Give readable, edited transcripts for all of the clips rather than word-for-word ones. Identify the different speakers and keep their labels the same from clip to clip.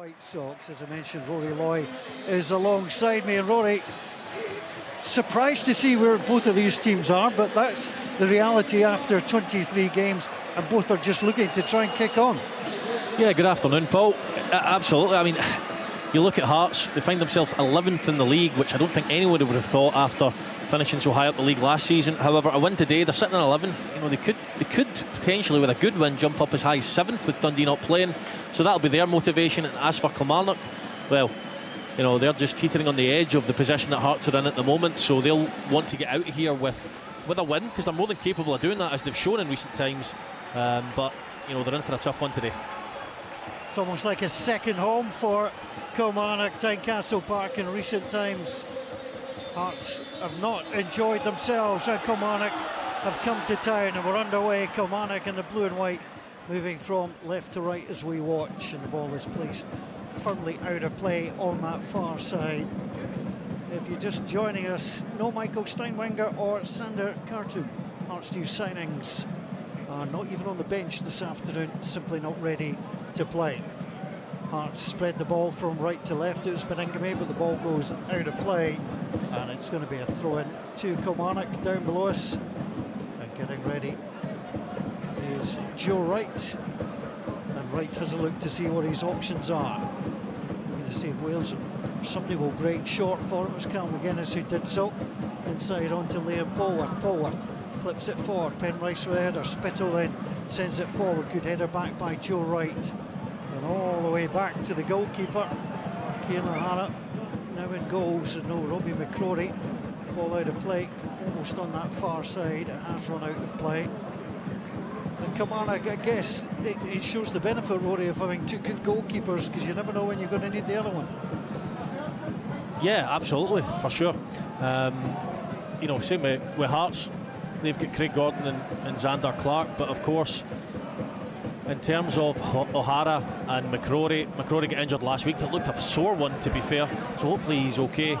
Speaker 1: White Sox. As I mentioned, Rory Loy is alongside me. And Rory, surprised to see where both of these teams are, but that's the reality after 23 games, and both are just looking to try and kick on.
Speaker 2: Yeah, good afternoon, Paul. Absolutely. I mean, you look at Hearts, they find themselves 11th in the league, which I don't think anyone would have thought after finishing so high up the league last season. However, a win today, they're sitting in 11th. You know, they could potentially, with a good win, jump up as high as 7th with Dundee not playing. So that'll be their motivation. And as for Kilmarnock, well, you know, they're just teetering on the edge of the position that Hearts are in at the moment. So they'll want to get out of here with a win, because they're more than capable of doing that, as they've shown in recent times. But, you know, they're in for a tough one today.
Speaker 1: It's almost like a second home for Kilmarnock, Tynecastle Park in recent times. Hearts have not enjoyed themselves, and Kilmarnock have come to town, and we're underway. Kilmarnock in the blue and white, moving from left to right as we watch, and the ball is placed firmly out of play on that far side. If you're just joining us, no Michael Steinwenger or Sander Khartoum. Hearts' new signings are not even on the bench this afternoon, simply not ready to play. Hearts spread the ball from right to left. It was Beningame, but the ball goes out of play, and it's going to be a throw-in to Kilmarnock down below us. And getting ready is Joe Wright, and Wright has a look to see what his options are. To see if Wales, somebody will break short for him. It was Cal McGuinness who did so. Inside onto Liam Polworth. Polworth clips it forward. Penrice with a header. Spittle then sends it forward. Good header back by Joe Wright. And all the way back to the goalkeeper, Cian O'Hara. Now in goals, and no Robbie McCrory. Ball out of play, almost on that far side. It has run out of play. And Kilmarnock, I guess, it shows the benefit, Rory, of having two good goalkeepers, because you never know when you're going to need the other one.
Speaker 2: Yeah, absolutely, for sure. You know, same with Hearts, they've got Craig Gordon and Xander Clark, but of course, in terms of O'Hara and McCrory got injured last week. That looked a sore one, to be fair, so hopefully he's okay.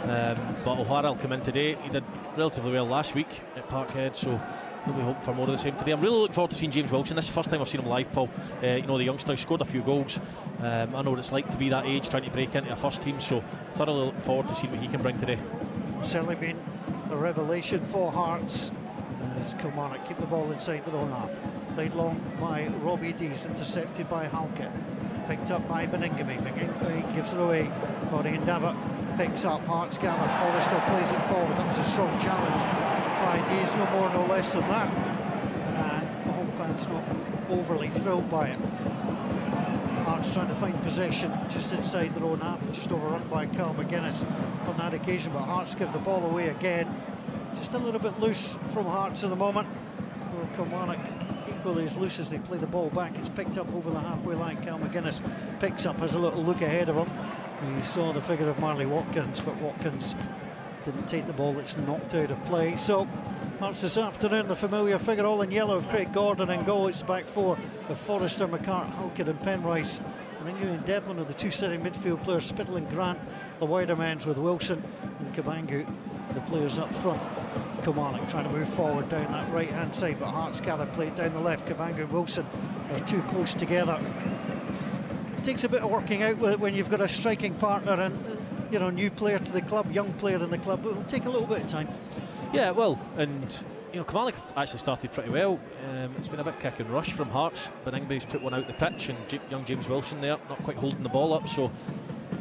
Speaker 2: But O'Hara will come in today. He did relatively well last week at Parkhead, so we'll be hoping for more of the same today. I'm really looking forward to seeing James Wilson. This is the first time I've seen him live, Paul. You know, the youngster scored a few goals. I know what it's like to be that age, trying to break into a first team, so thoroughly looking forward to seeing what he can bring today.
Speaker 1: Certainly been a revelation for Hearts as Kilmarnock keep the ball inside their own half. Played long by Robbie Dees, intercepted by Halkett, picked up by Beningame. Beningame gives it away. Cody Ndava picks up. Hearts gather. Forrester plays it forward. That was a strong challenge by Dees, no more no less than that, and the home fans not overly thrilled by it. Hearts trying to find possession just inside their own half, just overrun by Cal McGuinness on that occasion, but Hearts give the ball away again. Just a little bit loose from Hearts at the moment. Kilmarnock equally as loose as they play the ball back. It's picked up over the halfway line. Cal McGuinness picks up, has a little look ahead of him. He saw the figure of Marley Watkins, but Watkins didn't take the ball. It's knocked out of play. So Hearts this afternoon, the familiar figure all in yellow of Craig Gordon in goal. It's the back four of Forrester, McCart, Halkett and Penrice. And then you and Devlin are the two sitting midfield players. Spittle and Grant, the wider men, with Wilson and Kabangu, the players up front. Kilmarnock trying to move forward down that right hand side, but Hearts gather, play it down the left. Kabangu and Wilson are too close together. It takes a bit of working out with it when you've got a striking partner and, you know, new player to the club, young player in the club. It will take a little bit of time.
Speaker 2: Yeah, well, and you know, Kilmarnock actually started pretty well. It's been a bit kick and rush from Hearts. Beningbe's put one out the pitch, and young James Wilson there, not quite holding the ball up. So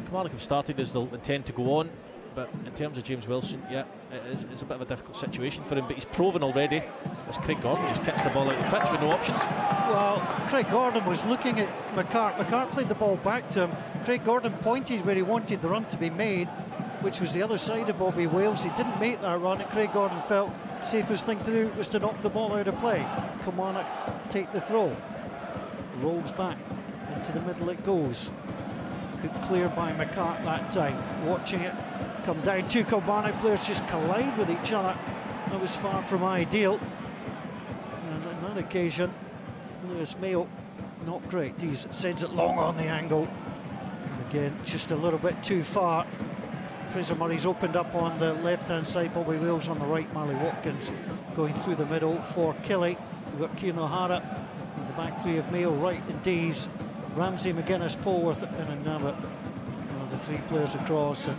Speaker 2: Kilmarnock have started as they'll intend to go on. But in terms of James Wilson, yeah, it's a bit of a difficult situation for him. But he's proven already, as Craig Gordon just kicks the ball out the pitch with no options.
Speaker 1: Well, Craig Gordon was looking at McCart. McCart played the ball back to him. Craig Gordon pointed where he wanted the run to be made, which was the other side of Bobby Wales. He didn't make that run, and Craig Gordon felt safest thing to do was to knock the ball out of play. Kilmarnock take the throw. Rolls back into the middle it goes. Good clear by McCart that time. Watching it come down. Two Kilmarnock players just collide with each other. That was far from ideal. And on that occasion, Lewis Mayo, not great. He sends it long on the angle. And again, just a little bit too far. Fraser Murray's opened up on the left-hand side. Bobby Wales on the right. Marley Watkins going through the middle for Kelly. We've got Cian O'Hara. The back three of Mayo, Wright and Dees. Ramsey, McGuinness, Polworth and Nabbit. The 3 players across. And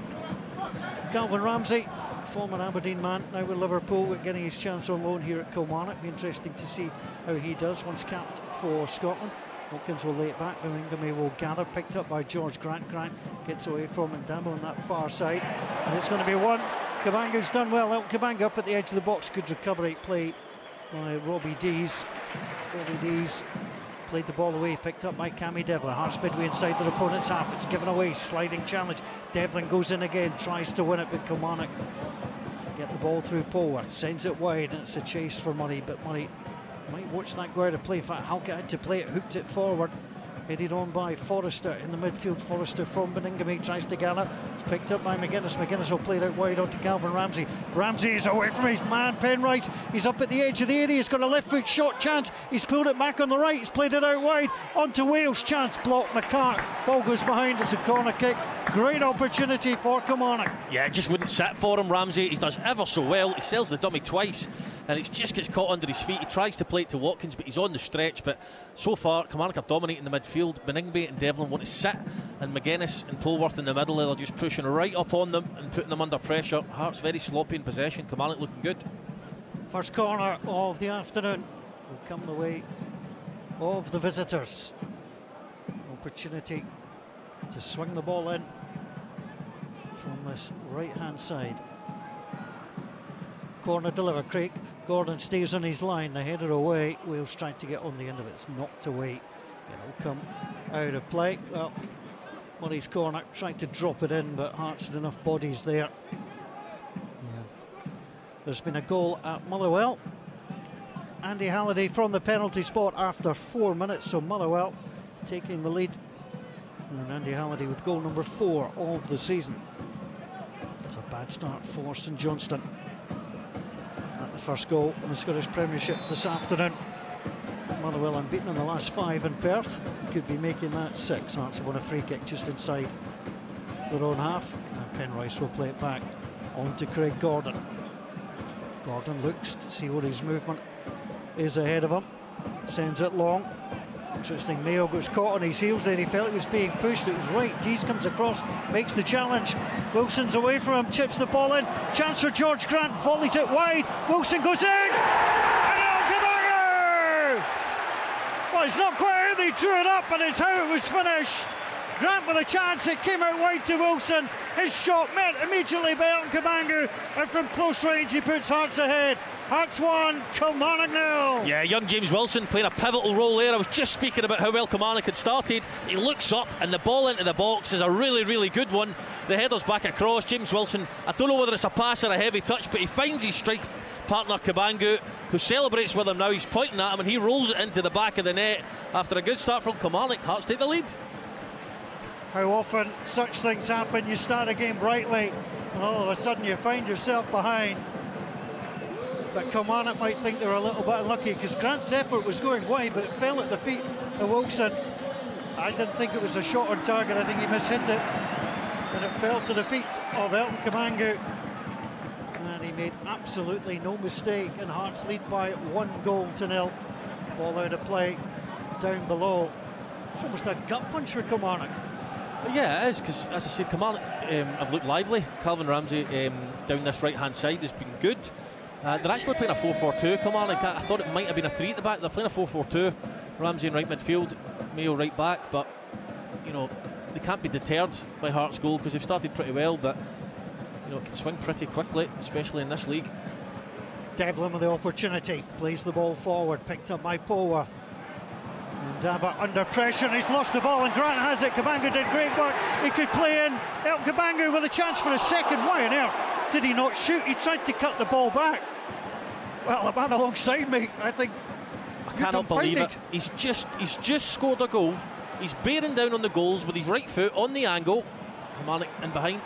Speaker 1: Calvin Ramsey, former Aberdeen man, now with Liverpool, getting his chance on loan here at Kilmarnock. Be interesting to see how he does once capped for Scotland. Wilkins will lay it back, Birmingham will gather, picked up by George Grant. Grant gets away from Ndamo on that far side, and it's going to be one. Kabanga's done well. Elton Kabanga up at the edge of the box, good recovery play by Robbie Dees. Robbie Dees played the ball away, picked up by Cammy Devlin. Hearts midway inside their opponent's half, it's given away, sliding challenge. Devlin goes in again, tries to win it, but Kilmarnock get the ball through Polworth, sends it wide, and it's a chase for Murray, but Murray might watch that go out of play. In fact, Halkett had to play it, hooked it forward, headed on by Forrester in the midfield. Forrester from Beningame tries to gather, it's picked up by McGuinness. McGuinness will play it out wide onto Calvin Ramsey. Ramsey is away from his man Penrice, he's up at the edge of the area, he's got a left foot shot chance, he's pulled it back on the right, he's played it out wide onto Wales, chance blocked. McCart, ball goes behind, it's a corner kick. Great opportunity for Kilmarnock.
Speaker 2: Yeah, it just wouldn't sit for him, Ramsey. He does ever so well. He sells the dummy twice and it just gets caught under his feet. He tries to play it to Watkins, but he's on the stretch. But so far, Kilmarnock are dominating the midfield. Beningame and Devlin want to sit, and McGuinness and Polworth in the middle, they're just pushing right up on them and putting them under pressure. Hearts very sloppy in possession. Kilmarnock looking good.
Speaker 1: First corner of the afternoon will come the way of the visitors. Opportunity to swing the ball in from this right hand side. Corner deliver, Craig Gordon stays on his line, the header away. Wales trying to get on the end of it, it's knocked away. It'll come out of play. Well, Murray's corner trying to drop it in, but Hearts had enough bodies there. There's been a goal at Motherwell. Andy Halliday from the penalty spot after 4 minutes, so Motherwell taking the lead. And Andy Halliday with goal number 4 of the season. It's a bad start for St Johnstone. At the first goal in the Scottish Premiership this afternoon. Motherwell unbeaten in the last 5 in Perth. Could be making that 6. Hearts have won a free kick just inside their own half. And Penrice will play it back on to Craig Gordon. Gordon looks to see what his movement is ahead of him. Sends it long. Interesting, Mayo goes caught on his heels there, he felt he was being pushed, it was right. Dees comes across, makes the challenge. Wilson's away from him, chips the ball in. Chance for George Grant, volleys it wide. Wilson goes in! And Kabanga! Well, it's not quite how they drew it up, and it's how it was finished. Grant with a chance, it came out wide to Wilson. His shot met immediately by Elton Kabanga, and from close range he puts Hearts ahead. Hearts 1, Kilmarnock 0.
Speaker 2: Yeah, young James Wilson playing a pivotal role there. I was just speaking about how well Kilmarnock had started. He looks up and the ball into the box is a really, really good one. The header's back across. James Wilson, I don't know whether it's a pass or a heavy touch, but he finds his strike partner Kabanga, who celebrates with him now. He's pointing at him and he rolls it into the back of the net. After a good start from Kilmarnock, Hearts take the lead.
Speaker 1: How often such things happen, you start a game brightly and all of a sudden you find yourself behind. But Kilmarnock might think they're a little bit unlucky because Grant's effort was going wide, but it fell at the feet of Wilson. I didn't think it was a shot on target, I think he mishit it. And it fell to the feet of Elton Kabanga. And he made absolutely no mistake, and Hearts lead by 1-0. Ball out of play down below. It's almost a gut punch for Kilmarnock.
Speaker 2: Yeah, it is, because as I said, Kilmarnock have looked lively. Calvin Ramsey down this right hand side has been good. They're actually playing a 4-4-2, Kilmarnock. I thought it might have been a 3 at the back. They're playing a 4-4-2. Ramsey in right midfield, Mayo right back, but you know, they can't be deterred by Hearts' goal because they've started pretty well, but you know, it can swing pretty quickly, especially in this league.
Speaker 1: Devlin with the opportunity, plays the ball forward, picked up by Polworth. And Daba under pressure, and he's lost the ball, and Grant has it. Kabanga did great work, he could play in. Elton Kabanga with a chance for a second. Why on earth did he not shoot? He tried to cut the ball back. Well, the man alongside me, I think,
Speaker 2: I cannot believe it. He's just scored a goal. He's bearing down on the goals with his right foot on the angle. Kilmarnock in behind.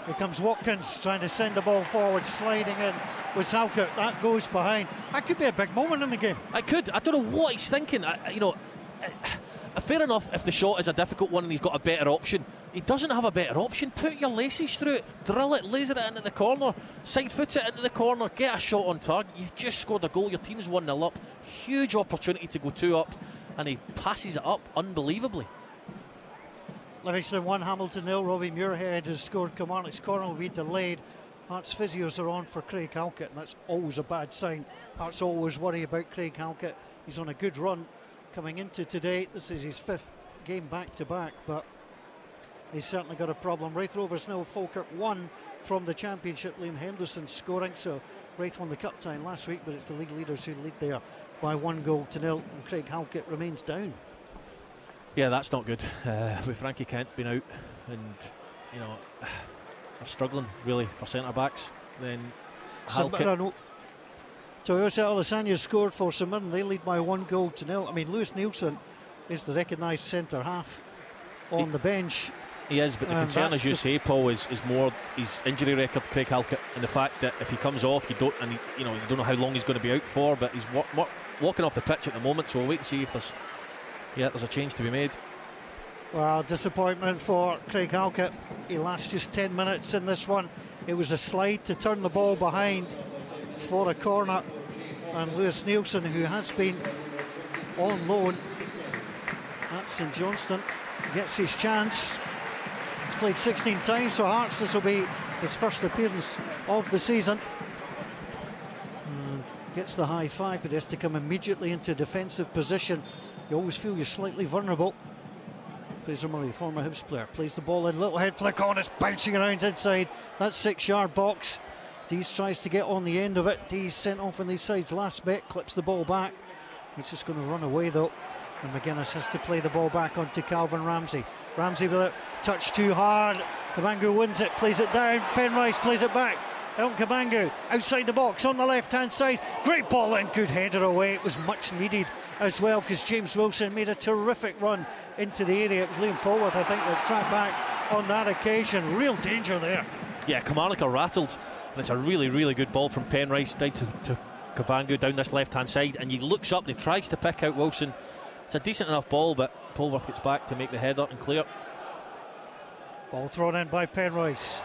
Speaker 1: Here comes Watkins trying to send the ball forward, sliding in with Halkett. That goes behind. That could be a big moment in the game.
Speaker 2: I don't know what he's thinking. Fair enough if the shot is a difficult one and he's got a better option. He doesn't have a better option. Put your laces through it, drill it, laser it into the corner, side foot it into the corner, get a shot on target. You've just scored a goal, your team's 1-0 up. Huge opportunity to go 2 up, and he passes it up unbelievably.
Speaker 1: Livingston 1, Hamilton 0. Robbie Muirhead has scored. Kilmarnock's corner will be delayed. Hearts physios are on for Craig Halkett, and that's always a bad sign. Hearts always worry about Craig Halkett. He's on a good run coming into today. This is his 5th game back to back, but he's certainly got a problem. Raith Rovers 0, Falkirk 1 from the Championship. Liam Henderson scoring, so Raith won the cup tie last week, but it's the league leaders who lead there by 1-0, and Craig Halkett remains down.
Speaker 2: Yeah, that's not good. With Frankie Kent being out, and they're struggling really for centre backs. Then Halkett.
Speaker 1: Toyosa Alessandro scored for St Mirren. They lead by 1-0. I mean, Lewis Nielsen is the recognised centre half on the bench.
Speaker 2: He is, but the concern, as you say, Paul, is more his injury record, Craig Halkett, and the fact that if he comes off, you don't know how long he's going to be out for. But he's walking off the pitch at the moment, so we'll wait and see if there's a change to be made.
Speaker 1: Well, disappointment for Craig Halkett. He lasts just 10 minutes in this one. It was a slide to turn the ball behind for a corner, and Lewis Nielsen, who has been on loan at St Johnstone, gets his chance. He's played 16 times for Hearts. This will be his first appearance of the season, and gets the high five, but he has to come immediately into defensive position. You always feel you're slightly vulnerable. Fraser Murray, former Hibs player, plays the ball in, little head flick on, it's bouncing around inside that 6-yard box. Dees tries to get on the end of it. Dees sent off on these sides last bit, clips the ball back. He's just going to run away though, and McGuinness has to play the ball back onto Calvin Ramsey. Ramsey with it, touch too hard. Kabangu wins it, plays it down. Penrice plays it back. Elton Kabangu outside the box on the left hand side. Great ball in, good header away. It was much needed as well, because James Wilson made a terrific run into the area. It was Liam Polworth, I think, that tracked back on that occasion. Real danger there. Yeah,
Speaker 2: Kilmarnock are rattled, and it's a really, really good ball from Penrice down to Kabangu down this left hand side, and he looks up and he tries to pick out Wilson. It's a decent enough ball, but Polworth gets back to make the header and clear.
Speaker 1: Ball thrown in by Penrice.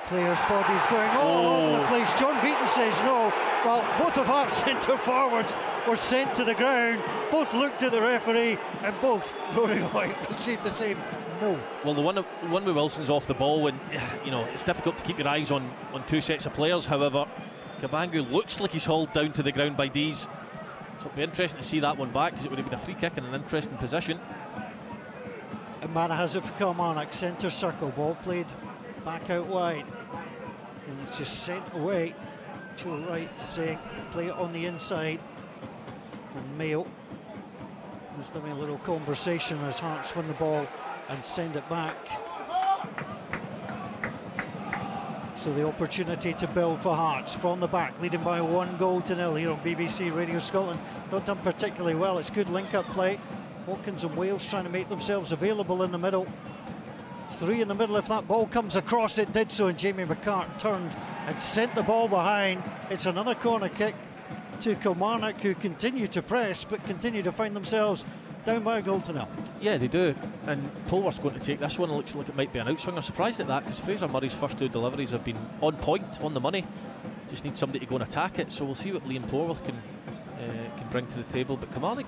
Speaker 1: Players' bodies going all over the place. John Beaton says no. Well, both of our centre forwards were sent to the ground. Both looked at the referee, and both, Rory White, received the same no.
Speaker 2: Well, the one with Wilson's off the ball, and it's difficult to keep your eyes on two sets of players. However, Kabangu looks like he's hauled down to the ground by Dees. So it'll be interesting to see that one back, because it would have been a free kick in an interesting position.
Speaker 1: And Mana has it for Kilmarnock, centre circle, ball played back out wide. And it's just sent away to right, saying play it on the inside. And Mayo is having a little conversation as Hearts win the ball and send it back. So the opportunity to build for Hearts from the back, leading by 1-0 here on BBC Radio Scotland. Not done particularly well. It's good link-up play. Watkins and Wales trying to make themselves available in the middle. 3 in the middle. If that ball comes across, it did so, and Jamie McCart turned and sent the ball behind. It's another corner kick to Kilmarnock, who continue to press but continue to find themselves down by 1-0.
Speaker 2: Yeah, they do, and Polworth's going to take this one. It looks like it might be an outswing. I'm surprised at that, because Fraser Murray's first 2 deliveries have been on point, on the money. Just need somebody to go and attack it, so we'll see what Liam Polworth can bring to the table. But Kilmarnock,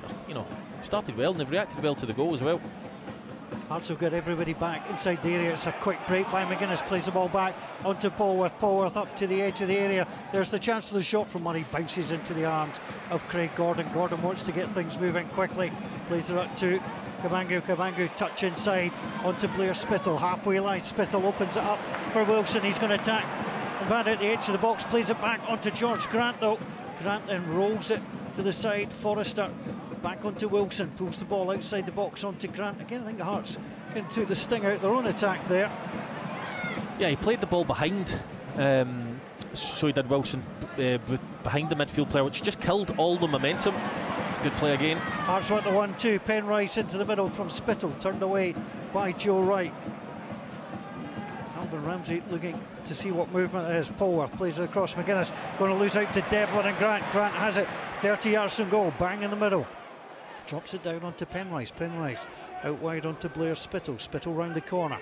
Speaker 2: started well, and they've reacted well to the goal as well.
Speaker 1: Hearts have got everybody back inside the area. It's a quick break by McGuinness, plays the ball back onto Polworth. Polworth up to the edge of the area. There's the chance for the shot from Murray, bounces into the arms of Craig Gordon. Gordon wants to get things moving quickly, plays it up to Kabangu. Kabangu touch inside onto Blair Spittle, halfway line. Spittle opens it up for Wilson. He's going to attack and bat at the edge of the box, plays it back onto George Grant though. Grant then rolls it to the side. Forrester back onto Wilson, pulls the ball outside the box onto Grant. Again, I think the Hearts can took the sting out their own attack there.
Speaker 2: Yeah, he played the ball behind, so he did, Wilson, behind the midfield player, which just killed all the momentum. Good play again.
Speaker 1: Hearts want the 1-2. Penrice into the middle from Spittle, turned away by Joe Wright. Calvin Ramsey looking to see what movement there is. Polworth plays it across. McGuinness going to lose out to Devlin and Grant. Grant has it, 30 yards from goal, bang in the middle. Drops it down onto Penrice. Penrice out wide onto Blair Spittle. Spittle round the corner,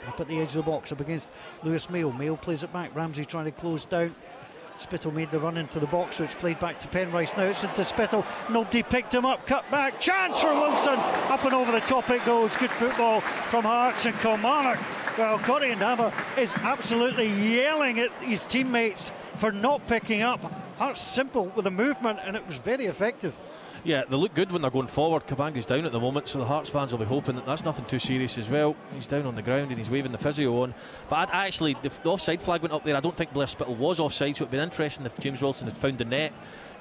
Speaker 1: up at the edge of the box, up against Lewis Mayo. Mayo plays it back. Ramsey trying to close down Spittle made the run into the box, which played back to Penrice. Now it's into Spittle. Nobody picked him up. Cut back. Chance for Wilson. Up and over the top it goes. Good football from Hearts and Kilmarnock. Well, Corey Ndaba is absolutely yelling at his teammates for not picking up. Hearts simple with the movement, and it was very effective.
Speaker 2: Yeah, they look good when they're going forward. Cabanga's down at the moment, so the Hearts fans will be hoping that that's nothing too serious as well. He's down on the ground and he's waving the physio on. But actually, the offside flag went up there. I don't think Blair Spittle was offside, so it would be interesting if James Wilson had found the net.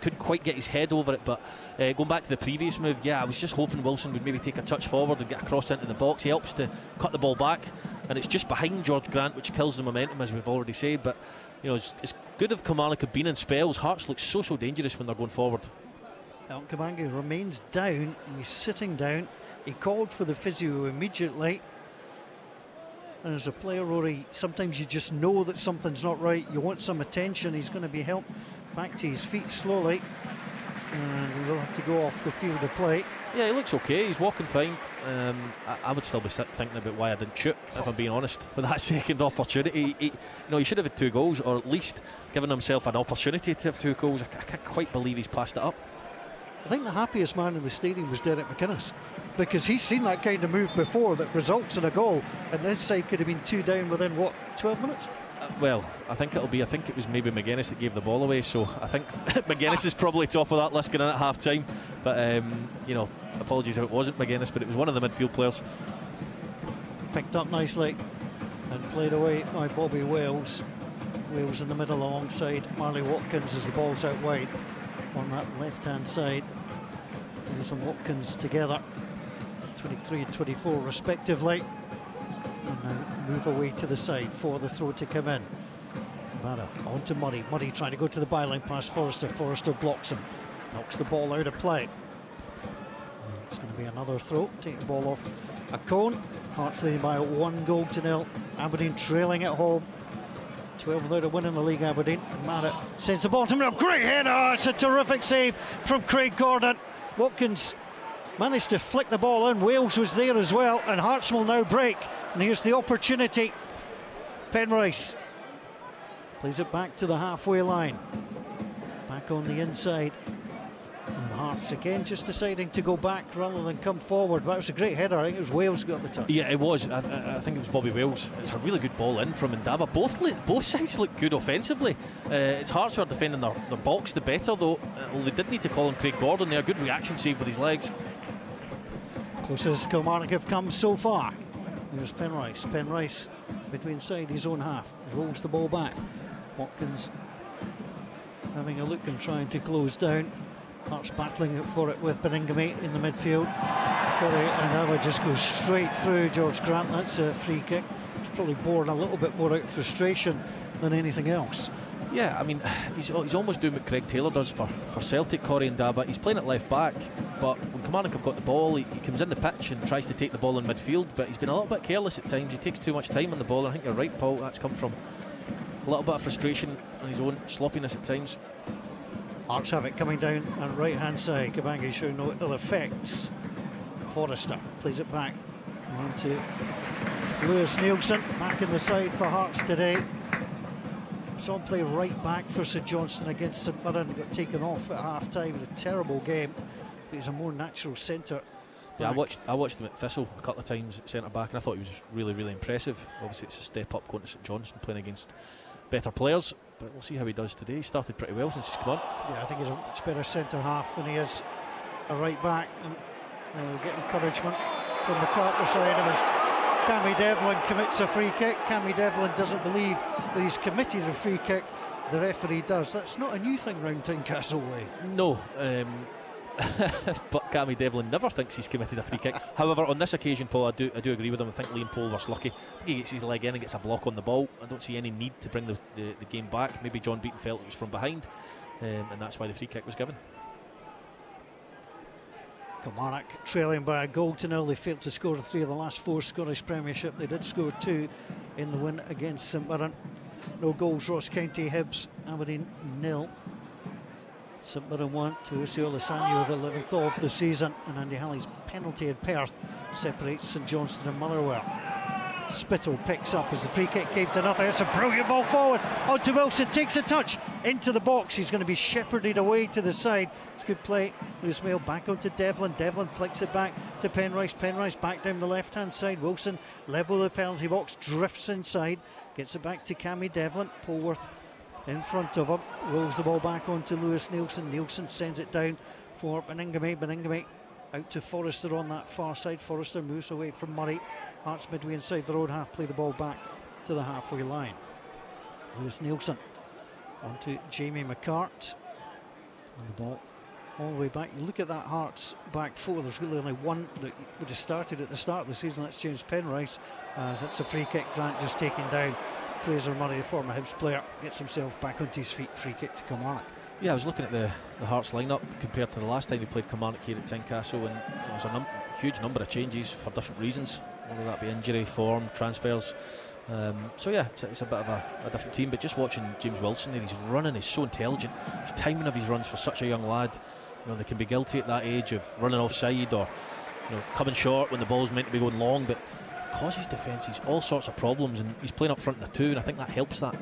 Speaker 2: Couldn't quite get his head over it, but going back to the previous move, yeah, I was just hoping Wilson would maybe take a touch forward and get across into the box. He helps to cut the ball back, and it's just behind George Grant, which kills the momentum, as we've already said. But you know, it's good if Kilmarnock have been in spells. Hearts look so dangerous when they're going forward.
Speaker 1: Kabanga remains down. He's sitting down. He called for the physio immediately. And as a player, Rory, sometimes you just know that something's not right. You want some attention. He's going to be helped back to his feet slowly, and he will have to go off the field of play.
Speaker 2: Yeah, he looks okay. He's walking fine. I would still be thinking about why I didn't shoot, if I'm being honest, with that second opportunity. He should have had 2 goals, or at least given himself an opportunity to have 2 goals. I can't quite believe he's passed it up.
Speaker 1: I think the happiest man in the stadium was Derek McInnes, because he's seen that kind of move before that results in a goal, and this side could have been 2 down within, what, 12 minutes?
Speaker 2: Well, I think it was maybe McGuinness that gave the ball away, so I think McGuinness is probably top of that list going in at half time. But apologies if it wasn't McGuinness, but it was one of the midfield players.
Speaker 1: Picked up nicely and played away by Bobby Wales. Wales in the middle alongside Marley Watkins as the ball's out wide on that left hand side. Wales and Watkins together, 23 and 24 respectively. And now move away to the side for the throw to come in. Bada on to Murray. Murray trying to go to the byline past Forrester. Forrester blocks him, knocks the ball out of play. It's going to be another throw. Take the ball off a cone. Hearts leading by 1-0. Aberdeen trailing at home. 12 without a win in the league, Aberdeen. Marrett sends the ball to him. Great header. It's a terrific save from Craig Gordon. Watkins managed to flick the ball in. Wales was there as well, and Hearts will now break. And here's the opportunity. Penrice plays it back to the halfway line. Back on the inside. And Hearts again just deciding to go back rather than come forward. That was a great header. I think it was Wales got the touch.
Speaker 2: Yeah, it was. I think it was Bobby Wales. It's a really good ball in from Ndaba. Both sides look good offensively. It's Hearts who are defending their box the better, though. Well, they did need to call on Craig Gordon there. Good reaction save with his legs.
Speaker 1: Closest Kilmarnock have come so far. Here's Penrice. Penrice between side his own half. Rolls the ball back. Watkins having a look and trying to close down. Hearts battling for it with Beningame in the midfield. Corey Ndaba just goes straight through George Grant. That's a free kick. It's probably born a little bit more out of frustration than anything else.
Speaker 2: Yeah, I mean, he's almost doing what Craig Taylor does for Celtic, Corey Ndaba. He's playing at left back, but when Kilmarnock have got the ball, he comes in the pitch and tries to take the ball in midfield, but he's been a little bit careless at times. He takes too much time on the ball. I think you're right, Paul. That's come from a little bit of frustration on his own sloppiness at times.
Speaker 1: Hearts have it coming down on right hand side. Kabanga showing no ill effects. Forrester plays it back on to Lewis Nielsen, back in the side for Hearts today. Saw him play right back for St Johnstone against St Mirren, got taken off at half time in a terrible game, but he's a more natural centre.
Speaker 2: Yeah, I watched him at Thistle a couple of times at centre back, and I thought he was really impressive. Obviously it's a step up going to St Johnstone, playing against better players, but we'll see how he does today. He started pretty well since he's come on. Yeah,
Speaker 1: I think he's a much better centre half than he is a right back, and get encouragement from the Carter side of his. Cammy Devlin commits a free kick. Cammy Devlin doesn't believe that he's committed a free kick. The referee does. That's not a new thing round Tynecastle way.
Speaker 2: No, but Cammy Devlin never thinks he's committed a free kick. However, on this occasion, Paul, I do agree with him. I think Liam Pulver's lucky. I think he gets his leg in and gets a block on the ball. I don't see any need to bring the game back. Maybe John Beaton felt it was from behind, and that's why the free kick was given.
Speaker 1: Kilmarnock trailing by 1-0. They failed to score 3 of the last 4 Scottish Premiership. They did score 2 in the win against St Mirren. No goals. Ross County, Hibs, Aberdeen 0. St Mirren 1 to Usiol Lasanyo, the 11th of the season, and Andy Halley's penalty in Perth separates St Johnstone and Motherwell. Spittle picks up as the free kick came to nothing. It's a brilliant ball forward onto Wilson, takes a touch into the box. He's going to be shepherded away to the side. It's good play. Lewis Mail back onto Devlin. Devlin flicks it back to Penrice. Penrice back down the left hand side. Wilson level of the penalty box, drifts inside, gets it back to Cammy Devlin. Polworth in front of him, rolls the ball back onto Lewis Nielsen. Nielsen sends it down for Beningame. Beningame out to Forrester on that far side. Forrester moves away from Murray. Hearts midway inside the road half, play the ball back to the halfway line. Lewis Nielsen onto Jamie McCart. And the ball all the way back. You look at that Hearts back four, there's really only one that would have started at the start of the season. That's James Penrice, as it's a free kick. Grant just taken down. Fraser Murray, the former Hibs player, gets himself back onto his feet. Free kick to Kilmarnock.
Speaker 2: Yeah, I was looking at the Hearts lineup compared to the last time we played Kilmarnock here at Tynecastle, and there was a huge number of changes for different reasons, whether that be injury, form, transfers. So yeah, it's a bit of a different team. But just watching James Wilson there, his running is so intelligent. His timing of his runs for such a young lad. You know, they can be guilty at that age of running offside or, you know, coming short when the ball's meant to be going long, but causes defences all sorts of problems, and he's playing up front in a two, and I think that helps that.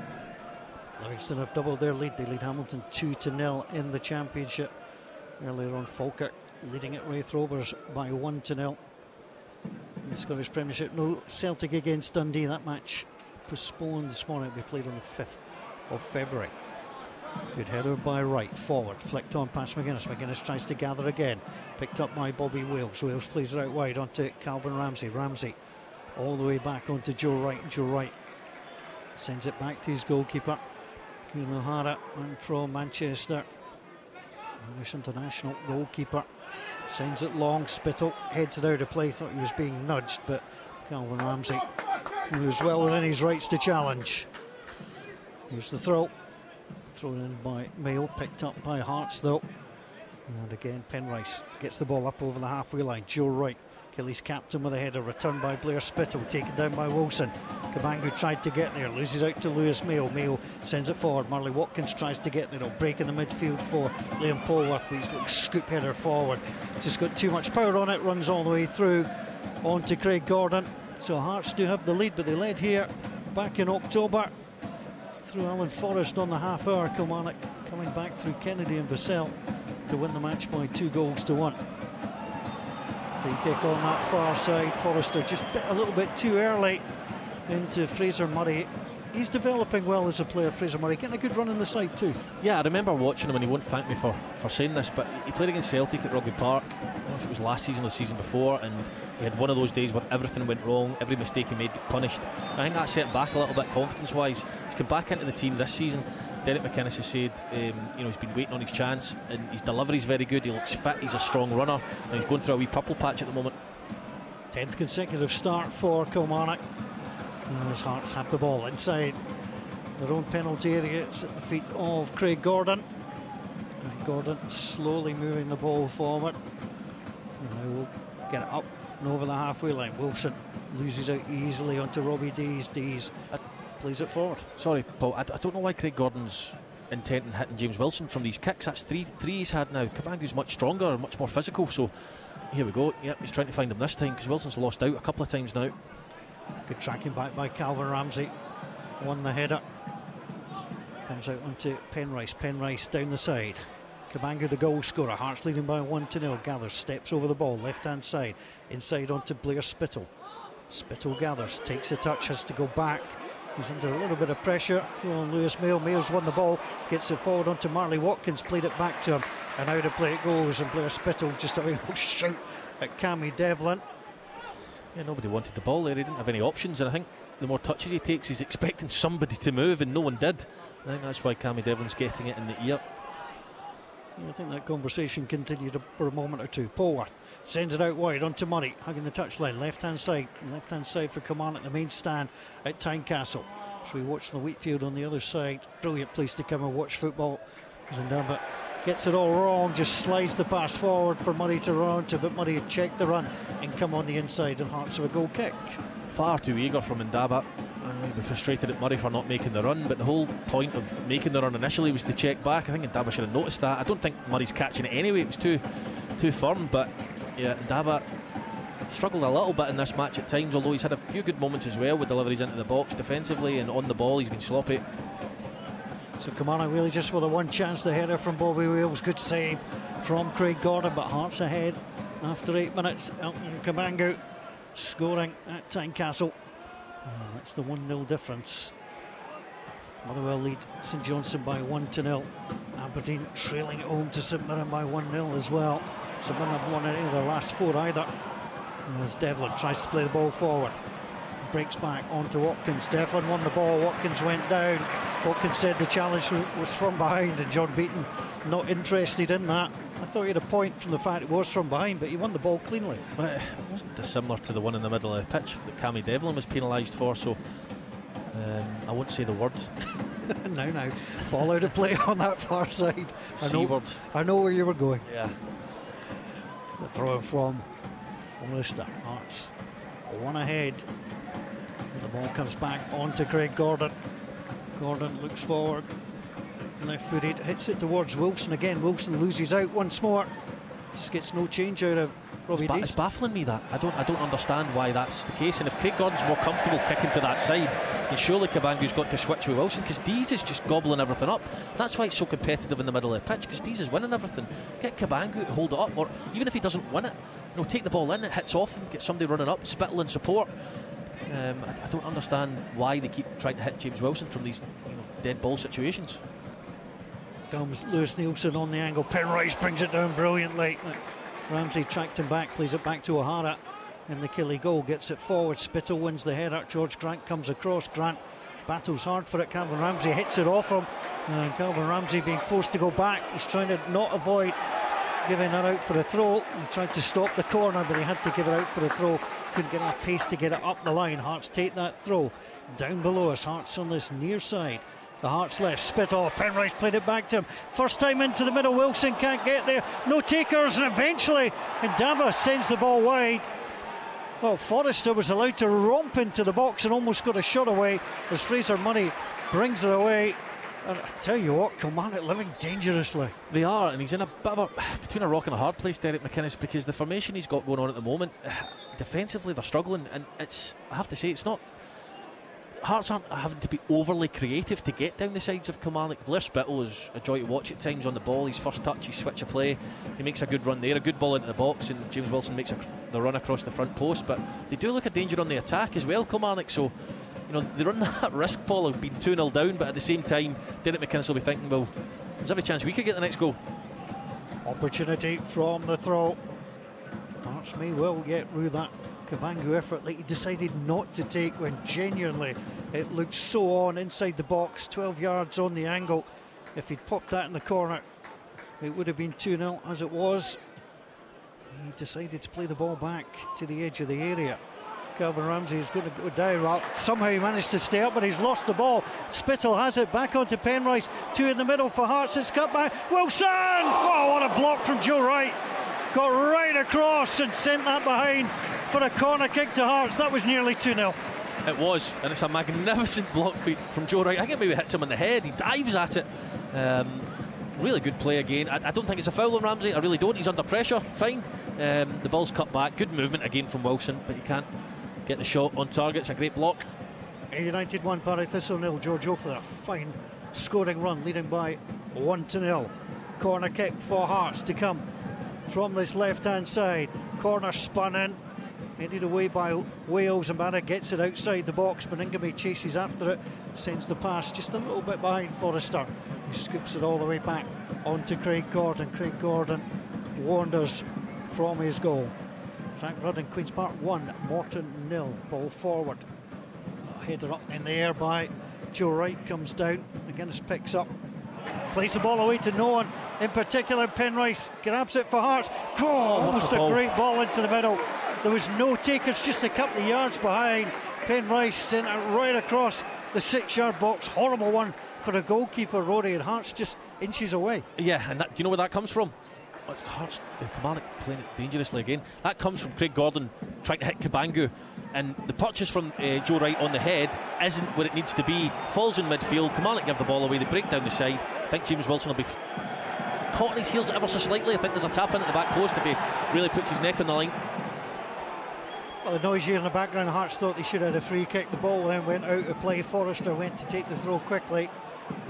Speaker 1: Livingston have doubled their lead. They lead Hamilton 2-0 in the Championship. Earlier on, Falkirk leading at Wraith Rovers by 1-0 in the Scottish Premiership. No Celtic against Dundee. That match postponed this morning. It will be played on the 5th of February. Good header by Wright, forward, flicked on past McGuinness. McGuinness tries to gather again, picked up by Bobby Wales. Wales plays it out wide onto Calvin Ramsey. Ramsey all the way back onto Joe Wright. Joe Wright sends it back to his goalkeeper, Keane O'Hara, and from Manchester, Irish international goalkeeper, sends it long. Spittle heads it out of play, thought he was being nudged, but Calvin Ramsey, who was well within his rights to challenge. Here's the throw. Thrown in by Mayo, picked up by Hearts though. And again, Penrice gets the ball up over the halfway line. Joe Wright, Killy's captain, with a header, returned by Blair Spittle, taken down by Wilson. Kabangu tried to get there, loses out to Lewis Mayo. Mayo sends it forward. Marley Watkins tries to get there. He'll break in the midfield for Liam Polworth, but he's a little scoop header forward. Just got too much power on it, runs all the way through onto Craig Gordon. So Hearts do have the lead, but they led here back in October through Alan Forrest on the half hour. Kilmarnock coming back through Kennedy and Vassell to win the match by 2-1. Free kick on that far side. Forrester just a little bit too early into Fraser Murray. He's developing well as a player, Fraser Murray, getting a good run in the side too.
Speaker 2: Yeah, I remember watching him, and he won't thank me for saying this, but he played against Celtic at Rugby Park. I don't know if it was last season or the season before, and he had one of those days where everything went wrong, every mistake he made got punished. And I think that set him back a little bit confidence-wise. He's come back into the team this season. Derek McInnes has said he's been waiting on his chance, and his delivery's very good. He looks fit, he's a strong runner, and he's going through a wee purple patch at the moment.
Speaker 1: 10th consecutive start for Kilmarnock. As Hearts have the ball inside their own penalty area. It's at the feet of Craig Gordon. Craig Gordon slowly moving the ball forward. And now we'll get it up and over the halfway line. Wilson loses out easily onto Robbie Dees. Dees plays it forward.
Speaker 2: Sorry, Paul, I don't know why Craig Gordon's intent in hitting James Wilson from these kicks. That's three he's had now. Kabangu's much stronger and much more physical, so here we go. Yep, he's trying to find him this time, because Wilson's lost out a couple of times now.
Speaker 1: Good tracking back by Calvin Ramsey. Won the header. Comes out onto Penrice. Penrice down the side. Kabangu the goal scorer. Hearts leading by 1-0. Gathers, steps over the ball, left hand side. Inside onto Blair Spittle. Spittle gathers, takes a touch, has to go back. He's under a little bit of pressure from Lewis Mayo. Mayo's won the ball, gets it forward onto Marley Watkins, played it back to him, and out of play it goes. And Blair Spittle just a little shout at Cammy Devlin.
Speaker 2: Yeah, nobody wanted the ball there. He didn't have any options, and I think the more touches he takes, he's expecting somebody to move, and no one did. I think that's why Cammy Devlin's getting it in the ear.
Speaker 1: I think that conversation continued for a moment or two. Polworth sends it out wide onto Murray, hugging the touchline, left hand side for Kilmarnock, the main stand at Tynecastle. So we watch the Wheatfield on the other side. Brilliant place to come and watch football. But gets it all wrong, just slides the pass forward for Murray to run to, but Murray had checked the run and come on the inside, and Hearts have a goal kick.
Speaker 2: Far too eager from Ndaba. He'd be frustrated at Murray for not making the run, but the whole point of making the run initially was to check back. I think Ndaba should have noticed that. I don't think Murray's catching it anyway, it was too firm, but yeah, Ndaba struggled a little bit in this match at times, although he's had a few good moments as well with deliveries into the box defensively, and on the ball he's been sloppy.
Speaker 1: So Kilmarnock really just with a one chance, the header from Bobby Wales, good save from Craig Gordon, but Hearts ahead after 8 minutes. Elton Kabangu scoring at Tynecastle. That's the 1-0 difference. Motherwell lead St Johnstone by 1-0. Aberdeen trailing at home to St Mirren by 1-0 as well. St Mirren have won any of their last 4 either. And as Devlin tries to play the ball forward, breaks back onto Watkins. Devlin won the ball, Watkins went down. Watkins said the challenge was from behind, and John Beaton not interested in that. I thought he had a point from the fact it was from behind, but he won the ball cleanly.
Speaker 2: Well, it wasn't dissimilar to the one in the middle of the pitch that Cammy Devlin was penalised for, so I won't say the word.
Speaker 1: Now, ball out of play on that far side. I know where you were going.
Speaker 2: Yeah.
Speaker 1: The throw from Leicester. Hearts one ahead. The ball comes back onto Craig Gordon. Gordon looks forward, left-footed, hits it towards Wilson again. Wilson loses out once more. Just gets no change out of Robbie Dees.
Speaker 2: It's baffling me that I don't understand why that's the case. And if Craig Gordon's more comfortable kicking to that side, then surely Kabangu's got to switch with Wilson, because Dees is just gobbling everything up. That's why it's so competitive in the middle of the pitch, because Dees is winning everything. Get Kabangu to hold it up, or even if he doesn't win it, take the ball in, it hits off him, get somebody running up, Spittle in support. I don't understand why they keep trying to hit James Wilson from these dead ball situations.
Speaker 1: Comes Lewis Nielsen on the angle. Penrice brings it down brilliantly. Ramsey tracked him back, plays it back to O'Hara, and the Killie goal gets it forward. Spittle wins the header. George Grant comes across. Grant battles hard for it. Calvin Ramsey hits it off him, and Calvin Ramsey being forced to go back. He's trying to not avoid giving that out for a throw. He tried to stop the corner, but he had to give it out for a throw. Couldn't get enough pace to get it up the line. Hearts take that throw down below us. Hearts on this near side. The Hearts left. Spittle. Penrice played it back to him. First time into the middle. Wilson can't get there. No takers, and eventually Ndaba sends the ball wide. Well, Forrester was allowed to romp into the box and almost got a shot away as Fraser Murray brings it away. And I tell you what, Kilmarnock living dangerously.
Speaker 2: They are, and he's in a bit of between a rock and a hard place, Derek McInnes, because the formation he's got going on at the moment, defensively they're struggling, and I have to say, it's not. Hearts aren't having to be overly creative to get down the sides of Kilmarnock. Blair Spittle is a joy to watch at times on the ball. His first touch, his switch of play, he makes a good run there, a good ball into the box, and James Wilson makes the run across the front post. But they do look a danger on the attack as well, Kilmarnock. So, they run that risk, Paul, of being 2-0 down, but at the same time, Derek McInnes will be thinking, well, there's every chance we could get the next goal.
Speaker 1: Opportunity from the throw. Hearts may well get through that Kabangu effort that he decided not to take when genuinely it looked so on inside the box, 12 yards on the angle. If he'd popped that in the corner, it would have been 2-0 as it was. He decided to play the ball back to the edge of the area. Calvin Ramsey is going to go down. Well, somehow he managed to stay up, but he's lost the ball. Spittle has it back onto Penrice. 2 in the middle for Hearts. It's cut back. Wilson! Oh, what a block from Joe Wright. Got right across and sent that behind for a corner kick to Hearts. That was nearly 2-0.
Speaker 2: It was, and it's a magnificent block from Joe Wright. I think it maybe hits him in the head. He dives at it. Really good play again. I don't think it's a foul on Ramsey. I really don't. He's under pressure. Fine. The ball's cut back. Good movement again from Wilson, but he can't get the shot on target. It's a great block.
Speaker 1: United 1, Barry Thistle 0. George Oakley, a fine scoring run, leading by 1-0. Corner kick for Hearts to come from this left-hand side. Corner spun in, headed away by Wales, and Banna gets it outside the box. Beningame chases after it, sends the pass just a little bit behind Forrester. He scoops it all the way back onto Craig Gordon. Craig Gordon wanders from his goal. Zach Rudd, Queen's Park 1, Morton 0. Ball forward. A header up in the air by Joe Wright, comes down. McGuinness picks up, plays the ball away to no one in particular. Penrice grabs it for Hearts. Oh, almost a great ball into the middle. There was no takers, just a couple of yards behind. Penrice sent it right across the 6-yard box. Horrible one for the goalkeeper, Rory, and Hearts just inches away.
Speaker 2: Yeah, and do you know where that comes from? It's Hearts, Kilmarnock playing it dangerously again. That comes from Craig Gordon trying to hit Kabangu, and the purchase from Joe Wright on the head isn't where it needs to be. Falls in midfield. Kilmarnock give the ball away. They break down the side. I think James Wilson will be caught on his heels ever so slightly. I think there's a tap in at the back post if he really puts his neck on the line.
Speaker 1: Well, the noise here in the background, Hearts thought they should have had a free kick. The ball then went out of play. Forrester went to take the throw quickly,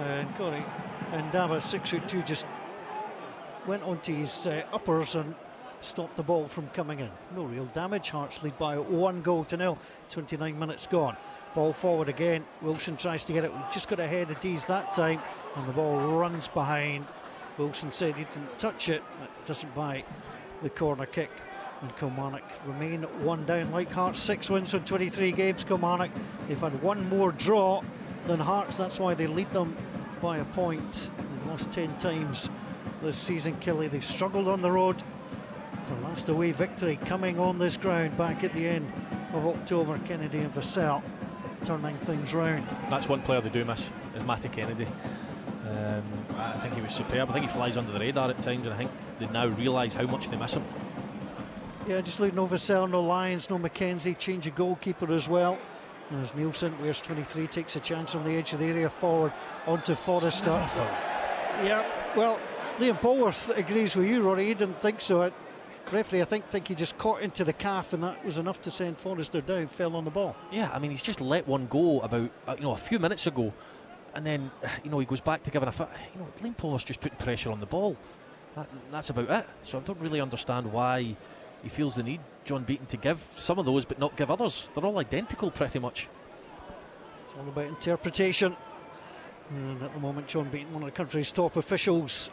Speaker 1: and Corey and Dava, 6'2", just went onto his uppers and stopped the ball from coming in. No real damage. Hearts lead by 1-0. 29 minutes gone. Ball forward again. Wilson tries to get it. We just got ahead of Dees that time, and the ball runs behind. Wilson said he didn't touch it. It doesn't buy the corner kick. And Kilmarnock remain 1 down. Like Hearts, 6 wins from 23 games. Kilmarnock, they've had 1 more draw than Hearts. That's why they lead them by a point. They've lost 10 times this season, Kelly. They've struggled on the road. The last away victory coming on this ground back at the end of October. Kennedy and Vassell turning things round.
Speaker 2: That's one player they do miss, is Matty Kennedy. I think he was superb. I think he flies under the radar at times, and I think they now realise how much they miss him.
Speaker 1: Yeah, just look, no Vassell, no Lyons, no McKenzie. Change of goalkeeper as well. As Nielsen wears 23, takes a chance on the edge of the area, forward onto Forrester. Yeah, well, Liam Polworth agrees with you, Rory. He didn't think so. Referee, I think he just caught into the calf, and that was enough to send Forrester down. Fell on the ball.
Speaker 2: Yeah, I mean, he's just let one go about a few minutes ago, and then he goes back to giving a Liam Polworth's just putting pressure on the ball. That's about it. So I don't really understand why he feels the need, John Beaton, to give some of those but not give others. They're all identical pretty much.
Speaker 1: It's all about interpretation. And at the moment, John Beaton, one of the country's top officials,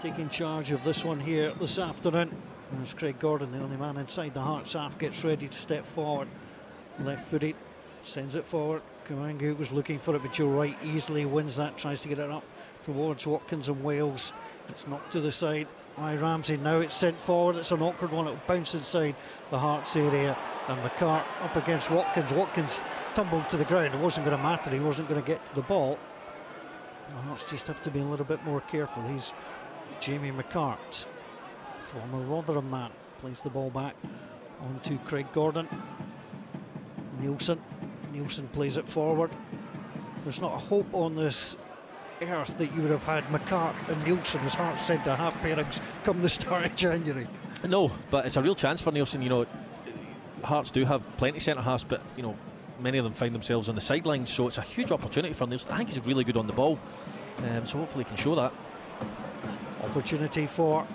Speaker 1: taking charge of this one here this afternoon. As Craig Gordon, the only man inside the Hearts half, gets ready to step forward. Left footed, sends it forward. Karangu was looking for it, but Joe Wright easily wins that, tries to get it up towards Watkins and Wales. It's knocked to the side by Ramsey. Now it's sent forward. It's an awkward one. It'll bounce inside the Hearts area, and McCart up against Watkins. Watkins tumbled to the ground. It wasn't going to matter. He wasn't going to get to the ball. The Hearts just have to be a little bit more careful. He's Jamie McCart, former Rotherham man, plays the ball back onto Craig Gordon. Nielsen plays it forward. There's not a hope on this earth that you would have had McCart and Nielsen as Hearts centre half pairings come the start of January.
Speaker 2: No, but it's a real chance for Nielsen. Hearts do have plenty of centre halves, but many of them find themselves on the sidelines, so it's a huge opportunity for Nielsen. I think he's really good on the ball, so hopefully he can show that. Opportunity
Speaker 1: for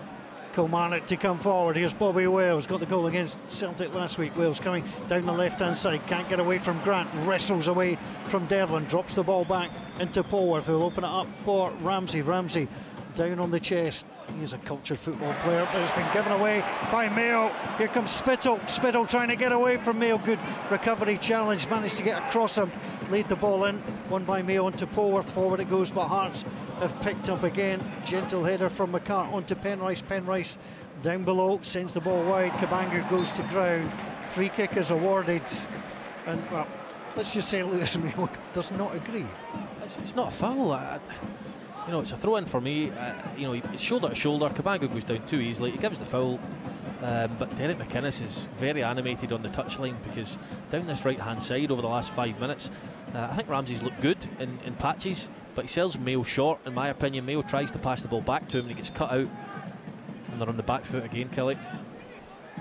Speaker 1: Kilmarnock to come forward. Here's Bobby Wales, got the goal against Celtic last week. Wales coming down the left hand side, can't get away from Grant, wrestles away from Devlin, drops the ball back into Polworth, who'll open it up for Ramsey. Ramsey down on the chest. He's a cultured football player, but it's been given away by Mayo. Here comes Spittle. Spittle trying to get away from Mayo. Good recovery challenge, managed to get across him, laid the ball in, won by Mayo onto Polworth. Forward it goes, but Hearts have picked up again. Gentle header from McCart onto Penrice. Penrice down below, sends the ball wide. Cabangu goes to ground. Free kick is awarded, and well, let's just say Lewis Mayo does not agree.
Speaker 2: It's not a foul. It's a throw in for me. It's shoulder to shoulder. Cabangu goes down too easily. He gives the foul, but Derek McInnes is very animated on the touchline, because down this right hand side over the last 5 minutes, I think Ramsey's looked good in patches, but he sells Mayo short, in my opinion. Mayo tries to pass the ball back to him and he gets cut out, and they're on the back foot again, Kelly.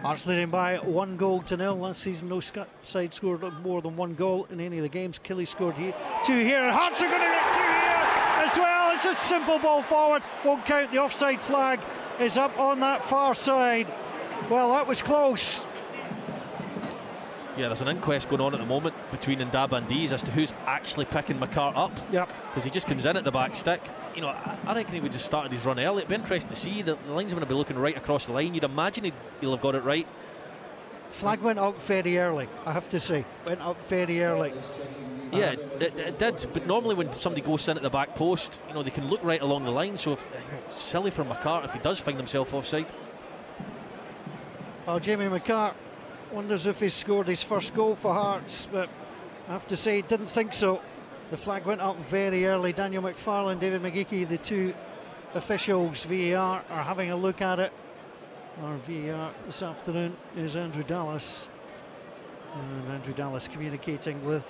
Speaker 1: Hearts leading by 1-0. Last season no side scored more than 1 goal in any of the games. Kelly scored here, 2 here. Hearts are going to get 2 here as well. It's a simple ball forward, won't count. The offside flag is up on that far side. Well, that was close.
Speaker 2: Yeah, there's an inquest going on at the moment between Ndaba and Dees as to who's actually picking McCart up.
Speaker 1: Yep.
Speaker 2: Because he just comes in at the back stick. I reckon he would have started his run early. It'd be interesting to see. The linesman will be looking right across the line. You'd imagine he'll have got it right.
Speaker 1: Flag went up very early, I have to say. Went up very early.
Speaker 2: Yeah, it did. But normally when somebody goes in at the back post, they can look right along the line. So silly for McCart if he does find himself offside.
Speaker 1: Well, Jamie McCart wonders if he's scored his first goal for Hearts, but I have to say, didn't think so. The flag went up very early. Daniel McFarlane, David McGeechy, the two officials, VAR, are having a look at it. Our VAR this afternoon is Andrew Dallas. And Andrew Dallas communicating with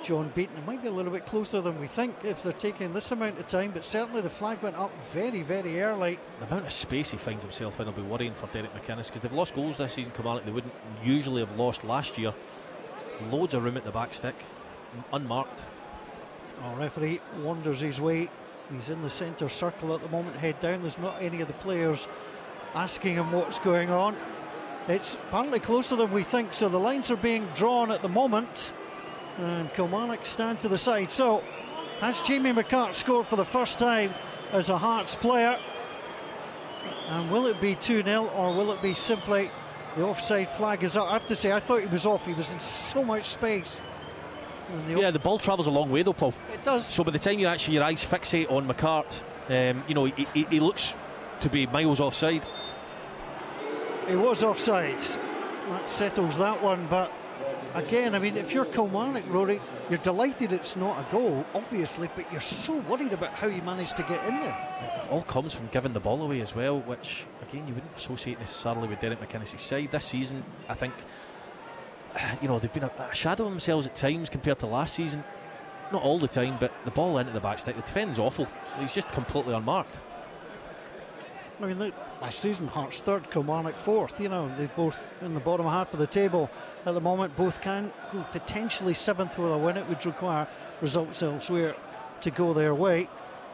Speaker 1: John Beaton. It might be a little bit closer than we think if they're taking this amount of time, but certainly the flag went up very, very early.
Speaker 2: The amount of space he finds himself in will be worrying for Derek McInnes, because they've lost goals this season, Kilmarnock, they wouldn't usually have lost last year. Loads of room at the back stick, unmarked.
Speaker 1: Our referee wanders his way. He's in the centre circle at the moment, head down. There's not any of the players asking him what's going on. It's apparently closer than we think, so the lines are being drawn at the moment, and Kilmarnock stand to the side. So has Jamie McCart scored for the first time as a Hearts player, and will it be 2-0 or will it be simply the offside flag is up? I have to say, I thought he was off. He was in so much space.
Speaker 2: The ball travels a long way though, Paul.
Speaker 1: It does.
Speaker 2: So by the time your eyes fixate on McCart, he looks to be miles offside.
Speaker 1: He was offside. That settles that one. But again, I mean, if you're Kilmarnock, Rory, you're delighted it's not a goal, obviously, but you're so worried about how you managed to get in there.
Speaker 2: It all comes from giving the ball away as well, which again you wouldn't associate necessarily with Derek McInnes' side this season. I think they've been a shadow of themselves at times compared to last season. Not all the time, but the ball into the back stick, the defending's awful. He's just completely unmarked.
Speaker 1: I mean, look, last season Hearts third, Kilmarnock fourth. They're both in the bottom half of the table at the moment. Both can go potentially seventh with a win. It would require results elsewhere to go their way.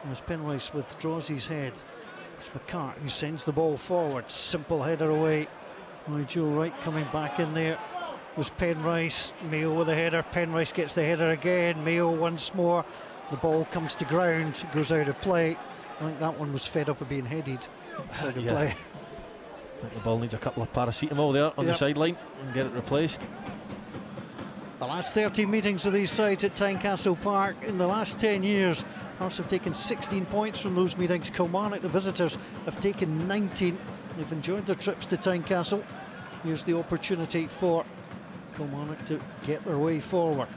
Speaker 1: As Penrice withdraws his head, it's McCart who sends the ball forward. Simple header away. Joe Wright coming back in there was Penrice. Mayo with a header. Penrice gets the header again. Mayo once more. The ball comes to ground, goes out of play. I think that one was fed up of being headed. Out of play.
Speaker 2: I think the ball needs a couple of paracetamol there on the sideline and get it replaced.
Speaker 1: The last 13 meetings of these sides at Tynecastle Park in the last 10 years, Hearts have taken 16 points from those meetings. Kilmarnock, the visitors, have taken 19. They've enjoyed their trips to Tynecastle. Here's the opportunity for Kilmarnock to get their way forward.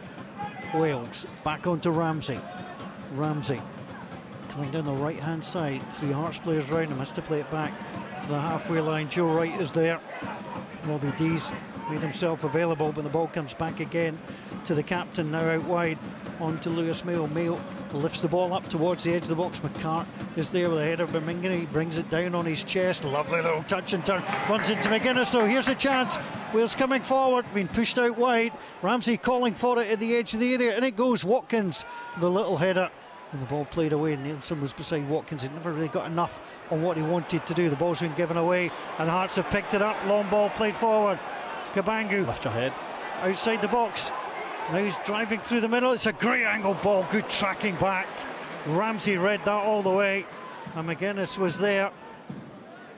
Speaker 1: Wales back onto Ramsey. Ramsey coming down the right hand side. Three Hearts players round him, has to play it back to the halfway line. Joe Wright is there. Robbie Dees made himself available, but the ball comes back again to the captain, now out wide onto Lewis Mayo. Mayo lifts the ball up towards the edge of the box. McCart is there with a header. He brings it down on his chest. Lovely little touch and turn. Runs into McGuinness, so here's a chance. Wales coming forward, being pushed out wide. Ramsey calling for it at the edge of the area, and it goes. Watkins, the little header. And the ball played away. Nielsen was beside Watkins. He never really got enough on what he wanted to do. The ball's been given away, and Hearts have picked it up. Long ball played forward. Kabangu.
Speaker 2: Lift your head.
Speaker 1: Outside the box. Now he's driving through the middle. It's a great angle ball. Good tracking back. Ramsey read that all the way. And McGuinness was there.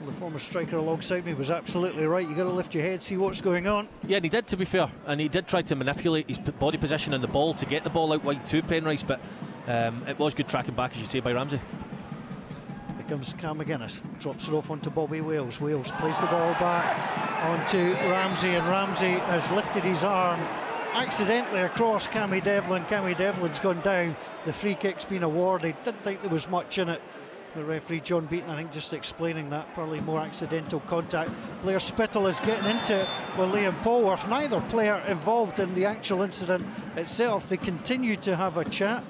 Speaker 1: The former striker alongside me was absolutely right. You got to lift your head, see what's going on.
Speaker 2: Yeah, and he did, to be fair. And he did try to manipulate his body position on the ball to get the ball out wide to Penrice, but it was good tracking back, as you say, by Ramsey.
Speaker 1: Here comes Cam McGuinness, drops it off onto Bobby Wales. Wales plays the ball back onto Ramsey, and Ramsey has lifted his arm accidentally across Cammy Devlin. Cammy Devlin's gone down. The free kick's been awarded. Didn't think there was much in it. The referee John Beaton, I think, just explaining that, probably more accidental contact. Blair Spittle is getting into it with Liam Polworth. Neither player involved in the actual incident itself. They continue to have a chat.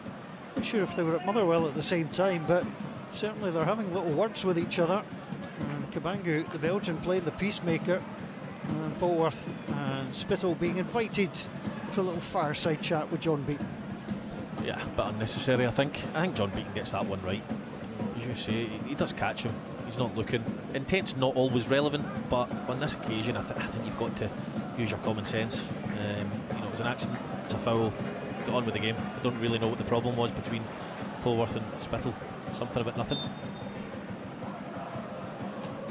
Speaker 1: I'm not sure if they were at Motherwell at the same time, but certainly they're having little words with each other. And Kabangu, the Belgian, playing the peacemaker, and Polworth and Spittle being invited for a little fireside chat with John Beaton.
Speaker 2: Yeah, but unnecessary, I think. I think John Beaton gets that one right. As you say, he does catch him. He's not looking. Intent's not always relevant, but on this occasion, I think you've got to use your common sense. It was an accident. It's a foul. Get on with the game. I don't really know what the problem was between Polworth and Spittle. Something about nothing.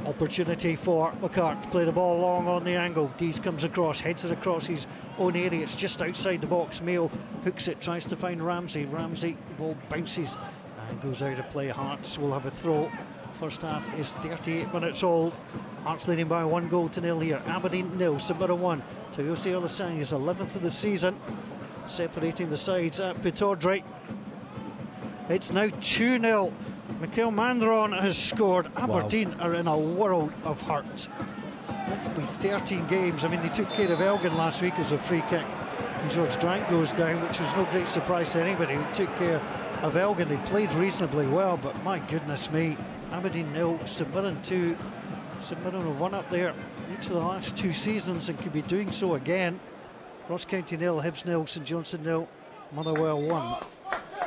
Speaker 1: Opportunity for McCart to play the ball long on the angle. Dees comes across, heads it across his own area. It's just outside the box. Mayo hooks it, tries to find Ramsey. Ramsey, the ball bounces and goes out of play. Hearts will have a throw. First half is 38 minutes old. Hearts leading by 1-0 here. Aberdeen 0, Sabura 1. Toyosi Olasani is 11th of the season, separating the sides at Pittodrie. It's now 2-0. Mikael Mandron has scored. Aberdeen are in a world of hurt. That'll be 13 games. I mean, they took care of Elgin last week as a free kick. George Grant goes down, which was no great surprise to anybody. He took care of Elgin. They played reasonably well, but my goodness me, Aberdeen 0, St Mirren 2. St Mirren have won up there each of the last 2 seasons and could be doing so again. Ross County 0, Hibs 0, St Johnstone 0, Motherwell 1.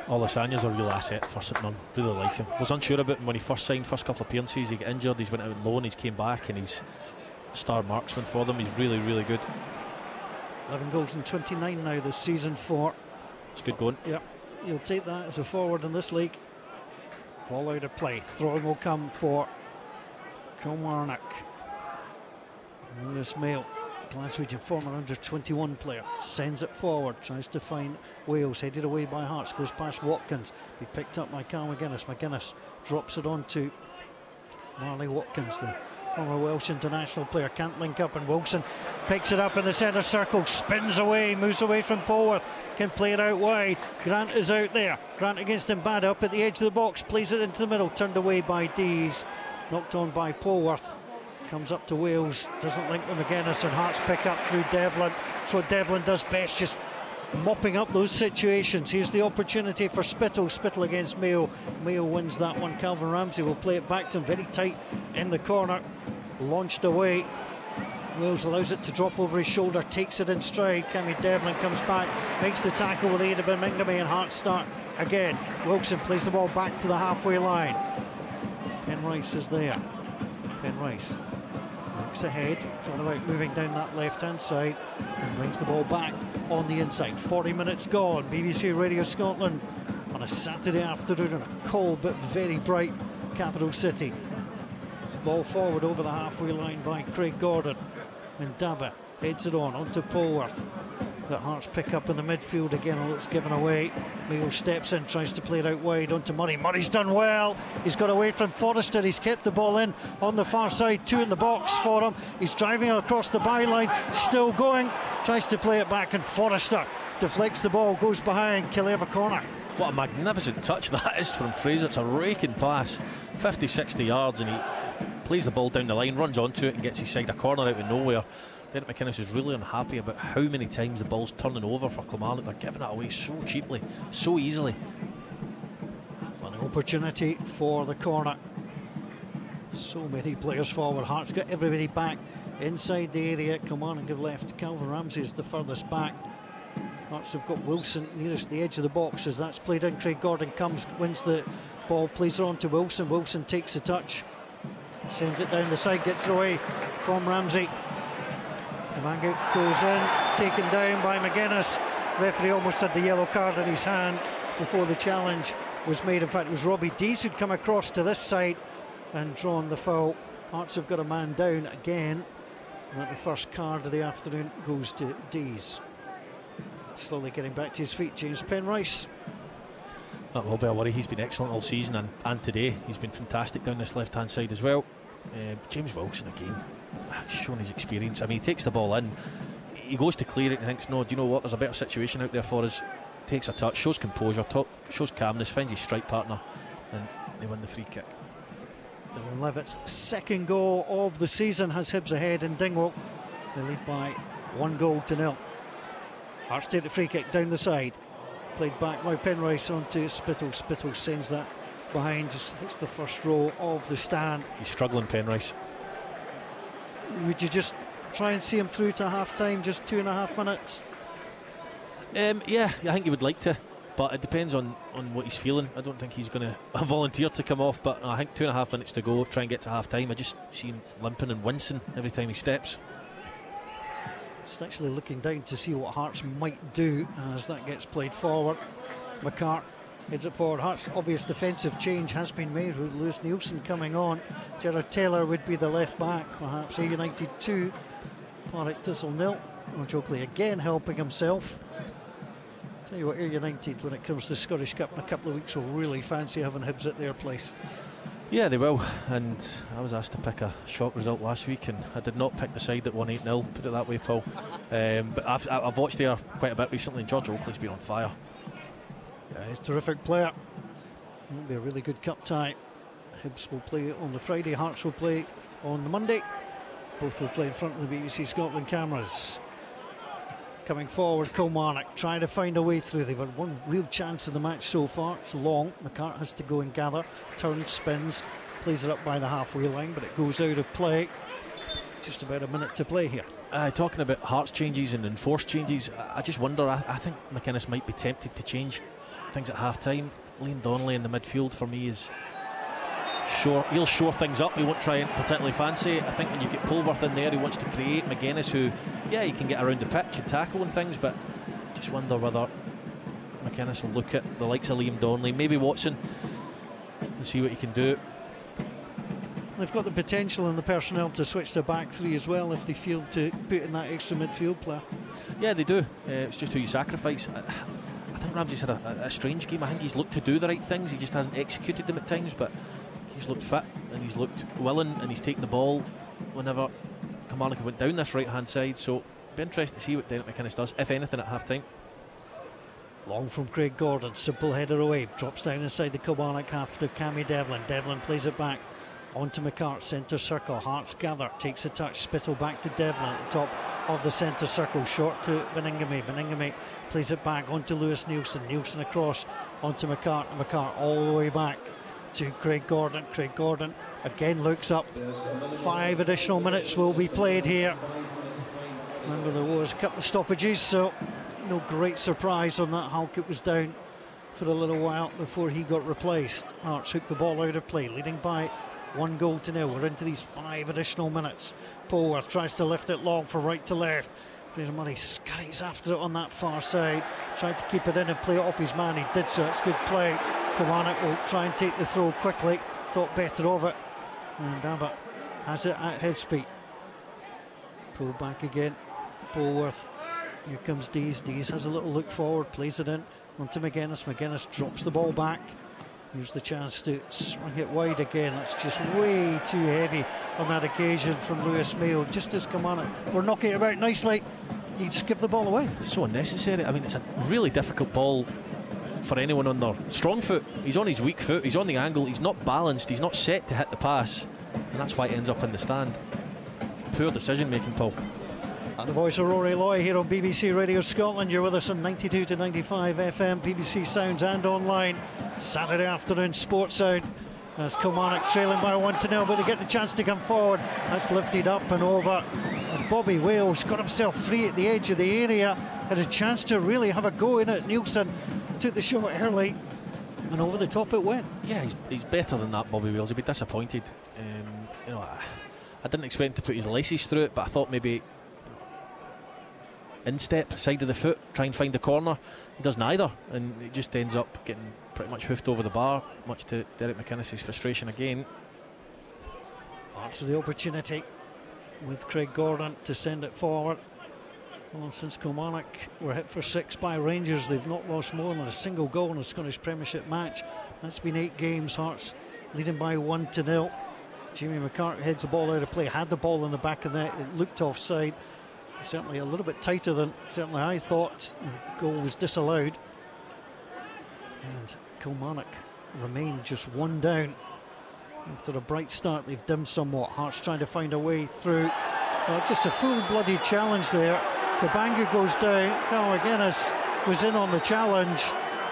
Speaker 2: Olasanya's a real asset for St Mirren. Really like him. Was unsure about him when he first signed, first couple of appearances. He got injured, he's went out on loan, he's came back, and he's star marksman for them. He's really, really good.
Speaker 1: 11 goals in 29 now this season for.
Speaker 2: It's good going.
Speaker 1: Yep, you'll take that as a forward in this league. Ball out of play. Throwing will come for Kilmarnock. Lewis Mayo, Glaswegian former under-21 player, sends it forward, tries to find Wales, headed away by Hearts, goes past Watkins, be picked up by Carl McGuinness. McGuinness drops it on to Marley Watkins, the former Welsh international player, can't link up, and Wilson picks it up in the centre circle, spins away, moves away from Polworth, can play it out wide. Grant is out there, Grant against Mbada up at the edge of the box, plays it into the middle, turned away by Dees, knocked on by Polworth. Comes up to Wales, doesn't link with McGuinness, and Hearts pick up through Devlin. That's what Devlin does best, just mopping up those situations. Here's the opportunity for Spittle. Spittle against Mayo. Mayo wins that one. Calvin Ramsey will play it back to him, very tight in the corner. Launched away. Wales allows it to drop over his shoulder, takes it in stride. Cammy Devlin comes back, makes the tackle with aid of Birmingham, and Hearts start again. Wilson plays the ball back to the halfway line. Penrice is there. Penrice looks ahead, thought about moving down that left-hand side, and brings the ball back on the inside. 40 minutes gone. BBC Radio Scotland on a Saturday afternoon in a cold but very bright capital city. Ball forward over the halfway line by Craig Gordon, and Daba heads it onto Polworth. That Hearts pick up in the midfield again, although it's given away. Mayo steps in, tries to play it out wide onto Murray. Murray's done well. He's got away from Forrester. He's kept the ball in on the far side. 2 in the box for him. He's driving across the byline, still going. Tries to play it back, and Forrester deflects the ball, goes behind Kilmarnock corner.
Speaker 2: What a magnificent touch that is from Fraser. It's a raking pass, 50-60 yards, and he plays the ball down the line, runs onto it and gets his side a corner out of nowhere. Derek McInnes is really unhappy about how many times the ball's turning over for Kilmarnock. They're giving it away so cheaply, so easily.
Speaker 1: Well, an opportunity for the corner. So many players forward. Hearts got everybody back inside the area. Kilmarnock have left. Calvin Ramsey is the furthest back. Hearts have got Wilson nearest the edge of the box as that's played in. Craig Gordon comes, wins the ball, plays it on to Wilson. Wilson takes a touch, sends it down the side, gets it away from Ramsey. Manga goes in, taken down by McGuinness. Referee almost had the yellow card in his hand before the challenge was made. In fact, it was Robbie Dees who'd come across to this side and drawn the foul. Hearts have got a man down again, and the first card of the afternoon goes to Dees. Slowly getting back to his feet, James Penrice.
Speaker 2: That will be a worry. He's been excellent all season, and today he's been fantastic down this left hand side as well. James Wilson again, showing his experience. I mean, he takes the ball in, he goes to clear it and thinks, no, do you know what, there's a better situation out there for us. Takes a touch, shows composure, shows calmness, finds his strike partner, and they win the free kick.
Speaker 1: Dylan Levitt's second goal of the season has Hibs ahead in Dingwall. They lead by 1-0. Hearts take the free kick down the side, played back by Penrice onto Spittle. Spittle sends that behind, just hits the first row of the stand.
Speaker 2: He's struggling, Penrice.
Speaker 1: Would you just try and see him through to half time, just 2.5 minutes?
Speaker 2: Yeah, I think he would like to, but it depends on what he's feeling. I don't think he's going to volunteer to come off, but I think 2.5 minutes to go, try and get to half time. I just see him limping and wincing every time he steps.
Speaker 1: Just actually looking down to see what Hearts might do as that gets played forward. McCart heads it forward. Hearts' obvious defensive change has been made with Lewis Nielsen coming on. Gerard Taylor would be the left back, perhaps. A United 2, Partick Thistle 0. George Oakley again helping himself. Tell you what, Ayr United, when it comes to the Scottish Cup in a couple of weeks, will really fancy having Hibs at their place.
Speaker 2: Yeah, they will, and I was asked to pick a shock result last week, and I did not pick the side that won 8-0, put it that way, Paul. But I've watched Ayr quite a bit recently, and George Oakley's been on fire.
Speaker 1: Yeah, he's a terrific player. It'll be a really good cup tie. Hibs will play on the Friday, Hearts will play on the Monday. Both will play in front of the BBC Scotland cameras. Coming forward, Kilmarnock trying to find a way through. They've had one real chance in the match so far. It's long. McCart has to go and gather. Turns, spins, plays it up by the halfway line, but it goes out of play. Just about a minute to play here.
Speaker 2: Talking about Hearts changes and enforced changes, I just wonder, I think McInnes might be tempted to change things at half time. Liam Donnelly in the midfield for me is sure, he'll shore things up. He won't try and particularly fancy it. I think when you get Polworth in there, he wants to create. McGuinness, who, yeah, he can get around the pitch and tackle and things, but just wonder whether McInnes will look at the likes of Liam Donnelly, maybe Watson, and see what he can do.
Speaker 1: They've got the potential and the personnel to switch to back three as well if they feel to put in that extra midfield player.
Speaker 2: Yeah, they do. It's just who you sacrifice. I think Ramsey's had a strange game. I think he's looked to do the right things, he just hasn't executed them at times, but he's looked fit and he's looked willing and he's taken the ball whenever Kilmarnock went down this right hand side, so it'll be interesting to see what Derek McInnes does, if anything, at half time.
Speaker 1: Long from Craig Gordon, simple header away, drops down inside the Kilmarnock half to Cammy Devlin. Devlin plays it back onto McCart, centre circle. Hearts gather, takes a touch, Spittle back to Devlin at the top of the centre circle, short to Beningame. Beningame plays it back onto Lewis Nielsen. Nielsen across onto McCart. McCart all the way back to Craig Gordon. Craig Gordon again looks up. 5 additional minutes will be played here. Remember, there was a couple of stoppages, so no great surprise on that. Halkett was down for a little while before he got replaced. Hearts hooked the ball out of play, leading by 1-0. We're into these 5 additional minutes. Polworth tries to lift it long from right to left. Fraser Murray scurries after it on that far side, tried to keep it in and play it off his man. He did so. It's good play. Kilmarnock will try and take the throw quickly. Thought better of it, and Abbott has it at his feet. Pulled back again. Polworth. Here comes Dees. Dees has a little look forward, plays it in onto McGuinness. McGuinness drops the ball back. Here's the chance to swing it wide again. That's just way too heavy on that occasion from Lewis Mayo. Just as Kilmarnock were knocking it about nicely, you just give the ball away.
Speaker 2: So unnecessary. I mean, it's a really difficult ball for anyone on their strong foot. He's on his weak foot, he's on the angle, he's not balanced, he's not set to hit the pass, and that's why it ends up in the stand. Poor decision making, Paul.
Speaker 1: And the voice of Rory Loy here on BBC Radio Scotland. You're with us on 92 to 95 FM, BBC Sounds and online. Saturday afternoon Sports Sound. As Kilmarnock trailing by 1-0, but they get the chance to come forward. That's lifted up and over. And Bobby Wales got himself free at the edge of the area. Had a chance to really have a go in it. Nielsen took the shot early, and over the top it went.
Speaker 2: Yeah, he's better than that, Bobby Wales. He'd be disappointed. You know, I didn't expect him to put his laces through it, but I thought maybe instep, side of the foot, try and find the corner. He does neither, and it just ends up getting pretty much hoofed over the bar, much to Derek McInnes' frustration again.
Speaker 1: Parts of the opportunity with Craig Gordon to send it forward. Well, since Kilmarnock were hit for 6 by Rangers, they've not lost more than a single goal in a Scottish Premiership match. That's been 8 games. Hearts leading by 1-0. Jamie McCart heads the ball out of play, had the ball in the back of the net, it looked offside. Certainly a little bit tighter than certainly I thought. The goal was disallowed, and Kilmarnock remain just 1 down. After a bright start, they've dimmed somewhat. Hearts trying to find a way through. Just a full-blooded challenge there. Kabangu goes down. Now McGuinness was in on the challenge,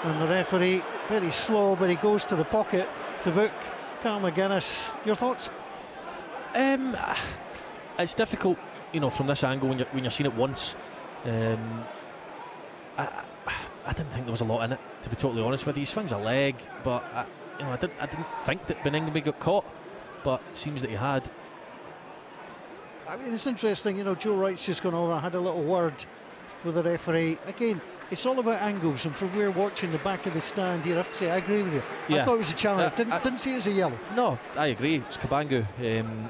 Speaker 1: and the referee, very slow, but he goes to the pocket to book Carl McGuinness. Your thoughts?
Speaker 2: It's difficult, you know, from this angle when you're seeing it once. I didn't think there was a lot in it, to be totally honest with you. He swings a leg, but I didn't think that Beningame got caught, but it seems that he had.
Speaker 1: I mean, it's interesting, you know, Joe Wright's just gone over, I had a little word with the referee. Again, it's all about angles, and from where watching the back of the stand, you have to say, I agree with you. Yeah. I thought it was a challenge. Didn't see it as a yellow.
Speaker 2: No, I agree. It's Kabangu.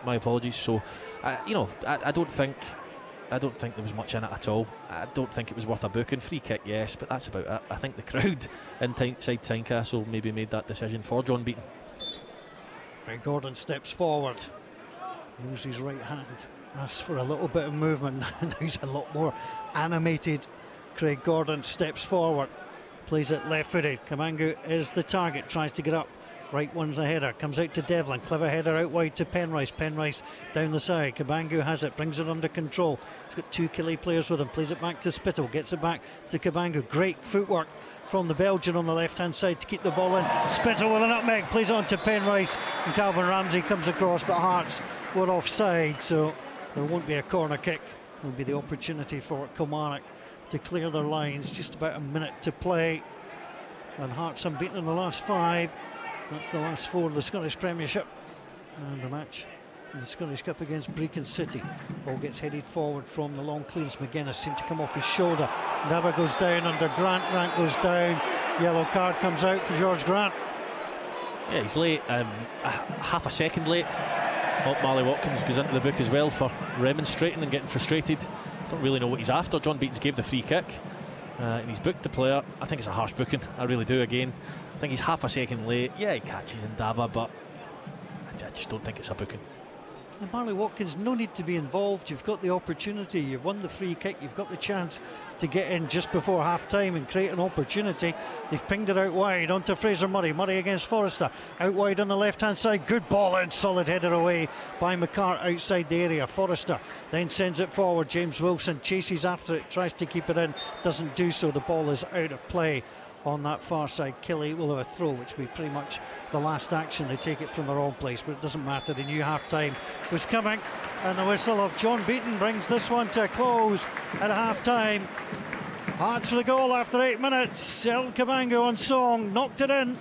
Speaker 2: My apologies. So, I don't think there was much in it at all. I don't think it was worth a booking. Free kick, yes, but that's about it. I think the crowd inside Tynecastle maybe made that decision for John Beaton.
Speaker 1: Craig Gordon steps forward, moves his right hand, asks for a little bit of movement. Now he's a lot more animated. Craig Gordon steps forward, plays it left-footed. Kabangu is the target, tries to get up Right one's the header, comes out to Devlin, clever header out wide to Penrice. Penrice down the side, Cabangu has it, brings it under control. He's got 2 Killie players with him, plays it back to Spittle, gets it back to Cabangu. Great footwork from the Belgian on the left hand side to keep the ball in. Spittle with a nutmeg, plays on to Penrice, and Calvin Ramsey comes across, but Hearts were offside, so there won't be a corner kick. It will be the opportunity for Kilmarnock to clear their lines. Just about a minute to play, and Hearts unbeaten in the last 5. That's the last 4 of the Scottish Premiership, and the match in the Scottish Cup against Brecon City. Ball gets headed forward from the long clearance. McGuinness seemed to come off his shoulder. Never goes down under Grant. Grant goes down. Yellow card comes out for George Grant.
Speaker 2: Yeah, he's late, half a second late. Marley Watkins goes into the book as well for remonstrating and getting frustrated. Don't really know what he's after. John Beatons gave the free kick, and he's booked the player. I think it's a harsh booking, I really do. Again, I think he's half a second late. Yeah, he catches Ndaba, but I just don't think it's a booking.
Speaker 1: And Marley Watkins, no need to be involved. You've got the opportunity, you've won the free kick, you've got the chance to get in just before half time and create an opportunity. They've pinged it out wide onto Fraser Murray. Murray against Forrester, out wide on the left hand side. Good ball in, solid header away by McCart outside the area. Forrester then sends it forward. James Wilson chases after it, tries to keep it in, doesn't do so. The ball is out of play on that far side. Killie will have a throw, which will be pretty much the last action. They take it from the wrong place, but it doesn't matter. They knew half time was coming, and the whistle of John Beaton brings this one to a close at half time. Hearts for the goal after 8 minutes. El Cabangu on song, knocked it in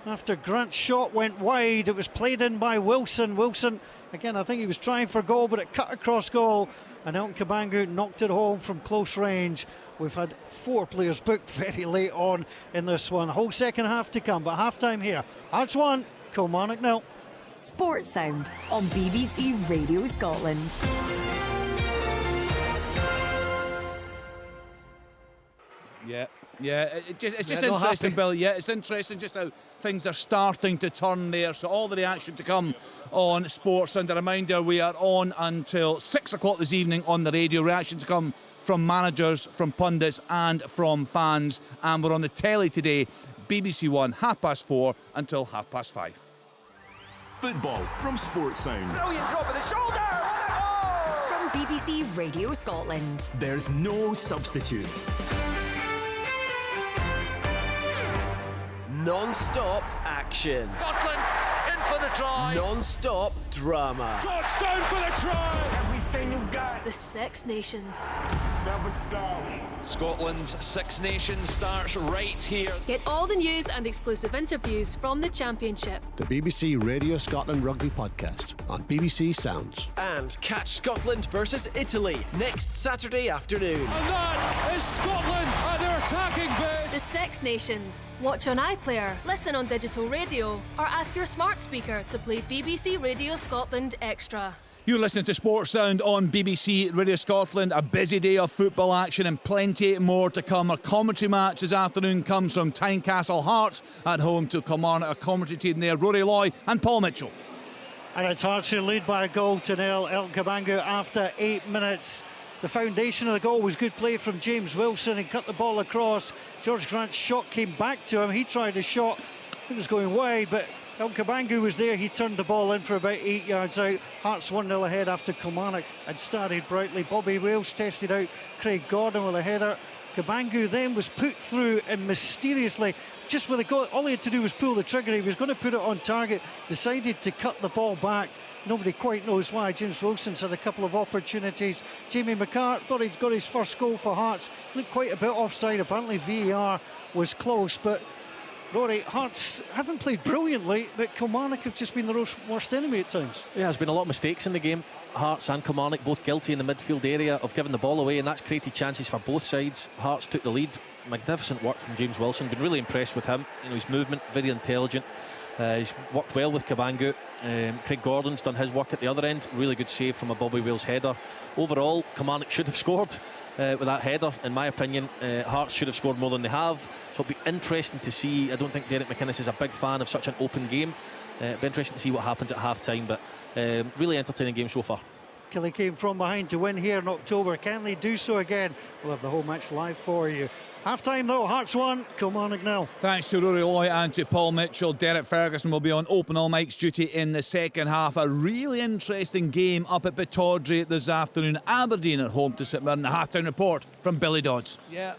Speaker 1: after Grant's shot went wide. It was played in by Wilson. Wilson, again, I think he was trying for goal, but it cut across goal, and El Cabangu knocked it home from close range. We've had 4 players booked very late on in this one. Whole second half to come, but half time here. Hearts 1, Kilmarnock 0.
Speaker 3: Sports Sound on BBC Radio Scotland.
Speaker 4: It's just interesting, Bill. Yeah, it's interesting just how things are starting to turn there. So all the reaction to come on Sports Sound. A reminder, we are on until 6 o'clock this evening on the radio. Reaction to come from managers, from pundits and from fans. And we're on the telly today, BBC One, 4:30 until 5:30.
Speaker 5: Football from Sports Sound.
Speaker 6: Brilliant drop of the shoulder! What a goal!
Speaker 3: From BBC Radio Scotland.
Speaker 5: There's no substitute.
Speaker 7: Non-stop action.
Speaker 6: Scotland in for the try.
Speaker 7: Non-stop drama.
Speaker 6: George down for the try.
Speaker 8: Everything you got.
Speaker 3: The Six Nations.
Speaker 8: Never stop.
Speaker 9: Scotland's Six Nations starts right here.
Speaker 10: Get all the news and exclusive interviews from the Championship.
Speaker 11: The BBC Radio Scotland Rugby Podcast on BBC Sounds.
Speaker 7: And catch Scotland versus Italy next Saturday afternoon.
Speaker 6: And that is Scotland at their attacking base.
Speaker 10: The Six Nations. Watch on iPlayer, listen on digital radio, or ask your smart speaker to play BBC Radio Scotland Extra.
Speaker 4: You're listening to Sports Sound on BBC Radio Scotland. A busy day of football action and plenty more to come. Our commentary match this afternoon comes from Tynecastle Hearts at home to Kilmarnock. Our commentary team there, Rory Loy and Paul Mitchell.
Speaker 1: And it's Hearts who lead by a goal to nil. El Cabangu after 8 minutes. The foundation of the goal was good play from James Wilson. He cut the ball across. George Grant's shot came back to him. He tried a shot. It was going wide, but El Cabangu was there. He turned the ball in for about 8 yards out. Hearts 1-0 ahead after Kilmarnock had started brightly. Bobby Wales tested out Craig Gordon with a header. Cabangu then was put through, and mysteriously, just with a goal, all he had to do was pull the trigger. He was going to put it on target, decided to cut the ball back. Nobody quite knows why. James Wilson's had a couple of opportunities. Jamie McCart thought he'd got his first goal for Hearts. Looked quite a bit offside. Apparently VAR was close, but Rory, Hearts haven't played brilliantly, but Kilmarnock have just been the worst enemy at times.
Speaker 2: Yeah, there's been a lot of mistakes in the game. Hearts and Kilmarnock both guilty in the midfield area of giving the ball away, and that's created chances for both sides. Hearts took the lead. Magnificent work from James Wilson. Been really impressed with him. You know, his movement, very intelligent. He's worked well with Cabangu. Craig Gordon's done his work at the other end. Really good save from a Bobby Wales header. Overall, Kilmarnock should have scored with that header, in my opinion. Hearts should have scored more than they have. So it'll be interesting to see. I don't think Derek McInnes is a big fan of such an open game. It'll be interesting to see what happens at half time, but really entertaining game so far.
Speaker 1: Killie came from behind to win here in October. Can they do so again? We'll have the whole match live for you. Half-time though, Hearts 1, Kilmarnock 0.
Speaker 4: Thanks to Rory Loy and to Paul Mitchell. Derek Ferguson will be on open all mics duty in the second half. A really interesting game up at Pittodrie this afternoon. Aberdeen at home to St Mirren. The half-time report from Billy Dodds.
Speaker 12: Yeah,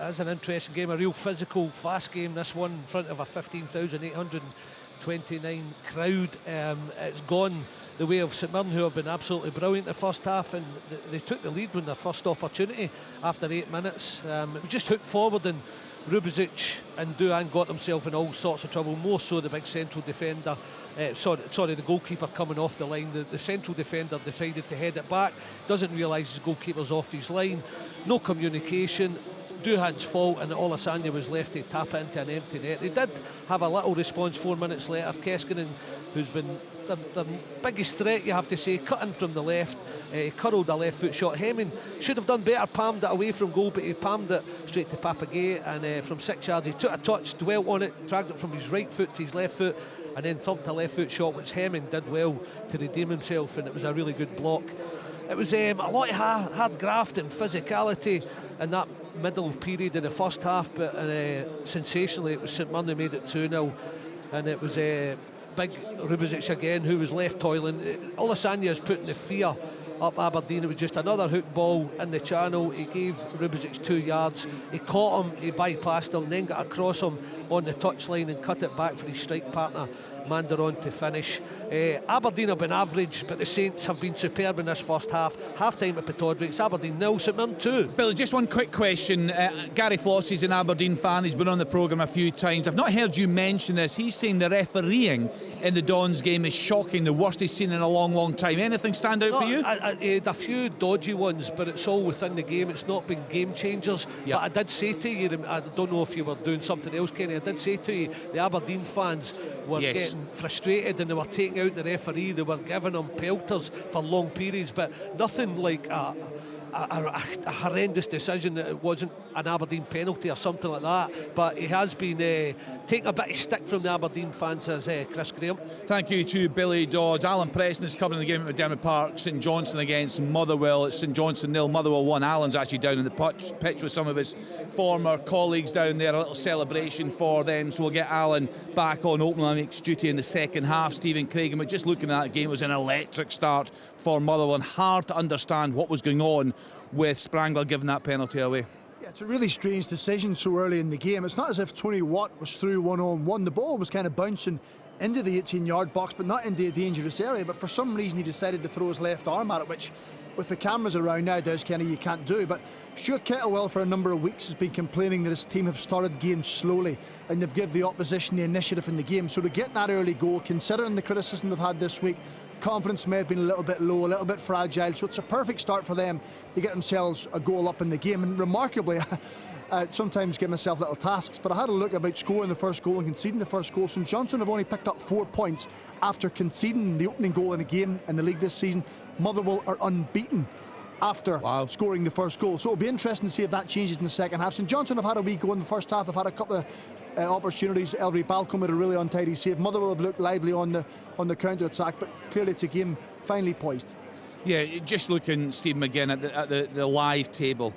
Speaker 12: it's an interesting game, a real physical, fast game. This one in front of a 15,829 crowd. It's gone the way of St Mirren, who have been absolutely brilliant the first half, and they took the lead when their first opportunity after 8 minutes. It was just hooked forward, and Rubezic and Duhan got themselves in all sorts of trouble, more so the big central defender, the goalkeeper coming off the line. The central defender decided to head it back, doesn't realise his goalkeeper's off his line, no communication. Duhan's fault, and Olasanya was left to tap into an empty net. They did have a little response 4 minutes later. Keskinen, who's been the biggest threat, you have to say, cutting from the left, curled a left foot shot. Hemming should have done better, palmed it away from goal, but he palmed it straight to Papagay, and from 6 yards he took a touch, dwelt on it, dragged it from his right foot to his left foot, and then thumped a left foot shot, which Hemming did well to redeem himself, and it was a really good block. It was a lot of hard graft and physicality in that middle period in the first half, but sensationally it was St Mirren who made it 2-0, and it was big Rubezic again who was left toiling. Olasanya is putting the fear up Aberdeen. It was just another hook ball in the channel. He gave Rubezic 2 yards, he caught him, he bypassed him, then got across him on the touchline and cut it back for his strike partner Mandaron to finish. Aberdeen have been average, but the Saints have been superb in this first half. Half-time at Pittodrie, it's Aberdeen 0, St Mirren 2.
Speaker 4: Billy, just one quick question. Gary Flossie's an Aberdeen fan, he's been on the programme a few times. I've not heard you mention this. He's saying the refereeing in the Dons game is shocking, the worst he's seen in a long time. Anything stand out for you?
Speaker 12: A few dodgy ones, but it's all within the game. It's not been game changers. Yep. But I did say to you, I don't know if you were doing something else, Kenny, I did say to you, the Aberdeen fans were getting frustrated, and they were taking out the referee, they were giving him pelters for long periods, but nothing like a horrendous decision that it wasn't an Aberdeen penalty or something like that. But he has been taking a bit of stick from the Aberdeen fans, as Chris Graham.
Speaker 4: Thank you to Billy Dodds. Alan Preston is covering the game at McDermott Park. St Johnstone against Motherwell. It's St Johnstone 0, Motherwell 1. Alan's actually down in the pitch with some of his former colleagues down there. A little celebration for them, so we'll get Alan back on open mics duty in the second half. Stephen Craig, but just looking at that game, it was an electric start for Motherwell, and hard to understand what was going on with Sprangler giving that penalty away.
Speaker 13: Yeah, it's a really strange decision so early in the game. It's not as if Tony Watt was through one-on-one. The ball was kind of bouncing into the 18-yard box, but not into a dangerous area. But for some reason, he decided to throw his left arm at it, which, with the cameras around nowadays, Kenny, you can't do. But Stuart Kettlewell, for a number of weeks, has been complaining that his team have started games slowly and they've given the opposition the initiative in the game. So to get that early goal, considering the criticism they've had this week, confidence may have been a little bit low, a little bit fragile, so it's a perfect start for them to get themselves a goal up in the game. And remarkably, sometimes give myself little tasks, but I had a look about scoring the first goal and conceding the first goal. St Johnstone have only picked up 4 points after conceding the opening goal in a game in the league this season. Motherwell are unbeaten after scoring the first goal, so it'll be interesting to see if that changes in the second half. St Johnstone have had a wee go in the first half. They've had a couple of opportunities. Ellery Balcombe had a really untidy save. Motherwell have looked lively on the counter-attack, but clearly it's a game finely poised.
Speaker 4: Yeah, just looking, Stephen, again at the live table,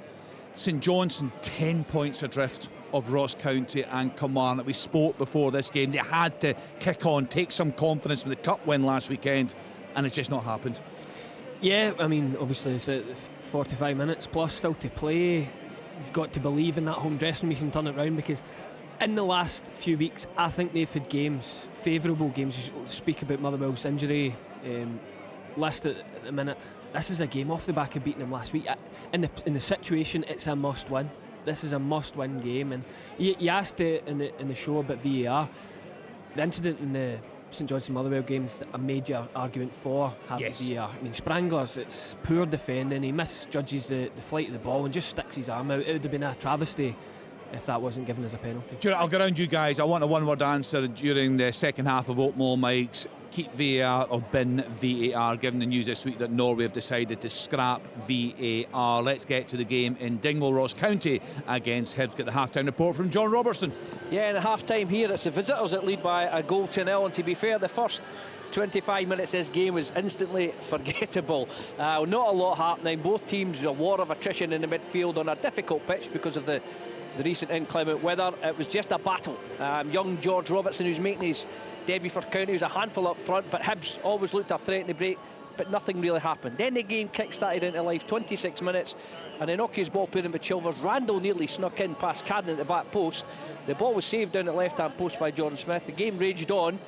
Speaker 4: St Johnstone 10 points adrift of Ross County and Kilmarnock. We spoke before this game, they had to kick on, take some confidence with the cup win last weekend, and it's just not happened.
Speaker 14: Yeah, I mean, obviously it's 45 minutes plus still to play. You've got to believe in that home dressing room you can turn it around, because in the last few weeks I think they've had games, favourable games. You speak about Motherwell's injury list at the minute. This is a game off the back of beating them last week. In the situation, it's a must-win. This is a must-win game, and you asked in the show about VAR. The incident in the St Johnstone Motherwell game's a major argument for having VAR. I mean, Sprangler's, it's poor defending. He misjudges the flight of the ball and just sticks his arm out. It would have been a travesty if that wasn't given as a penalty.
Speaker 4: I'll get around you guys. I want a one-word answer during the second half of Open All Mics. Keep VAR or bin VAR, given the news this week that Norway have decided to scrap VAR. Let's get to the game in Dingwall. Ross County against Hibs. Get the half-time report from John Robertson.
Speaker 15: Yeah, in the half-time here, it's the visitors that lead by a goal to nil, and to be fair, the first 25 minutes of this game was instantly forgettable. Not a lot happening. Both teams, a war of attrition in the midfield on a difficult pitch because of the the recent inclement weather. It was just a battle. Young George Robertson, who's making his debut for County, was a handful up front, but Hibs always looked a threat in the break, but nothing really happened. Then the game kick-started into life, 26 minutes, an innocuous ball put in with Chilvers. Randall nearly snuck in past Cadden at the back post. The ball was saved down at left-hand post by Jordan Smith. The game raged on,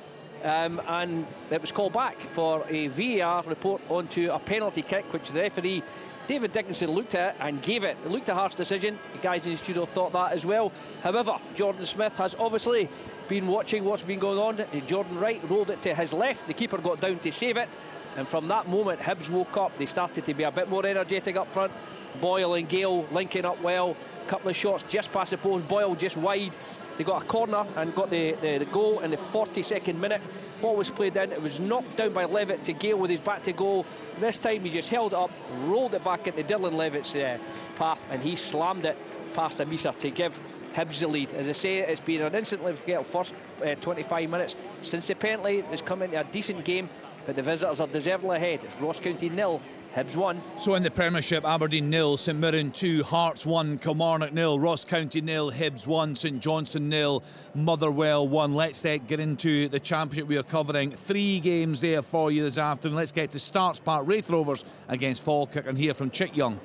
Speaker 15: and it was called back for a VAR report onto a penalty kick, which the referee David Dickinson looked at and gave it. It looked a harsh decision. The guys in the studio thought that as well. However, Jordan Smith has obviously been watching what's been going on. Jordan Wright rolled it to his left. The keeper got down to save it, and from that moment Hibs woke up. They started to be a bit more energetic up front. Boyle and Gale linking up well. A couple of shots just past the post. Boyle just wide. They got a corner and got the goal in the 42nd minute. Ball was played in. It was knocked down by Levitt to Gale with his back to goal. This time he just held it up, rolled it back into Dylan Levitt's path, and he slammed it past Amisa to give Hibs the lead. As I say, it's been an instantly forgettable first 25 minutes since the penalty has come into a decent game, but the visitors are deservedly ahead. It's Ross County 0, Hibs 1.
Speaker 4: So in the Premiership, Aberdeen 0, St Mirren 2, Hearts 1, Kilmarnock 0, Ross County 0, Hibs 1, St Johnstone 0, Motherwell 1. Let's get into the Championship we are covering. 3 games there for you this afternoon. Let's get to Starts Park. Raith Rovers against Falkirk, and hear from Chick Young.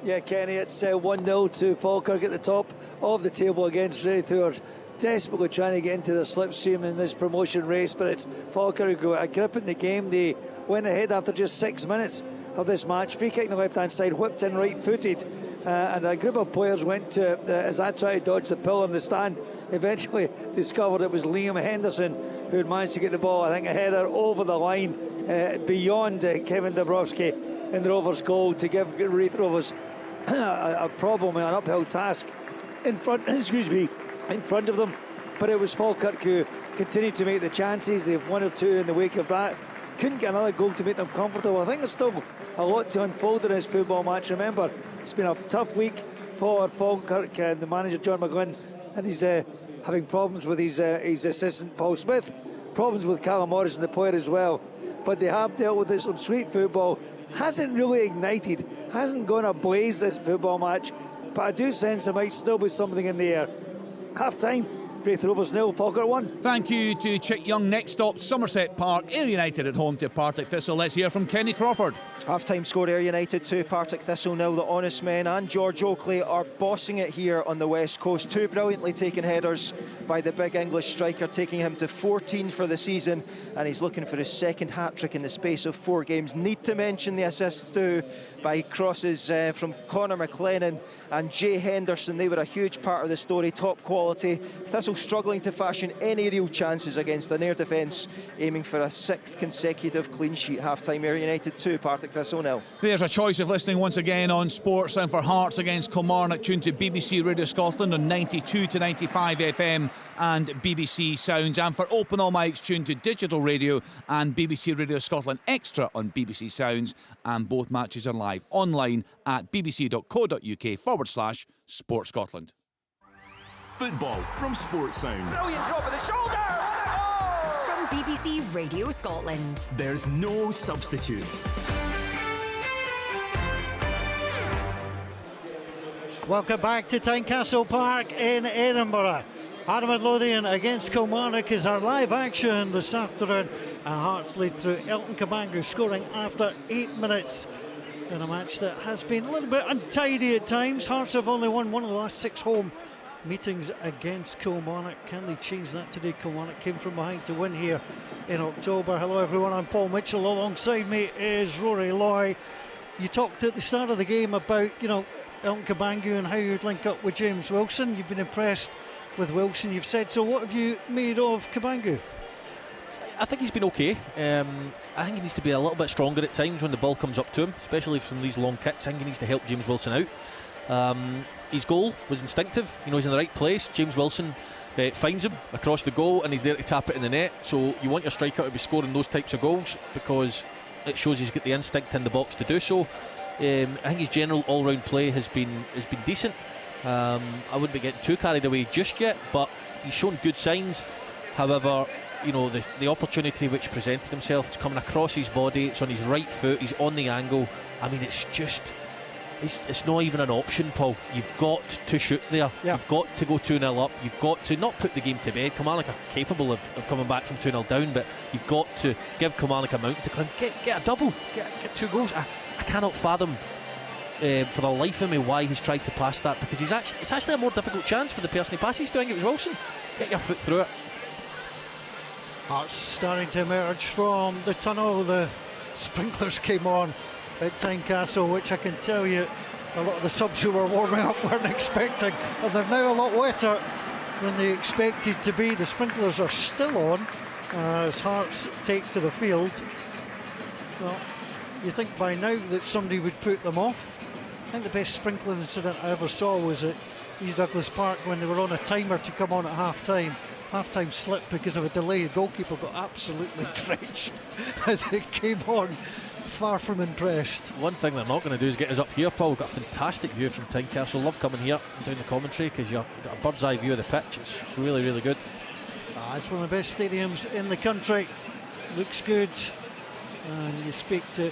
Speaker 16: Yeah, Kenny, it's 1-0 to Falkirk at the top of the table against Raith, who are desperately trying to get into the slipstream in this promotion race, but it's Falkirk who got a grip in the game. They went ahead after just 6 minutes of this match. Free kick on the left-hand side, whipped in right-footed, and a group of players went to, as I tried to dodge the pill in the stand, eventually discovered it was Liam Henderson who had managed to get the ball, I think a header over the line beyond Kevin Dabrowski in the Rovers' goal to give Raith Rovers a problem and an uphill task in front, in front of them. But it was Falkirk who continued to make the chances. They have 1 or 2 in the wake of that. Couldn't get another goal to make them comfortable. I think there's still a lot to unfold in this football match. Remember, it's been a tough week for Falkirk and the manager John McGlynn, and he's having problems with his assistant Paul Smith, problems with Callum Morrison, the player, as well. But they have dealt with this. Some sweet football hasn't really ignited, hasn't gone ablaze this football match, but I do sense there might still be something in the air. Half time, Raith Rovers 0, Falkirk 1.
Speaker 4: Thank you to Chick Young. Next stop, Somerset Park, Ayr United at home to Partick Thistle. Let's hear from Kenny Crawford.
Speaker 17: Half-time score, Ayr United 2, Partick Thistle 0. The Honest Men and George Oakley are bossing it here on the West Coast. 2 brilliantly taken headers by the big English striker, taking him to 14 for the season, and he's looking for his second hat-trick in the space of 4 games. Need to mention the assists too by crosses from Conor McLennan and Jay Henderson. They were a huge part of the story, top quality. Thistle struggling to fashion any real chances against an Ayr defence, aiming for a 6th consecutive clean sheet. Half-time, Ayr United 2, Partick Thistle 0.
Speaker 4: There's a choice of listening once again on Sports, and for Hearts against Kilmarnock, tuned to BBC Radio Scotland on 92 to 95 FM and BBC Sounds, and for Open All Mics, tuned to digital radio and BBC Radio Scotland Extra on BBC Sounds, and both matches are live online at bbc.co.uk/Sport Scotland.
Speaker 5: Football from Sports Sound.
Speaker 7: Brilliant drop of the shoulder!
Speaker 3: From BBC Radio Scotland.
Speaker 5: There's no substitute.
Speaker 1: Welcome back to Tynecastle Park in Edinburgh. Adam Midlothian against Kilmarnock is our live action this afternoon, and Hearts lead through Elton Kabangu, scoring after 8 minutes in a match that has been a little bit untidy at times. Hearts have only won 1 of the last 6 home meetings against Kilmarnock. Can they change that today? Kilmarnock came from behind to win here in October. Hello everyone, I'm Paul Mitchell. Alongside me is Rory Loy. You talked at the start of the game about, Elton Kabangu and how you'd link up with James Wilson. You've been impressed with Wilson, you've said. So what have you made of Kabangu?
Speaker 2: I think he's been okay. I think he needs to be a little bit stronger at times when the ball comes up to him, especially from these long kicks. I think he needs to help James Wilson out. His goal was instinctive. He's in the right place. James Wilson finds him across the goal, and he's there to tap it in the net. So you want your striker to be scoring those types of goals, because it shows he's got the instinct in the box to do so. I think his general all-round play has been decent. I wouldn't be getting too carried away just yet, but he's shown good signs. However, the opportunity which presented himself, it's coming across his body, it's on his right foot, he's on the angle. I mean, it's just it's not even an option, Paul. You've got to shoot there.
Speaker 1: Yeah.
Speaker 2: You've got to go 2-0 up. You've got to not put the game to bed. Kilmarnock are capable of coming back from 2-0 down, but you've got to give Kilmarnock a mountain to climb. Get a double. Get 2 goals. I cannot fathom for the life of me why he's tried to pass that, because it's actually a more difficult chance for the person he passes to. I think it was Wilson. Get your foot through it.
Speaker 1: Hearts starting to emerge from the tunnel. The sprinklers came on at Tynecastle, which I can tell you a lot of the subs who were warming up weren't expecting, and they're now a lot wetter than they expected to be. The sprinklers are still on as Hearts take to the field. Well, you think by now that somebody would put them off. I think the best sprinkler incident I ever saw was at East Douglas Park when they were on a timer to come on at half-time. Half-time slip because of a delay. The goalkeeper got absolutely drenched as it came on. Far from impressed.
Speaker 2: One thing they're not going to do is get us up here, Paul. We've got a fantastic view from Tynecastle. Love coming here and doing the commentary because you've got a bird's eye view of the pitch. It's really, really good.
Speaker 1: It's one of the best stadiums in the country. Looks good. And you speak to...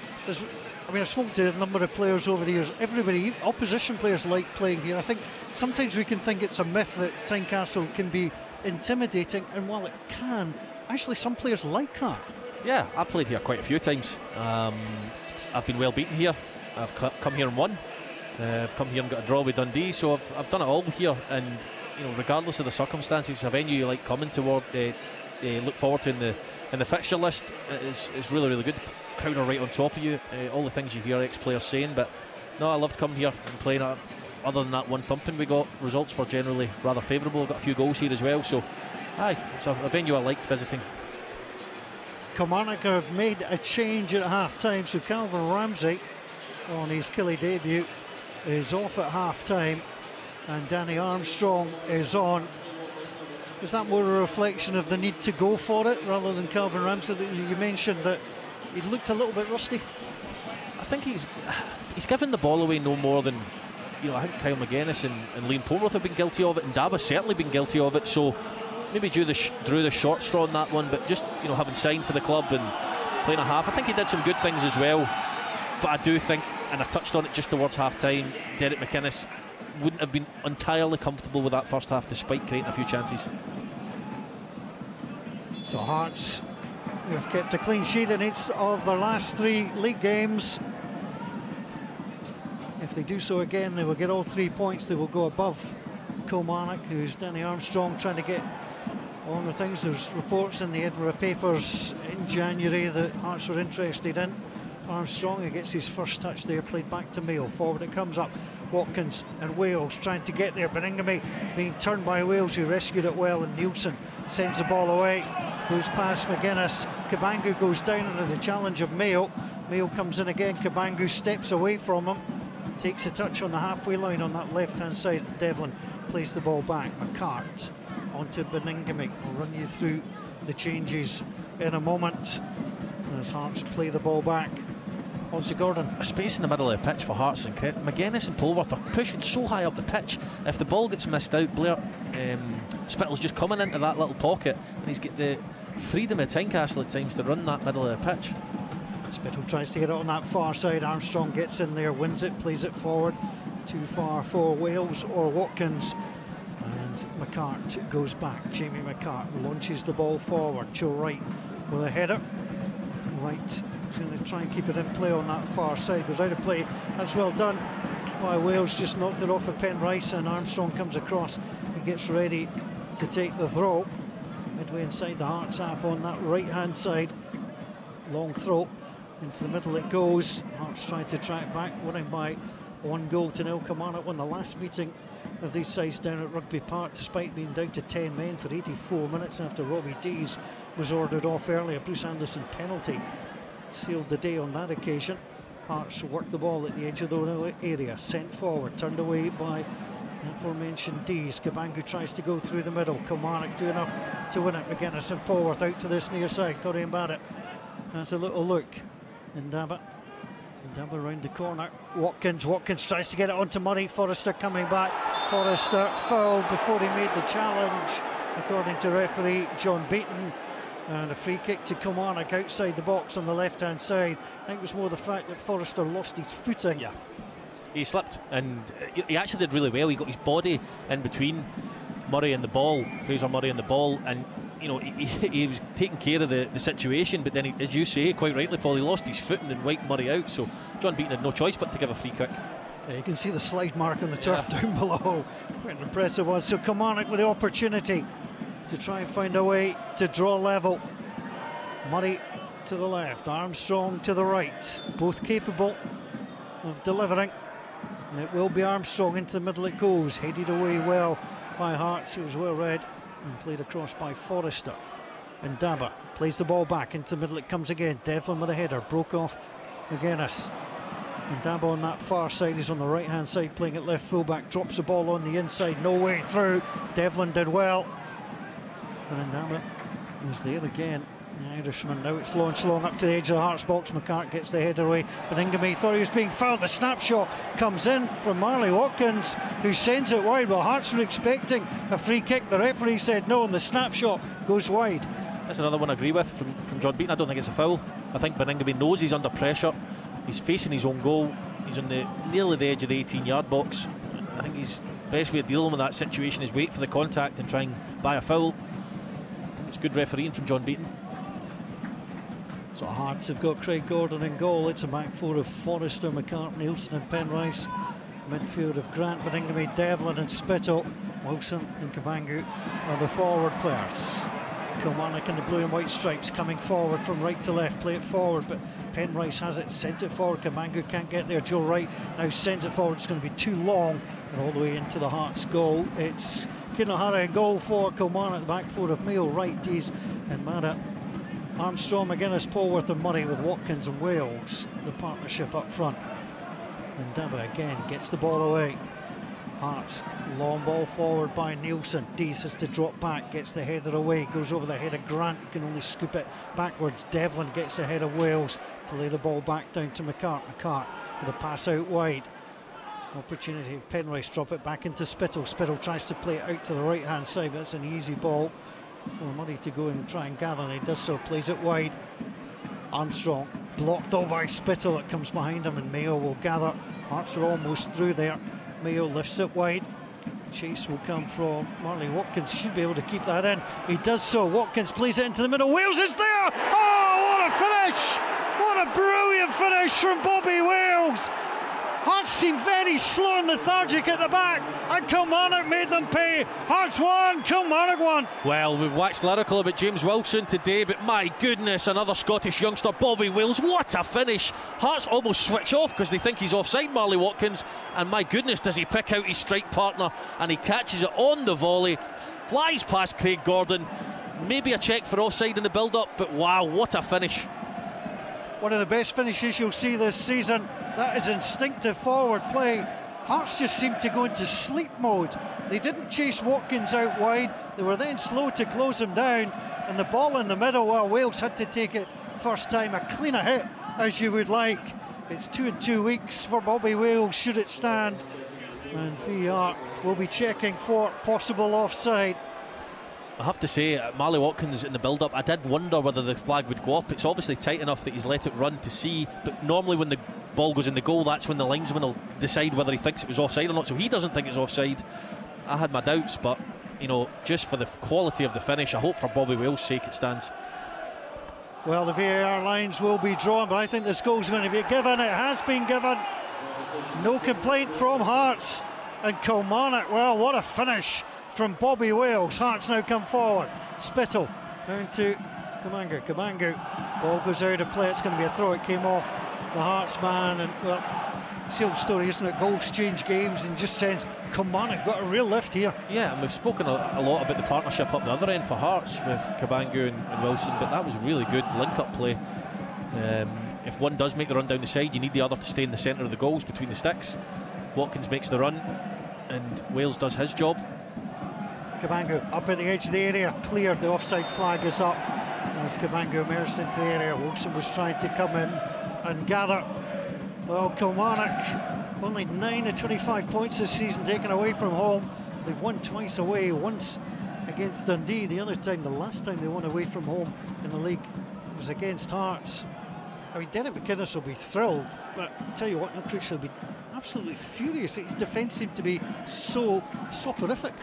Speaker 1: I've spoken to a number of players over the years. Everybody, opposition players, like playing here. I think sometimes we can think it's a myth that Tynecastle can be intimidating, and while it can, actually some players like that.
Speaker 2: Yeah, I played here quite a few times. I've been well beaten here. I've come here and won. I've come here and got a draw with Dundee, so I've done it all here. And regardless of the circumstances, it's a venue you like coming toward. Look forward to in the fixture list. It's really, really good. The crowd are right on top of you. All the things you hear ex-players saying, but no, I loved coming here and playing it. Other than that one thumping we got, results were generally rather favourable. Got a few goals here as well, so it's a venue I like visiting.
Speaker 1: Kilmarnock have made a change at half-time, so Calvin Ramsey on his Killie debut is off at half-time, and Danny Armstrong is on. Is that more a reflection of the need to go for it rather than Calvin Ramsey? You mentioned that he looked a little bit rusty.
Speaker 2: I think he's given the ball away no more than, I think Kyle McGuinness and Liam Polworth have been guilty of it, and Daba's certainly been guilty of it, so maybe drew the short straw on that one, but just having signed for the club and playing a half, I think he did some good things as well. But I do think, and I touched on it just towards half-time, Derek McInnes wouldn't have been entirely comfortable with that first half despite creating a few chances.
Speaker 1: So Hearts have kept a clean sheet in each of their last 3 league games. If they do so again, they will get all 3 points. They will go above Kilmarnock, who's Danny Armstrong trying to get on the things. There's reports in the Edinburgh papers in January that Hearts were interested in Armstrong. He gets his first touch there, played back to Mayo. Forward it comes up. Watkins and Wales trying to get there. Beningame being turned by Wales, who rescued it well, and Nielsen sends the ball away. Goes past McGuinness. Cabangu goes down under the challenge of Mayo. Mayo comes in again. Cabangu steps away from him. Takes a touch on the halfway line on that left-hand side. Devlin plays the ball back. McCart onto Beningame. I'll run you through the changes in a moment as Hearts play the ball back onto Gordon.
Speaker 2: A space in the middle of the pitch for Hearts is incredible. McGuinness and Polworth are pushing so high up the pitch. If the ball gets missed out, Spittle's just coming into that little pocket, and he's got the freedom of Tynecastle at times to run that middle of the pitch.
Speaker 1: Spittle tries to get it on that far side. Armstrong gets in there, wins it, plays it forward. Too far for Wales or Watkins. And McCart goes back. Jamie McCart launches the ball forward. Joe Wright with a header. Wright going to try and keep it in play on that far side. Goes out of play. That's well done by Wales. Just knocked it off of Penrice, and Armstrong comes across. He gets ready to take the throw. Midway inside the Hearts half on that right-hand side. Long throw. Into the middle it goes. Hearts trying to track back, winning by 1-0. Kilmarnock won the last meeting of these sides down at Rugby Park, despite being down to 10 men for 84 minutes after Robbie Dees was ordered off earlier. Bruce Anderson penalty sealed the day on that occasion. Hearts worked the ball at the edge of the area, sent forward, turned away by aforementioned Dees. Cabangu tries to go through the middle. Kilmarnock do enough to win it. McGuinness and Polworth out to this near side. Corey Barrett has a little look. Ndaba around the corner. Watkins tries to get it onto Murray. Forrester coming back. Forrester fouled before he made the challenge, according to referee John Beaton. And a free kick to Kilmarnock outside the box on the left-hand side. I think it was more the fact that Forrester lost his footing.
Speaker 2: Yeah. he slipped, and he actually did really well. He got his body in between Murray and the ball, Fraser Murray and the ball, and he was taking care of the situation. But then, as you say quite rightly, Paul, he lost his footing and wiped Murray out. So John Beaton had no choice but to give a free kick.
Speaker 1: Yeah, you can see the slide mark on the turf down below. Quite an impressive one. So Kilmarnock with the opportunity to try and find a way to draw level. Murray to the left, Armstrong to the right, both capable of delivering, and it will be Armstrong. Into the middle it goes, headed away well by Hearts, who was well read, and played across by Forrester. And Daba plays the ball back into the middle, it comes again. Devlin with a header, broke off McGuinness. And Daba on that far side, he's on the right hand side playing at left fullback, drops the ball on the inside, no way through. Devlin did well, and Daba was there again. The Irishman, now it's launched long up to the edge of the Hearts box. McCart gets the header away, but Ingame thought he was being fouled. The snapshot comes in from Marley Watkins, who sends it wide. Well, Hearts were expecting a free kick, the referee said no, and the snapshot goes wide.
Speaker 2: That's another one I agree with from John Beaton. I don't think it's a foul. I think Ingame knows he's under pressure, he's facing his own goal, he's on nearly the edge of the 18-yard box. I think his best way of dealing with that situation is wait for the contact and try and buy a foul. I think it's good refereeing from John Beaton.
Speaker 1: So Hearts have got Craig Gordon in goal. It's a back four of Forrester, McCart, Nielsen and Penrice. Midfield of Grant, Bedingame, Devlin and Spittle. Wilson and Kabangu are the forward players. Kilmarnock in the blue and white stripes coming forward from right to left, play it forward, but Penrice has it, sent it forward. Kabangu can't get there. Joe Wright now sends it forward. It's going to be too long, and all the way into the Hearts goal. It's Kinohara in goal for Kilmarnock. The back four of Mayo, Wright, Dees and Mada. Armstrong, McGuinness, Polworth and Murray with Watkins and Wales, the partnership up front. And Daba again gets the ball away. Hearts, long ball forward by Nielsen. Dees has to drop back, gets the header away, goes over the head of Grant, can only scoop it backwards. Devlin gets ahead of Wales to lay the ball back down to McCart. McCart with a pass out wide. Opportunity of Penrice, drop it back into Spittle. Spittle tries to play it out to the right hand side, but it's an easy ball for Murray to go and try and gather, and he does so, plays it wide. Armstrong blocked though by Spittle, it comes behind him, and Mayo will gather. Hearts are almost through there. Mayo lifts it wide. Chase will come from Marley Watkins, should be able to keep that in. He does so. Watkins plays it into the middle. Wales is there! Oh, what a finish! What a brilliant finish from Bobby Wales! Hearts seemed very slow and lethargic at the back, and Kilmarnock made them pay. Hearts won, Kilmarnock won.
Speaker 2: Well, we've waxed lyrical about James Wilson today, but my goodness, another Scottish youngster, Bobby Wales, what a finish. Hearts almost switch off because they think he's offside, Marley Watkins, and my goodness, does he pick out his strike partner, and he catches it on the volley, flies past Craig Gordon. Maybe a check for offside in the build-up, but wow, what a finish.
Speaker 1: One of the best finishes you'll see this season. That is instinctive forward play. Hearts just seemed to go into sleep mode. They didn't chase Watkins out wide. They were then slow to close him down. And the ball in the middle, well, Wales had to take it first time. A cleaner hit as you would like. It's 2 in 2 weeks for Bobby Wales, should it stand. And VAR will be checking for possible offside.
Speaker 2: I have to say, Marley Watkins in the build-up, I did wonder whether the flag would go up. It's obviously tight enough that he's let it run to see, but normally when the ball goes in the goal, that's when the linesman will decide whether he thinks it was offside or not. So he doesn't think it's offside. I had my doubts, but just for the quality of the finish, I hope for Bobby Wales' sake it stands.
Speaker 1: Well, the VAR lines will be drawn, but I think this goal's going to be given. It has been given. No complaint from Hearts. And Kilmarnock, well, what a finish from Bobby Wales. Hearts now come forward. Spittle down to Kabangu. Kabangu, ball goes out of play. It's going to be a throw. It came off the Hearts man, and well, it's the old story, isn't it? Goals change games, and just says Kilmarnock got a real lift here.
Speaker 2: Yeah, and we've spoken a lot about the partnership up the other end for Hearts with Kabangu and Wilson, but that was really good link-up play. If one does make the run down the side, you need the other to stay in the centre of the goals between the sticks. Watkins makes the run, and Wales does his job.
Speaker 1: Kabangu up at the edge of the area, cleared. The offside flag is up as Kabangu emerged into the area. Wilson was trying to come in and gather. Well, Kilmarnock only 9 of 25 points this season taken away from home. They've won twice away, once against Dundee. The last time they won away from home in the league was against Hearts. I mean, Derek McInnes will be thrilled, but I tell you what, Nick Critch will be absolutely furious. His defence seemed to be so soporific.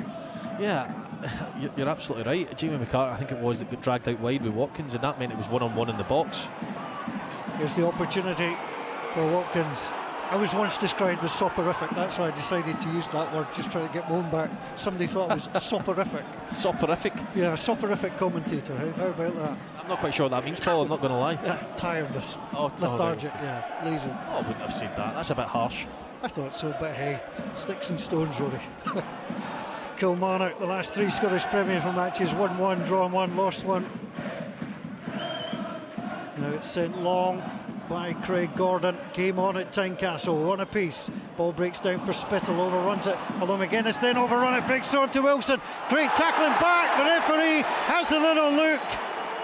Speaker 2: Yeah, you're absolutely right. Jamie McCarthy, I think it was, that got dragged out wide with Watkins, and that meant it was one-on-one in the box.
Speaker 1: Here's the opportunity for Watkins. I was once described as soporific, that's why I decided to use that word, just trying to get one back. Somebody thought it was soporific.
Speaker 2: Soporific?
Speaker 1: Yeah, soporific commentator. How about that?
Speaker 2: I'm not quite sure what that means, Paul, I'm not going to lie.
Speaker 1: Yeah, tiredness.
Speaker 2: Oh,
Speaker 1: lethargic,
Speaker 2: right, okay.
Speaker 1: Yeah, lazy.
Speaker 2: Oh, I wouldn't have said that. That's a bit harsh.
Speaker 1: I thought so, but hey, sticks and stones, Rory. Kilmarnock, the last 3 Scottish Premiership matches, 1-1, drawn 1, lost 1. Now it's sent long by Craig Gordon. Game on at Tynecastle, 1 apiece. Ball breaks down for Spittle, overruns it. Although McGuinness then overrun it, breaks on to Wilson. Great tackling back. The referee has a little look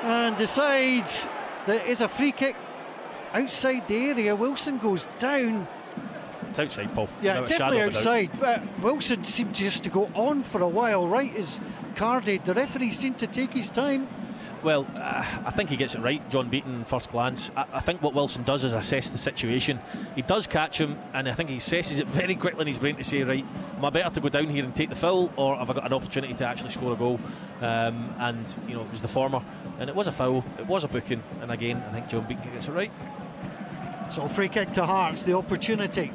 Speaker 1: and decides that it is a free kick outside the area. Wilson goes down.
Speaker 2: It's outside, Paul.
Speaker 1: Yeah,
Speaker 2: no,
Speaker 1: definitely outside. Wilson seemed just to go on for a while, right as carded. The referee seemed to take his time.
Speaker 2: Well, I think he gets it right, John Beaton, first glance. I think what Wilson does is assess the situation. He does catch him, and I think he assesses it very quickly in his brain to say, right, am I better to go down here and take the foul, or have I got an opportunity to actually score a goal? And, you know, it was the former, and it was a foul, it was a booking, and again, I think John Beaton gets it right.
Speaker 1: So free kick to Hearts, the opportunity,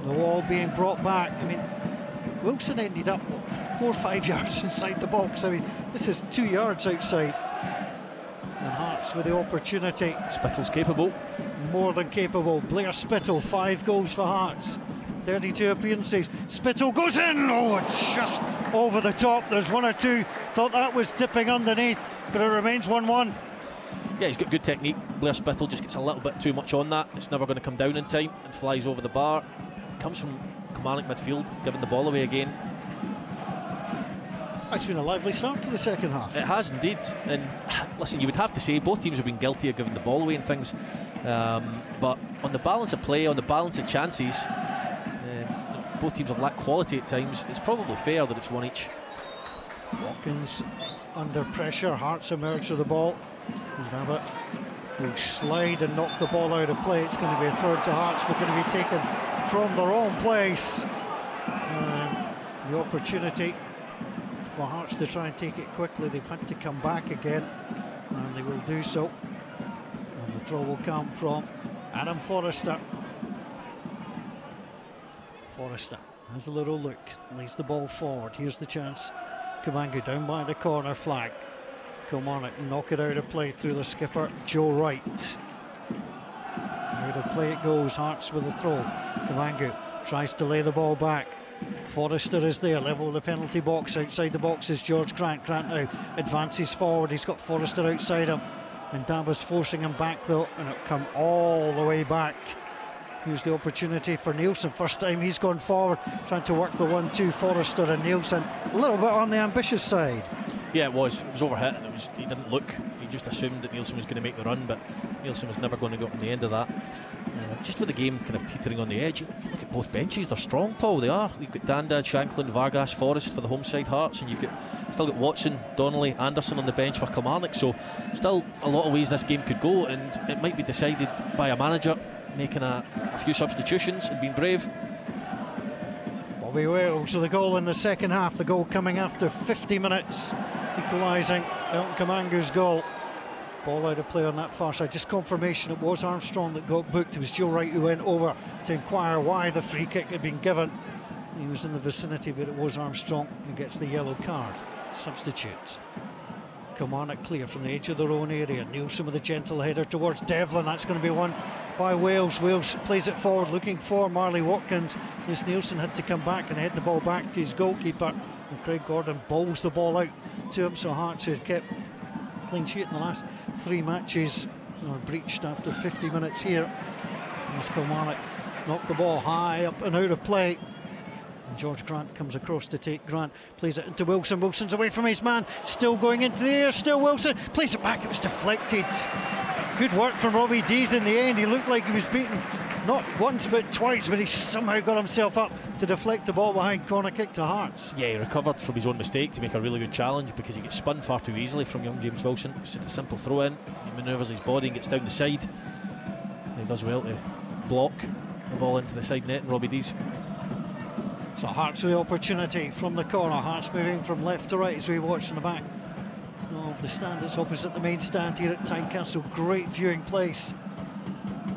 Speaker 1: the wall being brought back. I mean, Wilson ended up 4 or 5 yards inside the box. I mean, this is 2 yards outside. And Hearts with the opportunity.
Speaker 2: Spittle's capable.
Speaker 1: More than capable. Blair Spittle, 5 goals for Hearts. 32 appearances. Spittle goes in. Oh, it's just over the top. There's 1 or 2 thought that was dipping underneath, but it remains 1-1.
Speaker 2: Yeah, he's got good technique. Blair Spittle just gets a little bit too much on that. It's never going to come down in time and flies over the bar. Comes from Kilmarnock midfield, giving the ball away again.
Speaker 1: It's been a lively start to the second half.
Speaker 2: It has indeed, and listen, you would have to say both teams have been guilty of giving the ball away and things, but on the balance of play, on the balance of chances, both teams have lacked quality at times. It's probably fair that it's 1 each.
Speaker 1: Watkins under pressure. Hearts emerge with the ball. Abbott will slide and knock the ball out of play. It's going to be a third to Hearts, but going to be taken from the wrong place. And the opportunity for Hearts to try and take it quickly. They've had to come back again, and they will do so. And the throw will come from Adam Forrester. Forrester has a little look, lays the ball forward. Here's the chance. Kamangu down by the corner flag. Kilmarnock knock it out of play through the skipper, Joe Wright. Out of play it goes. Hearts with the throw. Kamangu tries to lay the ball back. Forrester is there, level of the penalty box. Outside the box is George Grant. Grant now advances forward. He's got Forrester outside him, and Daba's forcing him back though, and it'll come all the way back. Here's the opportunity for Nielsen. First time he's gone forward, trying to work the 1-2. Forrester and Nielsen a little bit on the ambitious side.
Speaker 2: Yeah, it was overhit, and he didn't look. He just assumed that Nielsen was going to make the run, but Nielsen was never going to go on the end of that. Just with the game kind of teetering on the edge, you look at both benches, they're strong, Paul, they are. You've got Danda, Shanklin, Vargas, Forrest for the home side Hearts, and you've still got Watson, Donnelly, Anderson on the bench for Kilmarnock, so still a lot of ways this game could go, and it might be decided by a manager making a few substitutions and being brave.
Speaker 1: Bobby Wales with the goal in the second half, the goal coming after 50 minutes, equalising Elton Kamangu's goal. Ball out of play on that far side. Just confirmation it was Armstrong that got booked. It was Joe Wright who went over to inquire why the free kick had been given. He was in the vicinity, but it was Armstrong who gets the yellow card. Substitutes. Kilmarnock clear from the edge of their own area. Nielsen with a gentle header towards Devlin. That's going to be won by Wales. Wales plays it forward looking for Marley Watkins. This Nielsen had to come back and head the ball back to his goalkeeper, and Craig Gordon bowls the ball out to him. So Hearts, who had kept clean sheet in the last 3 matches, are breached after 50 minutes here. As Kilmarnock knock the ball high up and out of play. And George Grant comes across to take. Grant plays it into Wilson. Wilson's away from his man, still going into the air, still Wilson plays it back. It was deflected. Good work from Robbie Dees in the end. He looked like he was beaten not once but twice, but he somehow got himself up to deflect the ball behind. Corner kick to Hearts.
Speaker 2: Yeah, he recovered from his own mistake to make a really good challenge, because he gets spun far too easily from young James Wilson. It's just a simple throw in. He manoeuvres his body and gets down the side. He does well to block the ball into the side net, and Robbie Dees.
Speaker 1: So Hearts with the opportunity from the corner. Hearts moving from left to right as we watch in the back of the stand that's opposite the main stand here at Tynecastle. Great viewing place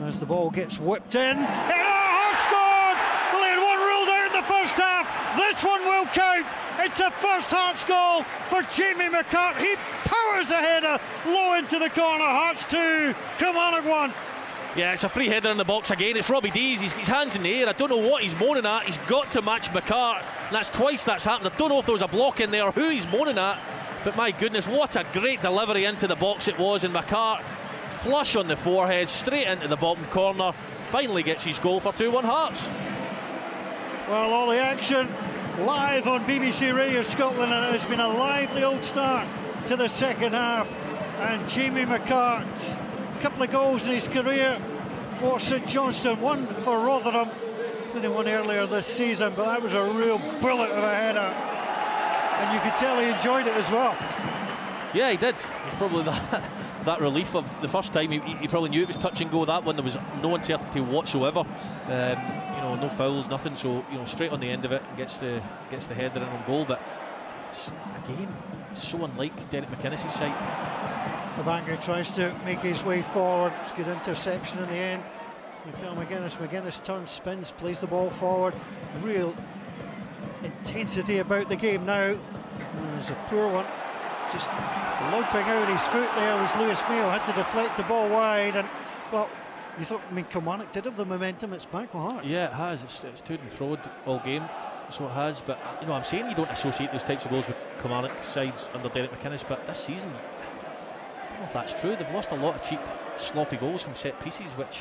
Speaker 1: as the ball gets whipped in. Hearts scored! Well, they had one ruled out in the first half. This one will count. It's a first Hearts goal for Jamie McCart. He powers a header low into the corner. Hearts 2, Kilmarnock 1.
Speaker 2: Yeah, it's a free header in the box again. It's Robbie Dees. His hands in the air. I don't know what he's moaning at. He's got to match McCart. And that's twice that's happened. I don't know if there was a block in there or who he's moaning at. But my goodness, what a great delivery into the box it was. And McCart, flush on the forehead, straight into the bottom corner. Finally gets his goal for 2-1 Hearts.
Speaker 1: Well, all the action live on BBC Radio Scotland, and it has been a lively old start to the second half. And Jamie McCart, a couple of goals in his career for St Johnstone, one for Rotherham, didn't one earlier this season, but that was a real bullet of a header, and you could tell he enjoyed it as well.
Speaker 2: Yeah, he did. Probably that relief of the first time. He probably knew it was touch and go. That one, there was no uncertainty whatsoever. No fouls, nothing. So straight on the end of it, and gets the header in on goal. But it's so unlike Derek McInnes' side.
Speaker 1: Cabango tries to make his way forward. It's a good interception in the end. McGuinness turns, spins, plays the ball forward. Real intensity about the game now. There's a poor one. Just looping out his foot there was Lewis Mayo. Had to deflect the ball wide, and well, you thought, Kilmarnock did have the momentum. It's back with Hearts.
Speaker 2: Yeah, it has. It's to and fro all game, so it has. But I'm saying you don't associate those types of goals with Kilmarnock sides under Derek McInnes. But this season, I don't know if that's true. They've lost a lot of cheap, sloppy goals from set pieces, which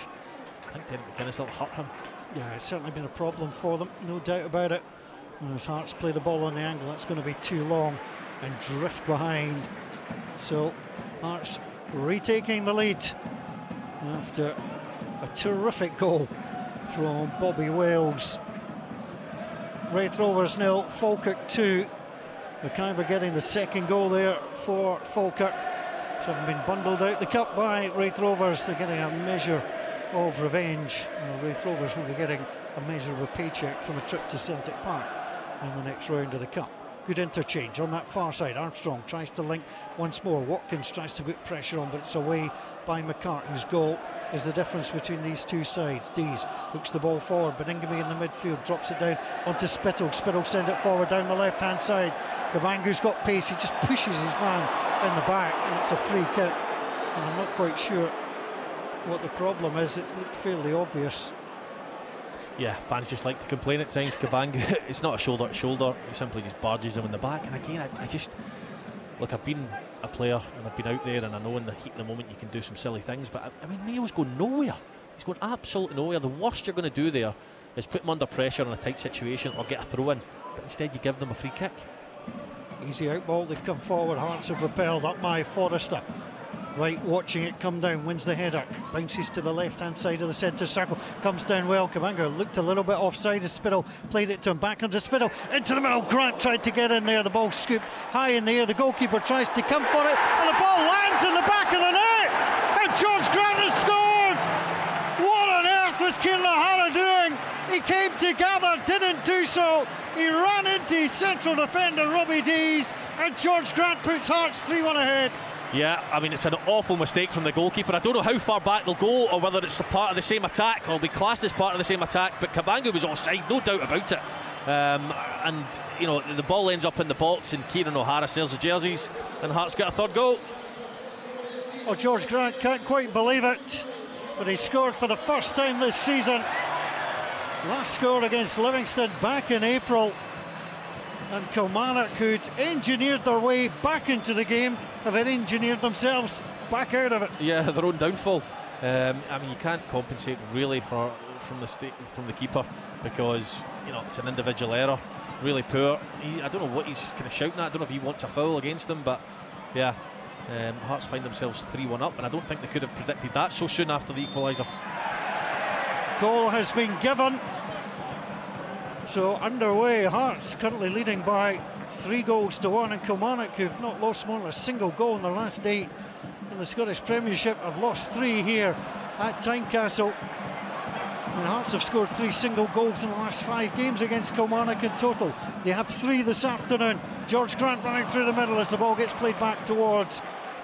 Speaker 2: I think Derek McInnes will hurt him.
Speaker 1: Yeah, it's certainly been a problem for them, no doubt about it. And as Hearts play the ball on the angle, that's going to be too long and drift behind. So Hearts retaking the lead after a terrific goal from Bobby Wales. Wraith Rovers 0, Falkirk 2. McIver getting the second goal there for Falkirk. So having been bundled out the cup by Wraith Rovers, they're getting a measure of revenge. Wraith Rovers will be getting a measure of a paycheck from a trip to Celtic Park in the next round of the cup. Good interchange on that far side. Armstrong tries to link once more. Watkins tries to put pressure on, but it's away by McCart, whose goal is the difference between these two sides. Dees hooks the ball forward, but Ingamy in the midfield drops it down onto Spittle. Spittle sends it forward down the left hand side. Cabango's got pace, he just pushes his man in the back, and it's a free kick. And I'm not quite sure what the problem is. It looked fairly obvious.
Speaker 2: Yeah, fans just like to complain at times. Cabango, it's not a shoulder to shoulder, he simply just barges him in the back. And again, I just look, I've been a player and I've been out there, and I know in the heat of the moment you can do some silly things, but I mean, Mayo's going nowhere. He's going absolutely nowhere. The worst you're going to do there is put him under pressure in a tight situation or get a throw in, but instead you give them a free kick.
Speaker 1: Easy out ball, they've come forward. Hearts have repelled up by Forrester. Right, watching it come down, wins the header, bounces to the left hand side of the centre circle, comes down well. Cabango looked a little bit offside as Spittle played it to him, back under Spittle, into the middle. Grant tried to get in there, the ball scooped high in the air, the goalkeeper tries to come for it, and the ball lands in the back of the net, and George Grant has scored. What on earth was Kieran O'Hara doing? He came together, didn't do so. He ran into his central defender Robbie Dees, and George Grant puts Hearts 3-1 ahead.
Speaker 2: Yeah, I mean, it's an awful mistake from the goalkeeper. I don't know how far back they'll go or whether it's a part of the same attack or will be classed as part of the same attack, but Cabango was offside, no doubt about it. And the ball ends up in the box and Kieran O'Hara sells the jerseys and Hearts get a third goal.
Speaker 1: Well, George Grant can't quite believe it, but he scored for the first time this season. Last score against Livingston back in April. And Kilmarnock, who'd engineered their way back into the game, have engineered themselves back out of it.
Speaker 2: Yeah, their own downfall. I mean, you can't compensate really from the keeper, because it's an individual error, really poor. I don't know what he's kind of shouting at. I don't know if he wants a foul against them, but yeah, Hearts find themselves 3-1 up, and I don't think they could have predicted that so soon after the equaliser.
Speaker 1: Goal has been given. So underway, Hearts currently leading by 3-1, and Kilmarnock, who've not lost more than a single goal in the last 8 in the Scottish Premiership, have lost 3 here at Tynecastle. And Hearts have scored 3 single goals in the last 5 games against Kilmarnock in total. They have 3 this afternoon. George Grant running through the middle as the ball gets played back towards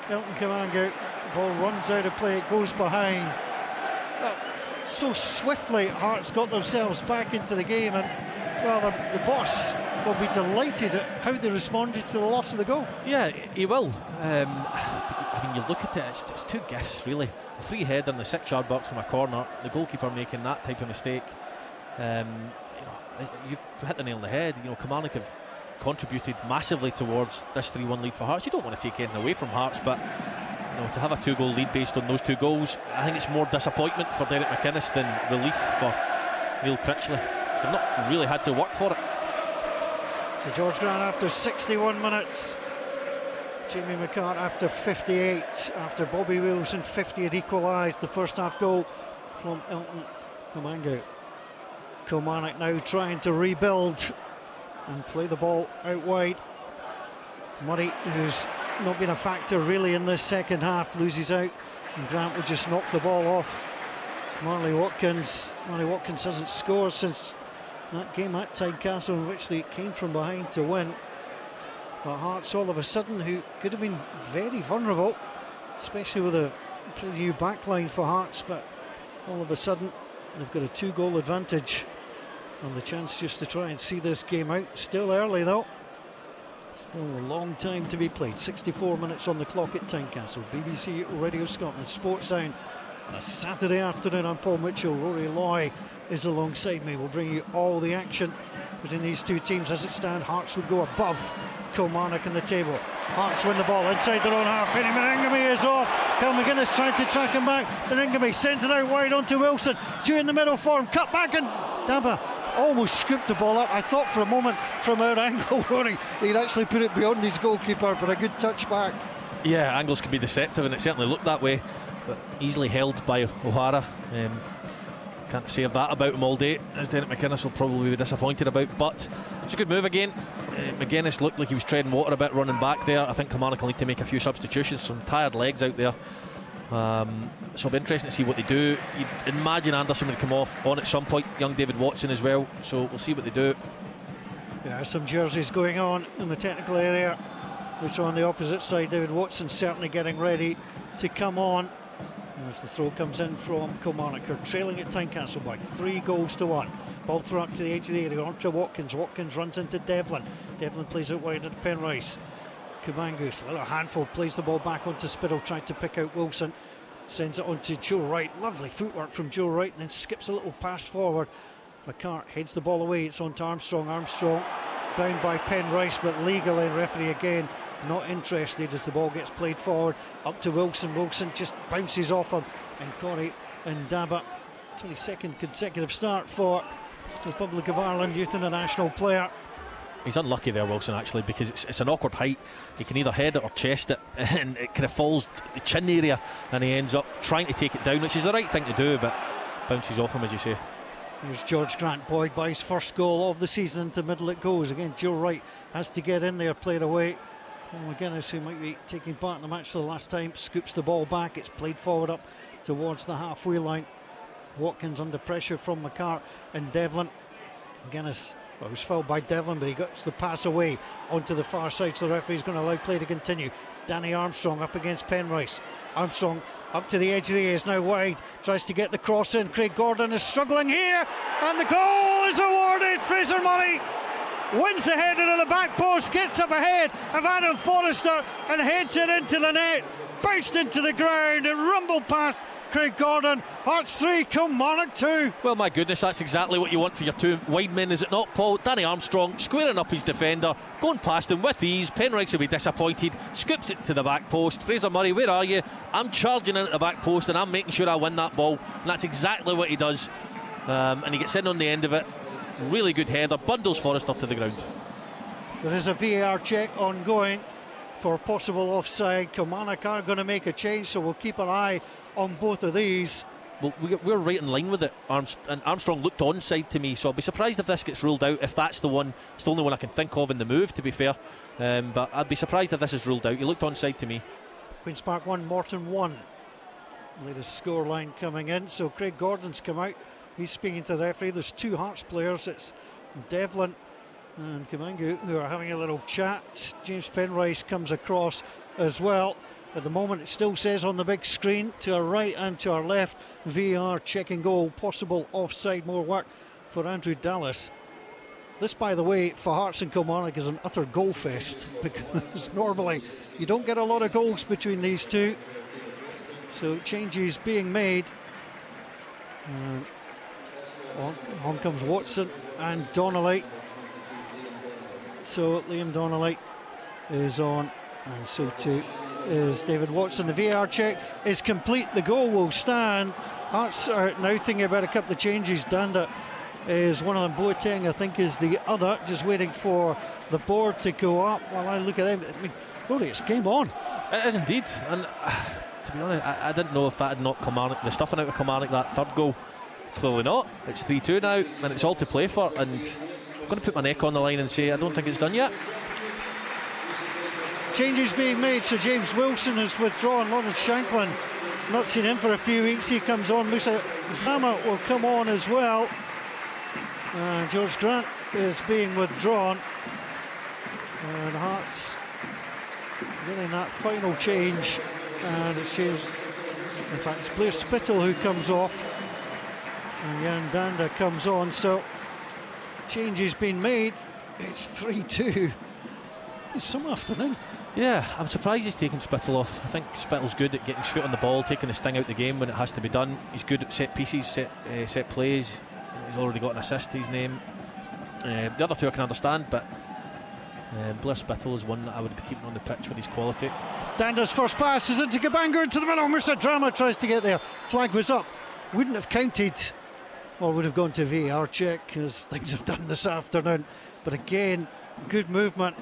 Speaker 1: Elton Kamango. The ball runs out of play, it goes behind. So swiftly Hearts got themselves back into the game, and well, the boss will be delighted at how they responded to the loss of the goal.
Speaker 2: Yeah, he will. I mean, you look at it, it's 2 gifts really. A free header in the 6-yard box from a corner, the goalkeeper making that type of mistake. You've hit the nail on the head. Kilmarnock have contributed massively towards this 3-1 lead for Hearts. You don't want to take anything away from Hearts, but to have a 2-goal lead based on those 2 goals, I think it's more disappointment for Derek McInnes than relief for Neil Critchley. So they've not really had to work for it.
Speaker 1: So George Grant after 61 minutes, Jamie McCart after 58, after Bobby Wilson 50 had equalised the first half goal from Elton Kamango. Kilmarnock now trying to rebuild and play the ball out wide. Murray, who's not been a factor really in this second half, loses out, and Grant will just knock the ball off. Marley Watkins hasn't scored since that game at Tynecastle in which they came from behind to win. But Hearts all of a sudden, who could have been very vulnerable, especially with a pretty new backline for Hearts, but all of a sudden they've got a 2-goal advantage and the chance just to try and see this game out. Still early though. Still a long time to be played. 64 minutes on the clock at Tynecastle. BBC Radio Scotland Sports Sound on a Saturday afternoon. I'm Paul Mitchell. Rory Loy is alongside me. We'll bring you all the action between these 2 teams as it stands. Hearts would go above Kilmarnock in the table. Hearts win the ball inside their own half. Penny Maringame is off. Cal McGuinness trying to track him back. Maringame sends it out wide onto Wilson. 2 in the middle for him. Cut back, and Daba almost scooped the ball up. I thought for a moment from our angle, Rory, he'd actually put it beyond his goalkeeper, but a good touch back.
Speaker 2: Yeah, angles can be deceptive, and it certainly looked that way, but easily held by O'Hara. Can't say that about him all day, as Derek McInnes will probably be disappointed about, but it's a good move again. McGuinness looked like he was treading water a bit running back there. I think Kilmarnock will need to make a few substitutions, some tired legs out there. So it'll be interesting to see what they do. You'd imagine Anderson would come off on at some point, young David Watson as well, so we'll see what they do.
Speaker 1: Yeah, some jerseys going on in the technical area, which on the opposite side, David Watson certainly getting ready to come on. As the throw comes in from Kilmarnock, are trailing at Tynecastle by 3-1. Ball throw up to the edge of the area, on to Watkins. Watkins runs into Devlin. Devlin plays it wide into Penrice. Kumangus, a little handful, plays the ball back onto Spittle, trying to pick out Wilson. Sends it on to Joe Wright. Lovely footwork from Joe Wright, and then skips a little pass forward. McCart heads the ball away. It's on to Armstrong. Armstrong down by Penrice, but legally, referee again not interested as the ball gets played forward up to Wilson. Wilson just bounces off him, and Corey and Daba, 22nd consecutive start for Republic of Ireland youth international player.
Speaker 2: He's unlucky there, Wilson, actually, because it's an awkward height. He can either head it or chest it, and it kind of falls the chin area, and he ends up trying to take it down, which is the right thing to do, but bounces off him, as you say.
Speaker 1: Here's George Grant, buoyed by his first goal of the season. Into middle it goes. Again, Joe Wright has to get in there, played away. Paul McGuinness, who might be taking part in the match for the last time, scoops the ball back. It's played forward up towards the halfway line. Watkins under pressure from McCart and Devlin. McGuinness, well, it was fouled by Devlin, but he gets the pass away onto the far side, so the referee's going to allow play to continue. It's Danny Armstrong up against Penrice. Armstrong up to the edge of the area, is now wide, tries to get the cross in. Craig Gordon is struggling here, and the goal is awarded. Fraser Murray wins the header to the back post, gets up ahead of Adam Forrester and heads it into the net. Bounced into the ground and rumbled past Craig Gordon. Hearts 3, Kilmarnock 2.
Speaker 2: Well, my goodness, that's exactly what you want for your 2 wide men, is it not, Paul? Danny Armstrong squaring up his defender, going past him with ease. Penrice will be disappointed, scoops it to the back post. Fraser Murray, where are you? I'm charging in at the back post and I'm making sure I win that ball, and that's exactly what he does. And he gets in on the end of it. Really good header, bundles Forrester to the ground.
Speaker 1: There is a VAR check ongoing for possible offside. Kilmarnock are going to make a change, so we'll keep an eye on both of these.
Speaker 2: Well, we're right in line with it. And Armstrong looked onside to me, so I'll be surprised if this gets ruled out, if that's the one. It's the only one I can think of in the move, to be fair, but I'd be surprised if this is ruled out. He looked onside to me.
Speaker 1: Queen's Park 1, Morton 1. Latest scoreline coming in, so Craig Gordon's come out He's speaking to the referee. There's two Hearts players. It's Devlin and Kamangu who are having a little chat. James Penrice comes across as well. At the moment it still says on the big screen to our right and to our left, VAR checking goal, possible offside, more work for Andrew Dallas. This, by the way, for Hearts and Kilmarnock is an utter goal fest, because normally you don't get a lot of goals between these two. So changes being made. On comes Watson and Donnelly. So Liam Donnelly is on, and so too is David Watson. The VAR check is complete. The goal will stand. Hearts are now thinking about a couple of changes. Danda is one of them. Boateng, I think, is the other. Just waiting for the board to go up while I look at them. I mean, Rory, it's game on.
Speaker 2: It is indeed. And to be honest, I didn't know if that had knocked Kilmarnock, the stuffing out of Kilmarnock, that third goal. Clearly not. It's 3-2 now, and it's all to play for. And I'm going to put my neck on the line and say I don't think it's done yet.
Speaker 1: Changes being made. So James Wilson has withdrawn. Lawrence Shanklin, not seen him for a few weeks. He comes on. Musa Drama will come on as well. George Grant is being withdrawn. And Hearts getting that final change. And it's changed. In fact, it's Blair Spittle who comes off. And Jan Danda comes on. So changes been made. It's 3-2. It's some afternoon.
Speaker 2: Yeah, I'm surprised he's taken Spittle off. I think Spittle's good at getting his foot on the ball, taking the sting out of the game when it has to be done. He's good at set pieces, set plays. He's already got an assist to his name. The other two I can understand, but Blair Spittle is one that I would be keeping on the pitch with his quality.
Speaker 1: Danda's first pass is into Kabango into the middle. Musa Drama tries to get there. Flag was up. Wouldn't have counted, or would have gone to VAR check, as things have done this afternoon. But again, good movement.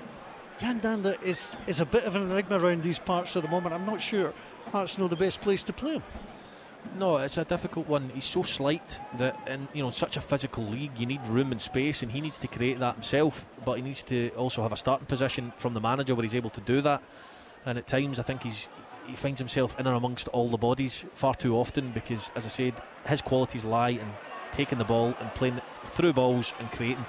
Speaker 1: Jan Danda is a bit of an enigma around these parts at the moment. I'm not sure Hearts know the best place to play him.
Speaker 2: No, it's a difficult one. He's so slight that in such a physical league you need room and space, and he needs to create that himself, but he needs to also have a starting position from the manager where he's able to do that. And at times I think he finds himself in and amongst all the bodies far too often, because, as I said, his qualities lie in taking the ball and playing through balls and creating.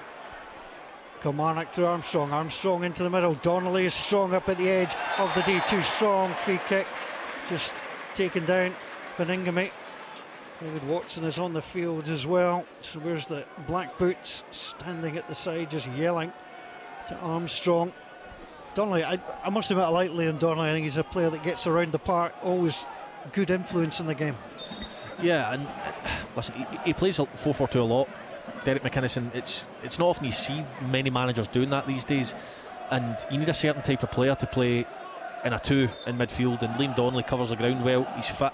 Speaker 1: Kilmarnock through Armstrong into the middle. Donnelly is strong up at the edge of the D. Too strong. Free kick just taken down. Beningame. David Watson is on the field as well. So where's the black boots standing at the side just yelling to Armstrong. Donnelly, I must admit I like Liam Donnelly. I think he's a player that gets around the park, always good influence in the game.
Speaker 2: Yeah, and listen, he plays 4-4-2 a lot. Derek McInnison, it's not often you see many managers doing that these days, and you need a certain type of player to play in a two in midfield, and Liam Donnelly covers the ground well. He's fit,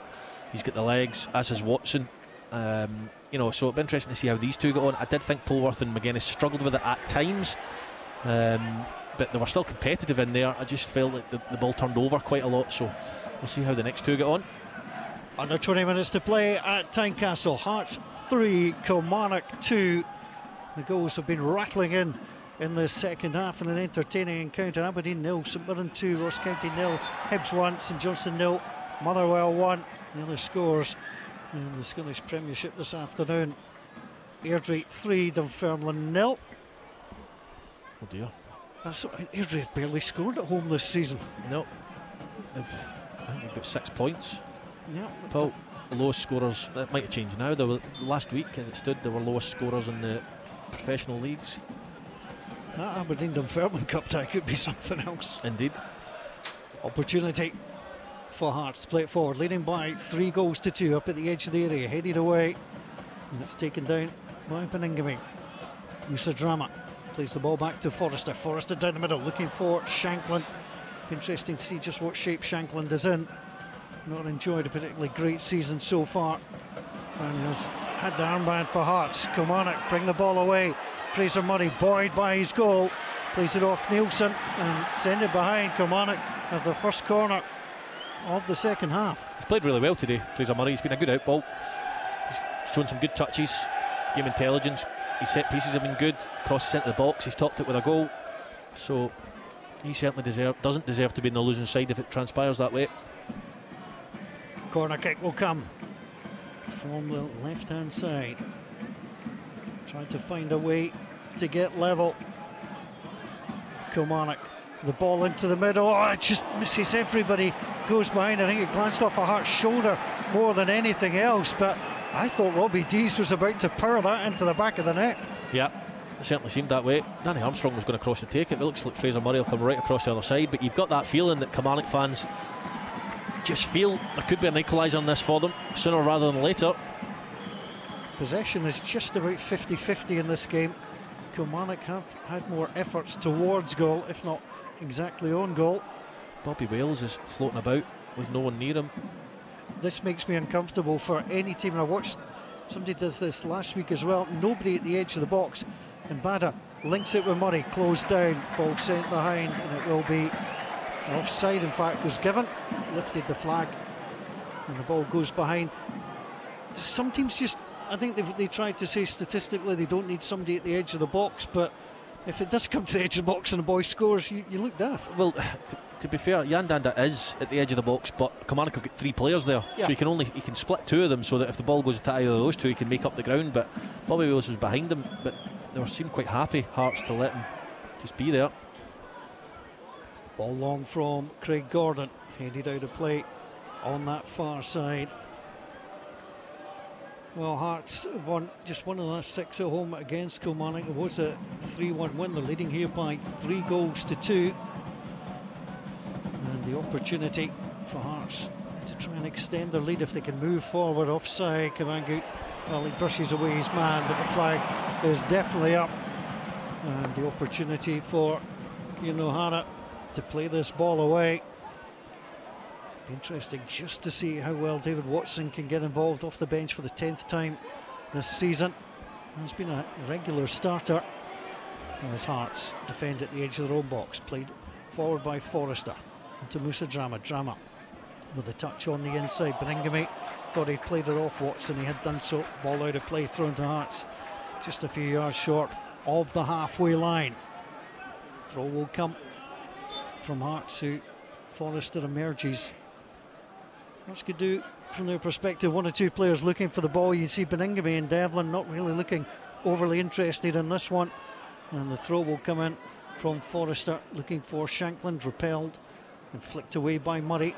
Speaker 2: he's got the legs, as is Watson. So it'll be interesting to see how these two get on. I did think Polworth and McGuinness struggled with it at times, but they were still competitive in there. I just felt like the ball turned over quite a lot, so we'll see how the next two get on.
Speaker 1: Under 20 minutes to play at Tynecastle. Hearts 3, Kilmarnock 2. The goals have been rattling in the second half in an entertaining encounter. Aberdeen 0, St Mirren 2, Ross County 0, Hibs 1, St Johnstone 0, Motherwell 1. The other scores in the Scottish Premiership this afternoon. Airdrie 3, Dunfermline 0.
Speaker 2: Oh dear.
Speaker 1: Airdrie have barely scored at home this season.
Speaker 2: No. I think they've got 6 points.
Speaker 1: Yeah.
Speaker 2: Paul, lowest scorers, that might have changed now. They were, last week as it stood, they were lowest scorers in the professional leagues.
Speaker 1: That Aberdeen Dunfermline Cup tie could be something else.
Speaker 2: Indeed.
Speaker 1: Opportunity for Hearts to play it forward, leading by 3-2 up at the edge of the area, headed away, and it's taken down by Beningame. Musa Drama plays the ball back to Forrester. Forrester down the middle, looking for Shanklin. Interesting to see just what shape Shanklin does in. Not enjoyed a particularly great season so far, and has had the armband for Hearts. Kilmarnock bring the ball away. Fraser Murray buoyed by his goal, plays it off Nielsen and send it behind. Kilmarnock have the first corner of the second half.
Speaker 2: He's played really well today, Fraser Murray. He's been a good outball. He's shown some good touches, game intelligence. His set pieces have been good. Crosses into the box. He's topped it with a goal. So he certainly doesn't deserve to be in the losing side if it transpires that way.
Speaker 1: Corner kick will come from the left-hand side. trying to find a way to get level. Kilmarnock, the ball into the middle. Oh, it just misses everybody. Goes behind. I think it glanced off a Hart's shoulder more than anything else. But I thought Robbie Dees was about to power that into the back of the net.
Speaker 2: Yeah, it certainly seemed that way. Danny Armstrong was going to cross to take it. It looks like Fraser Murray will come right across the other side. But you've got that feeling that Kilmarnock fans just feel there could be an equaliser in this for them sooner rather than later.
Speaker 1: Possession is just about 50-50 in this game. Kilmarnock have had more efforts towards goal, if not exactly on goal.
Speaker 2: Bobby Wales is floating about with no one near him.
Speaker 1: This makes me uncomfortable for any team. I watched somebody does this last week as well. Nobody at the edge of the box, and Bada links it with Murray, closed down, ball sent behind, and it will be offside. In fact, was given, lifted the flag, and the ball goes behind. Some teams just, I think they tried to say statistically they don't need somebody at the edge of the box, but if it does come to the edge of the box and the boy scores, you look daft.
Speaker 2: Well, to be fair, Jan Danda is at the edge of the box, but Kilmarnock have got 3 players there, so he can split 2 of them, so that if the ball goes to either of those 2, he can make up the ground. But Bobby Wales was behind him, but they seemed quite happy, Hearts, to let him just be there.
Speaker 1: Ball long from Craig Gordon, headed out of play on that far side. Well, Hearts have won just one of the last 6 at home against Kilmarnock. It was a 3-1 win. They're leading here by 3-2. And the opportunity for Hearts to try and extend their lead if they can move forward. Offside, Kavangu, well, he brushes away his man, but the flag is definitely up. And the opportunity for Kinohara to play this ball away. Interesting just to see how well David Watson can get involved off the bench for the 10th time this season. He's been a regular starter. As Hearts defend at the edge of their own box, played forward by Forrester into Musa Drama with a touch on the inside. Beningame thought he'd played it off Watson, he had done so. Ball out of play, thrown to Hearts, just a few yards short of the halfway line. Throw will come from Hearts, who Forrester emerges. Hearts could do, from their perspective, 1 or 2 players looking for the ball. You see Beningame and Devlin not really looking overly interested in this one. And the throw will come in from Forrester, looking for Shankland, repelled and flicked away by Murray.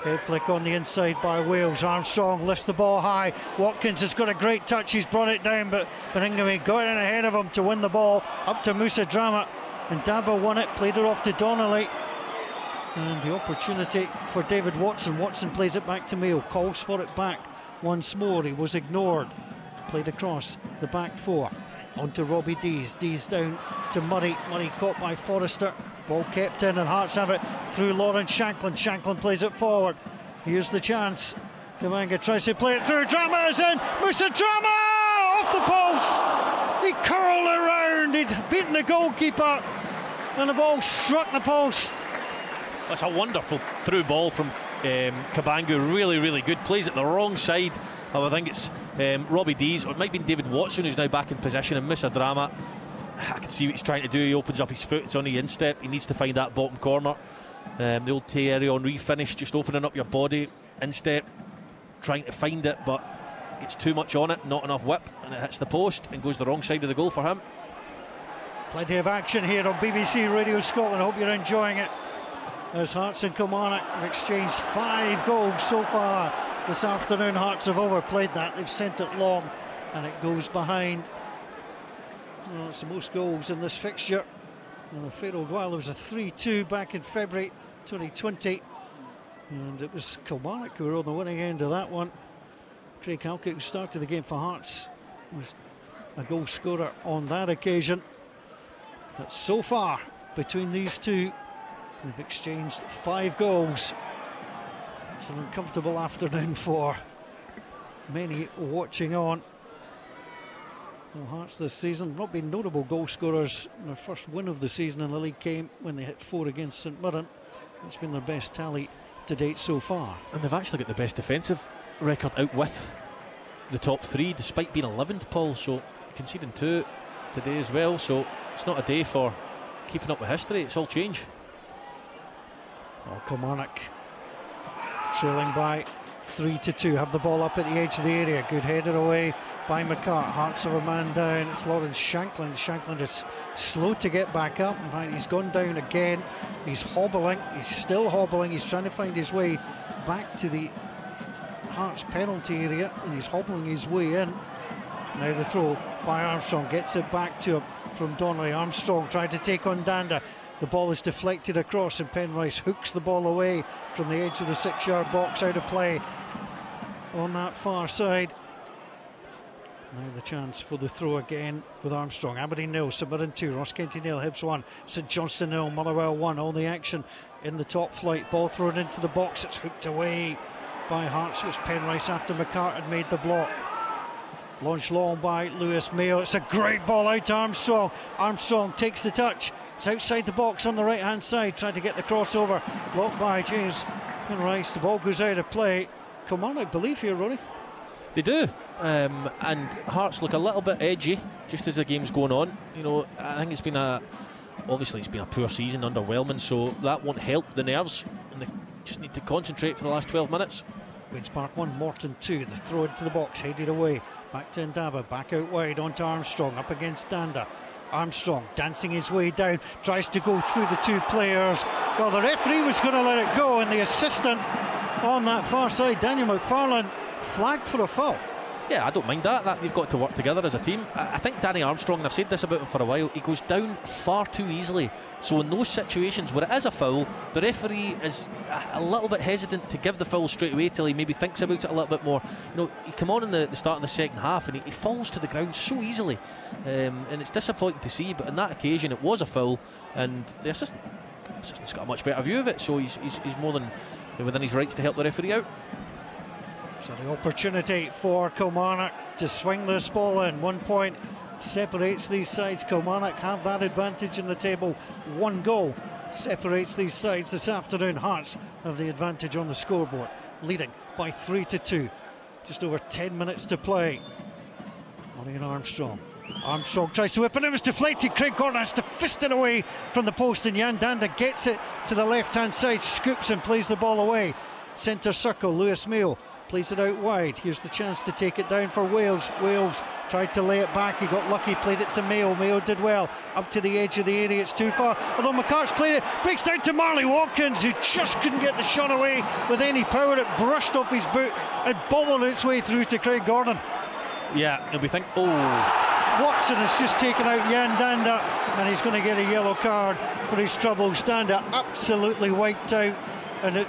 Speaker 1: Head flick on the inside by Wales. Armstrong lifts the ball high. Watkins has got a great touch, he's brought it down, but Beningame got in ahead of him to win the ball up to Musa Drama, and Dabo won it, played it off to Donnelly. And the opportunity for David Watson. Watson plays it back to Mayo, calls for it back once more. He was ignored. Played across the back 4 onto Robbie Dees. Dees down to Murray. Murray caught by Forrester. Ball kept in, and Hearts have it through Lawrence Shankland. Shankland plays it forward. Here's the chance. Kamanga tries to play it through. Drama is in. Musa Drama off the post. He curled around. He'd beaten the goalkeeper, and the ball struck the post.
Speaker 2: That's a wonderful through ball from Kabangu. Really, really good. Plays it the wrong side of, I think it's Robbie Dees, or it might be David Watson, who's now back in possession, and Musa Drama. I can see what he's trying to do. He opens up his foot, it's on the instep. He needs to find that bottom corner. The old Thierry Henry finish, just opening up your body, instep, trying to find it, but gets too much on it, not enough whip, and it hits the post and goes the wrong side of the goal for him.
Speaker 1: Plenty of action here on BBC Radio Scotland. I hope you're enjoying it. As Hearts and Kilmarnock have exchanged 5 goals so far this afternoon. Hearts have overplayed that. They've sent it long and it goes behind. Well, it's the most goals in this fixture. And a fair old while, there was a 3-2 back in February 2020. And it was Kilmarnock who were on the winning end of that one. Craig Halkett, who started the game for Hearts, was a goal scorer on that occasion. But so far, between these two, we've exchanged 5 goals. It's an uncomfortable afternoon for many watching on. Well, Hearts this season not been notable goal scorers. Their first win of the season in the league came when they hit 4 against St Mirren. It's been their best tally to date so far.
Speaker 2: And they've actually got the best defensive record out with the top 3, despite being 11th, Paul. So conceding 2 today as well. So it's not a day for keeping up with history. It's all change.
Speaker 1: Well, Kilmarnock trailing by 3-2, have the ball up at the edge of the area. Good header away by McCart. Hearts of a man down. It's Lawrence Shanklin. Shanklin is slow to get back up. In fact, he's gone down again. He's hobbling. He's still hobbling. He's trying to find his way back to the Hearts penalty area, and he's hobbling his way in. Now the throw by Armstrong gets it back to him from Donnelly. Armstrong tried to take on Danda. The ball is deflected across, and Penrice hooks the ball away from the edge of the 6-yard box, out of play on that far side. Now the chance for the throw again with Armstrong. Aberdeen 0, St Mirren 2, Ross County 0, Hibs 1, St Johnstone 0, Motherwell 1. All the action in the top flight. Ball thrown into the box. It's hooked away by Hearts. It was Penrice after McCart had made the block. Launched long by Lewis Mayo. It's a great ball out to Armstrong. Armstrong takes the touch. It's outside the box on the right hand side. Trying to get the crossover. Blocked by James Penrice. The ball goes out of play. Kilmarnock, I believe here, Ronnie.
Speaker 2: They do, and Hearts look a little bit edgy just as the game's going on. You know, I think it's been a poor season, underwhelming, so that won't help the nerves, and they just need to concentrate for the last 12 minutes.
Speaker 1: Queen's Park 1, Morton 2. The throw into the box, headed away. Back to Ndaba, back out wide onto Armstrong, up against Danda. Armstrong dancing his way down, tries to go through the two players. Well, the referee was going to let it go, and the assistant on that far side, Daniel McFarlane, flagged for a foul.
Speaker 2: Yeah, I don't mind that you've got to work together as a team. I think Danny Armstrong, and I've said this about him for a while, he goes down far too easily. So in those situations where it is a foul, the referee is a little bit hesitant to give the foul straight away till he maybe thinks about it a little bit more. You know, he come on in the start of the second half and he falls to the ground so easily, and it's disappointing to see. But on that occasion, it was a foul, and the assistant's got a much better view of it, so he's more than within his rights to help the referee out.
Speaker 1: So the opportunity for Kilmarnock to swing this ball in. 1 point separates these sides. Kilmarnock have that advantage in the table. 1 goal separates these sides this afternoon. Hearts have the advantage on the scoreboard, leading by 3-2. Just over 10 minutes to play. Marion Armstrong. Armstrong tries to whip, and it was deflected. Craig Gordon has to fist it away from the post, and Jan Danda gets it to the left-hand side, scoops and plays the ball away. Centre circle, Lewis Mayo plays it out wide. Here's the chance to take it down for Wales. Wales tried to lay it back. He got lucky, played it to Mayo. Mayo did well. Up to the edge of the area, it's too far. Although McCart's played it, breaks down to Marley Watkins, who just couldn't get the shot away with any power. It brushed off his boot and bobbled its way through to Craig Gordon.
Speaker 2: Yeah, and we think, oh.
Speaker 1: Watson has just taken out Jan Danda, and he's going to get a yellow card for his troubles. Danda absolutely wiped out, and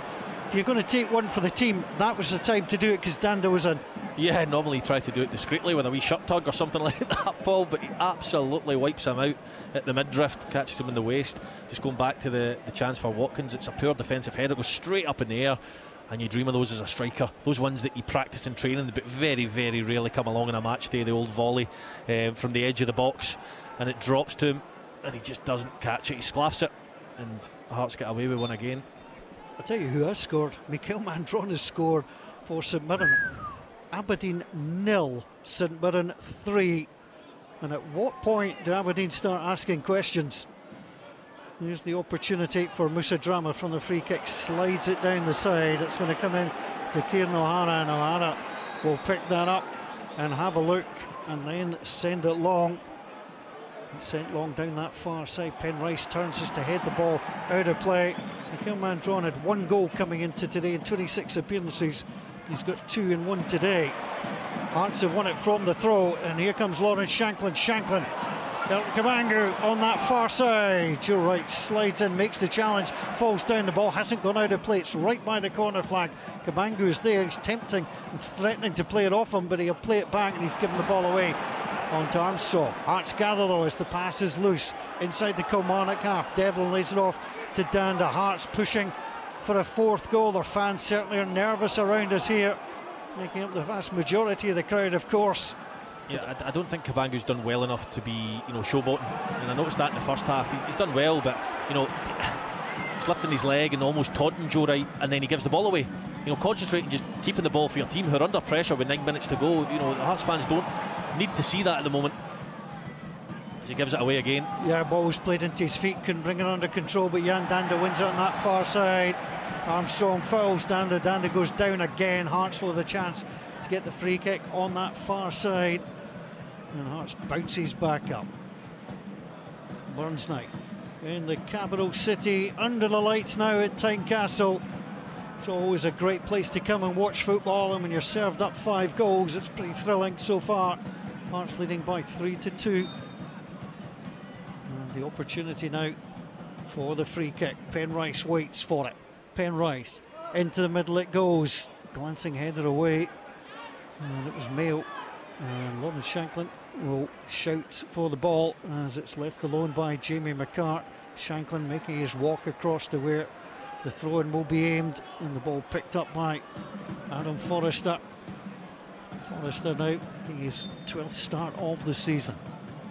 Speaker 1: you're going to take one for the team. That was the time to do it because Danda was in.
Speaker 2: Yeah, normally try to do it discreetly with a wee shot tug or something like that, Paul, but he absolutely wipes him out at the mid-drift, catches him in the waist. Just going back to the chance for Watkins, it's a poor defensive header, goes straight up in the air, and you dream of those as a striker. Those ones that you practice in training but very, very rarely come along in a match day, the old volley from the edge of the box, and it drops to him, and he just doesn't catch it. He sclaffs it, and Hearts get away with one again.
Speaker 1: I'll tell you who has scored. Mikael Mandron has scored for St Mirren. Aberdeen 0, St Mirren 3. And at what point do Aberdeen start asking questions? Here's the opportunity for Musa Drama from the free kick. Slides it down the side. It's going to come in to Kieran O'Hara, and O'Hara will pick that up and have a look and then send it long. It's sent long down that far side. Penrice turns just to head the ball out of play. Mikael Mandron had 1 goal coming into today in 26 appearances. He's got 2 in 1 today. Hearts have won it from the throw, and here comes Lawrence Shanklin. Shanklin, Elton Kabangu on that far side. Joe Wright slides in, makes the challenge, falls down. The ball hasn't gone out of play. It's right by the corner flag. Kabangu's there. He's tempting and threatening to play it off him, but he'll play it back, and he's given the ball away onto Armstrong. Hearts gather though as the pass is loose inside the Kilmarnock half. Devlin lays it off to Danda. Hearts pushing for a 4th goal. Their fans certainly are nervous around us here, making up the vast majority of the crowd, of course.
Speaker 2: Yeah, I don't think Kabangu's done well enough to be, showboating, and I noticed that in the first half. He's done well, but he's lifting his leg and almost taunting Joe Wright, and then he gives the ball away. Concentrating, just keeping the ball for your team who are under pressure with 9 minutes to go. The Hearts fans don't need to see that at the moment. as he gives it away again.
Speaker 1: Yeah, ball was played into his feet, couldn't bring it under control, but Jan Danda wins it on that far side. Armstrong fouls Danda, Danda goes down again. Hearts will have a chance to get the free kick on that far side, and Hearts bounces back up. Burns night in the capital city, under the lights now at Tynecastle. It's always a great place to come and watch football, and when you're served up 5 goals, it's pretty thrilling so far. Hearts leading by 3-2. And the opportunity now for the free kick. Penrice waits for it. Penrice into the middle it goes. Glancing header away. And it was Mayo. And Lawrence Shanklin will shout for the ball as it's left alone by Jamie McCart. Shanklin making his walk across to where the throw-in will be aimed, and the ball picked up by Adam Forrester. Forrester now making his 12th start of the season.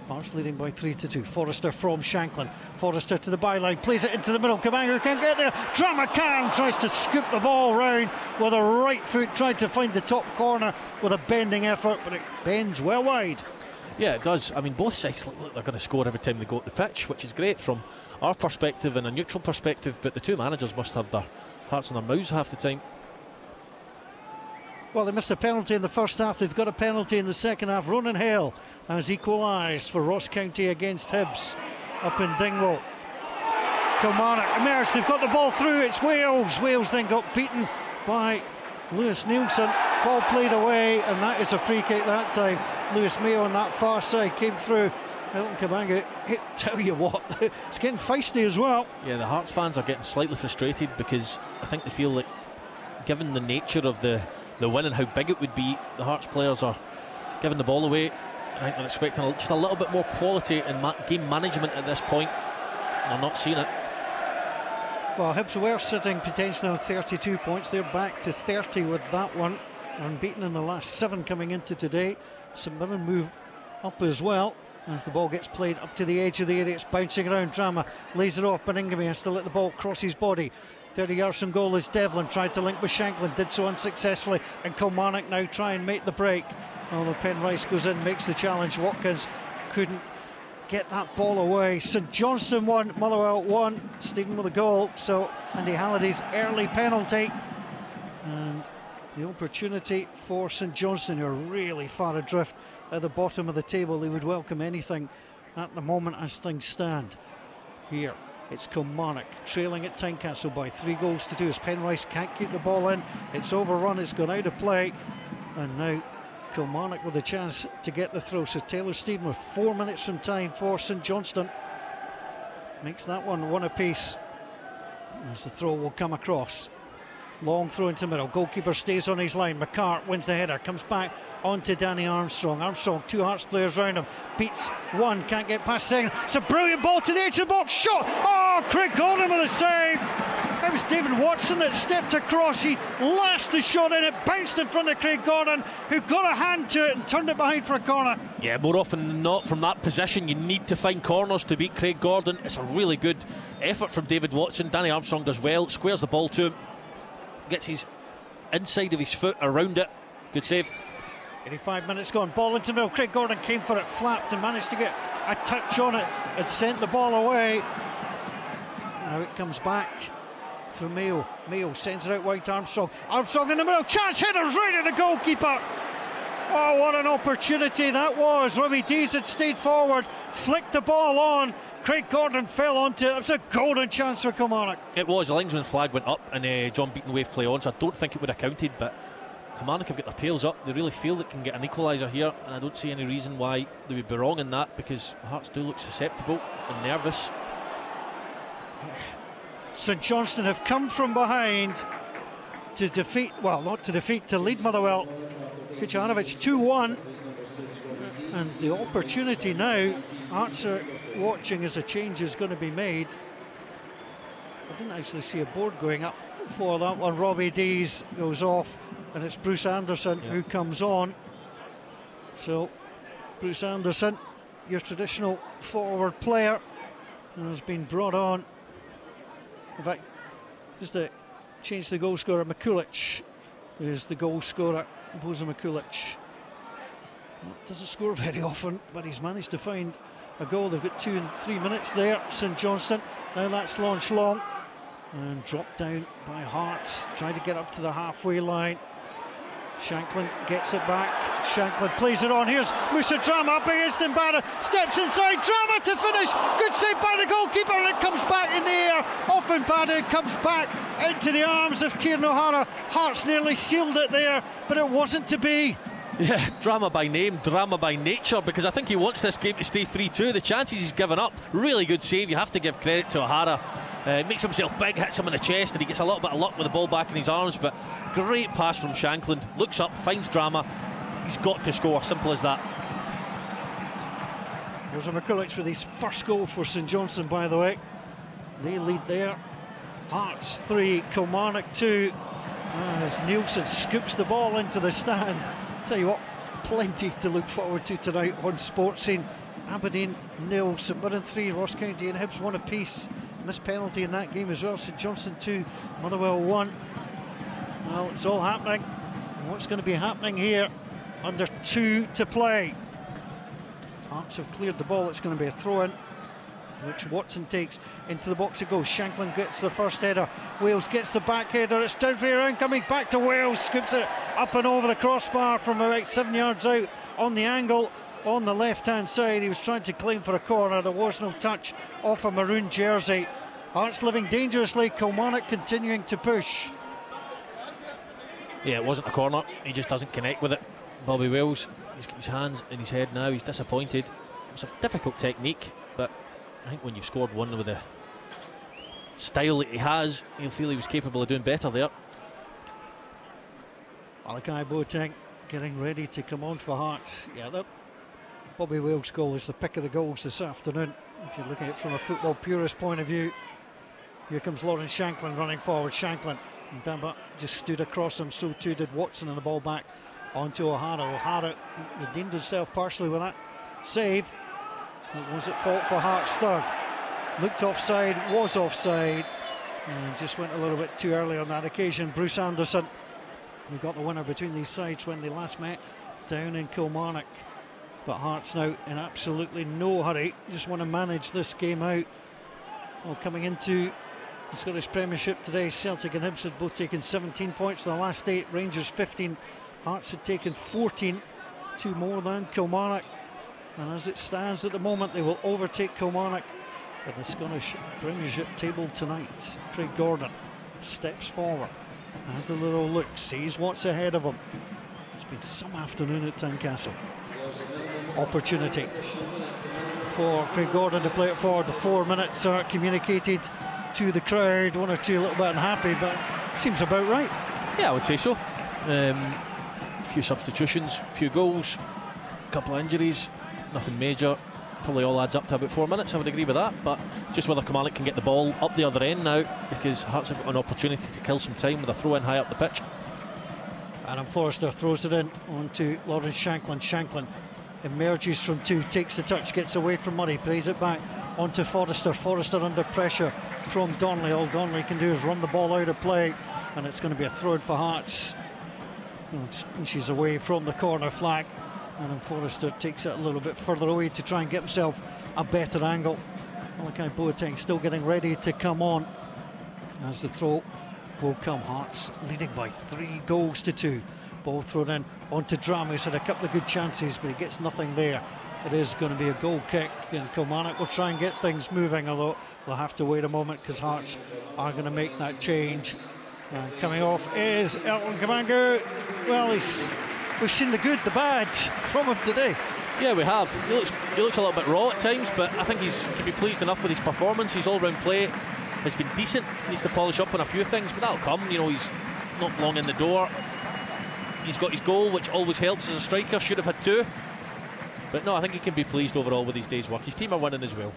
Speaker 1: Hearts leading by 3-2. Forrester from Shanklin. Forrester to the byline, plays it into the middle. Kabanga can't get there. Dramacan tries to scoop the ball round with a right foot, tried to find the top corner with a bending effort, but it bends well wide.
Speaker 2: Yeah, it does. I mean, both sides look like they're going to score every time they go up the pitch, which is great from our perspective and a neutral perspective, but the two managers must have their hearts on their mouths half the time.
Speaker 1: Well, they missed a penalty in the first half. They've got a penalty in the second half. Ronan Hale has equalised for Ross County against Hibs up in Dingwall. Kilmarnock emerged. They've got the ball through. It's Wales. Wales then got beaten by Lewis Nielsen. Ball played away, and that is a free kick that time. Lewis Mayo on that far side came through. Elton Kabanga, tell you what, it's getting feisty as well.
Speaker 2: Yeah, the Hearts fans are getting slightly frustrated because I think they feel like, given the nature of the win and how big it would be, the Hearts players are giving the ball away. I think they're expecting just a little bit more quality in game management at this point. They're not seeing it.
Speaker 1: Well, Hibs were sitting potentially on 32 points. They're back to 30 with that one. Unbeaten in the last 7 coming into today. St Mirren move up as well as the ball gets played up to the edge of the area. It's bouncing around. Drama lays it off. Beningame has to let the ball cross his body. 30 yards from goal is Devlin, tried to link with Shanklin, did so unsuccessfully, and Kilmarnock now try and make the break. Although Penrice goes in, makes the challenge. Watkins couldn't get that ball away. St Johnstone 1, Motherwell 1, Stephen with a goal. So Andy Halliday's early penalty, and the opportunity for St Johnstone, who are really far adrift at the bottom of the table. They would welcome anything at the moment as things stand. Here it's Kilmarnock trailing at Tynecastle by 3-2 as Penrice can't keep the ball in. It's overrun, it's gone out of play, and now Kilmarnock with a chance to get the throw. So Taylor Stephen with 4 minutes from time for St Johnstone makes that one apiece as the throw will come across. Long throw into the middle, goalkeeper stays on his line. McCart wins the header, comes back onto Danny Armstrong. Armstrong, 2 Hearts players round him, beats one, can't get past second. It's a brilliant ball to the edge of the box, shot! Oh, Craig Gordon with a save! That was David Watson that stepped across. He lashed the shot in, it bounced in front of Craig Gordon, who got a hand to it and turned it behind for a corner.
Speaker 2: Yeah, more often than not, from that position, you need to find corners to beat Craig Gordon. It's a really good effort from David Watson. Danny Armstrong does well, squares the ball to him, gets his inside of his foot around it. Good save.
Speaker 1: 85 minutes gone, ball into the middle. Craig Gordon came for it, flapped and managed to get a touch on it. It sent the ball away. Now it comes back for Mayo. Mayo sends it out wide to Armstrong. Armstrong in the middle, chance headers right at the goalkeeper. Oh, what an opportunity that was. Robbie Dees had stayed forward, flicked the ball on. Craig Gordon fell onto it. It was a golden chance for Kilmarnock.
Speaker 2: It was. The linesman flag went up and John Beaton waved play on, so I don't think it would have counted, but Kilmarnock have got their tails up. They really feel they can get an equaliser here, and I don't see any reason why they would be wrong in that, because Hearts do look susceptible and nervous.
Speaker 1: St Johnstone have come from behind to defeat, well, not to defeat, to lead Motherwell. Kujanovic 2-1, and the opportunity now, Hearts are watching as a change is going to be made. I didn't actually see a board going up for that one. Robbie Dees goes off, and it's Bruce Anderson who comes on. So Bruce Anderson, your traditional forward player, has been brought on. In fact, just to change the goal scorer, Mikulic is the goal scorer. Boza Mikulic doesn't score very often, but he's managed to find a goal. They've got 2 and 3 minutes there. St Johnstone. Now that's launched long and dropped down by Hearts. Trying to get up to the halfway line. Shanklin gets it back. Shanklin plays it on. Here's Musa Drama up against Mbada. Steps inside. Drama to finish. Good save by the goalkeeper. And it comes back in the air. Off Mbada. It comes back into the arms of Kieran O'Hara. Hearts nearly sealed it there, but it wasn't to be.
Speaker 2: Yeah, drama by name, drama by nature, because I think he wants this game to stay 3-2. The chances he's given up, really good save. You have to give credit to O'Hara. Makes himself big, hits him in the chest, and he gets a little bit of luck with the ball back in his arms. But great pass from Shanklin. Looks up, finds Drama. He's got to score, simple as that.
Speaker 1: Those are McCulloch's with his first goal for St Johnstone, by the way. They lead there. Hearts 3, Kilmarnock 2. As Nielsen scoops the ball into the stand. Tell you what, plenty to look forward to tonight on Sports Scene. Aberdeen 0, St Mirren 3, Ross County and Hibs 1 apiece. Missed penalty in that game as well. St Johnstone 2, Motherwell 1. Well, it's all happening. And what's going to be happening here? Under 2 to play. Hearts have cleared the ball. It's going to be a throw-in, which Watson takes into the box. It goes. Shanklin gets the first header. Wales gets the back header. It's Downbury around, coming back to Wales. Scoops it up and over the crossbar from about 7 yards out on the angle on the left-hand side. He was trying to claim for a corner. There was no touch off a maroon jersey. Hearts living dangerously. Kilmarnock continuing to push.
Speaker 2: Yeah, it wasn't a corner. He just doesn't connect with it. Bobby Wales, he's got his hands in his head now. He's disappointed. It's a difficult technique, but I think when you've scored one with the style that he has, he'll feel he was capable of doing better there.
Speaker 1: Malachi Boateng getting ready to come on for Hearts. Yeah, that Bobby Wales goal is the pick of the goals this afternoon. If you're looking at it from a football purist point of view, here comes Lawrence Shanklin running forward. Shanklin, and Damba just stood across him, so too did Watson, and the ball back onto O'Hara. O'Hara redeemed himself partially with that save. It was at fault for Hearts' third. Looked offside, was offside, and just went a little bit too early on that occasion. Bruce Anderson, who got the winner between these sides when they last met down in Kilmarnock. But Hearts now in absolutely no hurry, just want to manage this game out. Well, coming into the Scottish Premiership today, Celtic and Hibs had both taken 17 points in the last 8, Rangers 15. Hearts had taken 14, 2 more than Kilmarnock. And as it stands at the moment, they will overtake Kilmarnock in the Scottish Premiership table tonight. Craig Gordon steps forward, has a little look, sees what's ahead of him. It's been some afternoon at Tynecastle. Opportunity for Craig Gordon to play it forward. The 4 minutes are communicated to the crowd. 1 or 2 a little bit unhappy, but seems about right.
Speaker 2: Yeah, I would say so. A few substitutions, a few goals, a couple of injuries, nothing major. Probably all adds up to about 4 minutes, I would agree with that. But just whether Kilmarnock can get the ball up the other end now, because Hearts have got an opportunity to kill some time with a throw in high up the pitch.
Speaker 1: Adam Forrester throws it in onto Lawrence Shanklin. Shanklin emerges from 2, takes the touch, gets away from Murray, plays it back onto Forrester. Forrester under pressure from Donnelly. All Donnelly can do is run the ball out of play, and it's going to be a throw in for Hearts. She's away from the corner flag, and Forrester takes it a little bit further away to try and get himself a better angle. Malachi Boateng still getting ready to come on as the throw will come. Hearts leading by 3 goals to 2. Ball thrown in onto Dram, who's had a couple of good chances, but he gets nothing there. It is going to be a goal kick, and Kilmarnock will try and get things moving, although they'll have to wait a moment because Hearts are going to make that change. And coming off is Elton Kamango. Well, we've seen the good, the bad from him today.
Speaker 2: Yeah, we have. He looks a little bit raw at times, but I think he can be pleased enough with his performance. His all-round play has been decent. He needs to polish up on a few things, but that'll come. You know, he's not long in the door. He's got his goal, which always helps as a striker. Should have had 2. But no, I think he can be pleased overall with his day's work. His team are winning as well.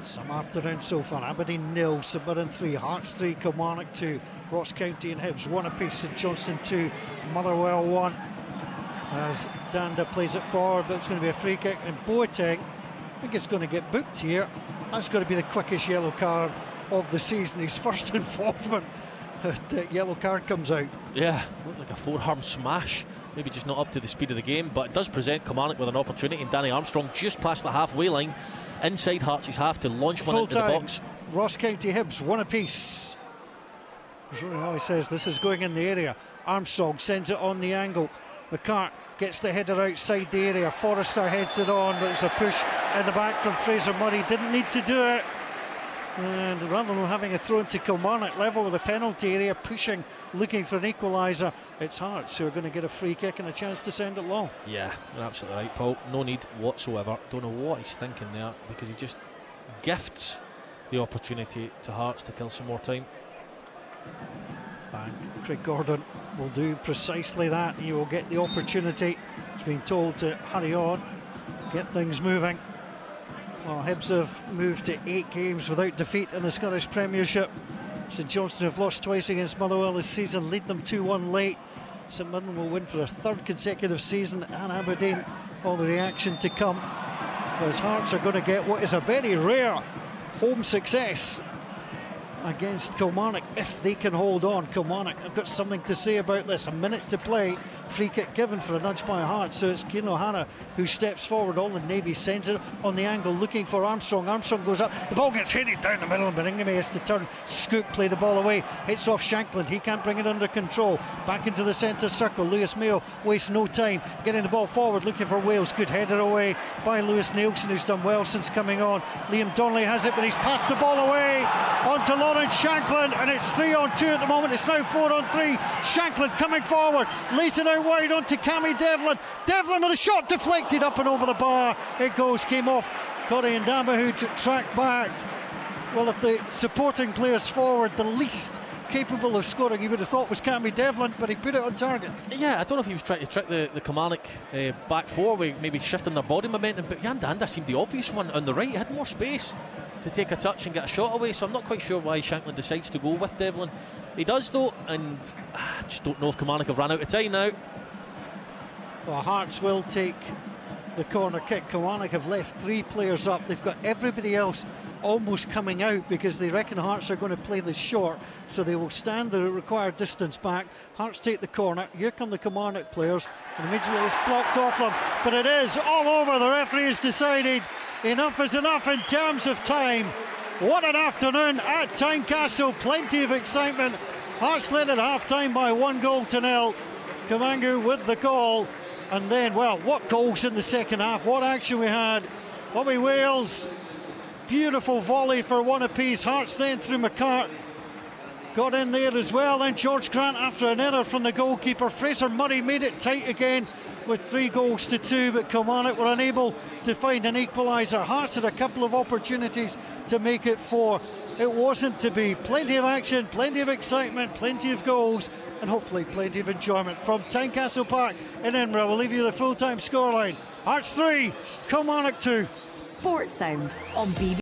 Speaker 1: Some afternoon so far. Aberdeen 0, St Mirren 3, Hearts 3, Kilmarnock 2, Ross County and Hibs 1 apiece, St Johnstone 2, Motherwell 1. As Danda plays it forward, but it's going to be a free kick, and Boateng, I think it's going to get booked here. That's going to be the quickest yellow card of the season. His first involvement the yellow card comes out.
Speaker 2: Yeah, looked like a forearm smash. Maybe just not up to the speed of the game, but it does present Kilmarnock with an opportunity. And Danny Armstrong just past the halfway line, inside Hearts' half, to launch one into the box.
Speaker 1: Ross County Hibs, one apiece. Rory Holly says this is going in the area. Armstrong sends it on the angle. McCart gets the header outside the area. Forrester heads it on, but it's a push in the back from Fraser Murray. Didn't need to do it. And rather than having a throw into Kilmarnock, level with the penalty area, pushing, looking for an equaliser, it's Hearts who are going to get a free kick and a chance to send it long.
Speaker 2: Yeah, you're absolutely right, Paul. No need whatsoever. Don't know what he's thinking there, because he just gifts the opportunity to Hearts to kill some more time.
Speaker 1: And Craig Gordon will do precisely that. He will get the opportunity. He's been told to hurry on, get things moving. Well, Hibs have moved to 8 games without defeat in the Scottish Premiership. St Johnstone have lost twice against Motherwell this season, lead them 2-1 late. St Mirren will win for their 3rd consecutive season, and Aberdeen, all the reaction to come. Whereas Hearts are going to get what is a very rare home success against Kilmarnock if they can hold on. Kilmarnock have got something to say about this. A minute to play, free kick given for a nudge by Hearts, so it's Kieran O'Hara who steps forward. All the Navy sends it on the angle looking for Armstrong. Armstrong goes up, the ball gets headed down the middle, but Ingame has to turn, scoop, play the ball away, hits off Shankland, he can't bring it under control, back into the centre circle. Lewis Mayo wastes no time getting the ball forward, looking for Wales. Good header away by Lewis Nielsen, who's done well since coming on. Liam Donnelly has it, but he's passed the ball away onto Lawrence Shankland, and it's 3-on-2 at the moment. It's now 4-on-3. Shankland coming forward, lays it out wide onto Cammy Devlin. Devlin with a shot deflected up and over the bar. It goes, came off Corey and Ndamba, who tracked back. Well, if the supporting players forward, the least capable of scoring, he would have thought was Cammy Devlin, but he put it on target.
Speaker 2: Yeah, I don't know if he was trying to trick the Kilmarnock back four, with maybe shifting their body momentum, but Jan Danda seemed the obvious one on the right. He had more space to take a touch and get a shot away, so I'm not quite sure why Shankland decides to go with Devlin. He does though, and I just don't know if Kilmarnock have run out of time now.
Speaker 1: Well, Hearts will take the corner kick. Kilmarnock have left 3 players up. They've got everybody else almost coming out because they reckon Hearts are going to play this short, so they will stand the required distance back. Hearts take the corner. Here come the Kilmarnock players, and immediately it's blocked off them, but it is all over. The referee has decided enough is enough in terms of time. What an afternoon at Tynecastle, plenty of excitement. Hearts led at half-time by 1-0. Kamangu with the goal, and then, well, what goals in the second half, what action we had. Bobby Wales, beautiful volley for 1 apiece. Hearts then through McCart got in there as well. Then George Grant after an error from the goalkeeper. Fraser Murray made it tight again with 3-2, but Kilmarnock were unable to find an equaliser. Hearts had a couple of opportunities to make it 4. It wasn't to be. Plenty of action, plenty of excitement, plenty of goals, and hopefully plenty of enjoyment from Tynecastle Park in Edinburgh. We'll leave you the full-time scoreline. Hearts 3, Kilmarnock 2.
Speaker 3: Sports Sound on BBC.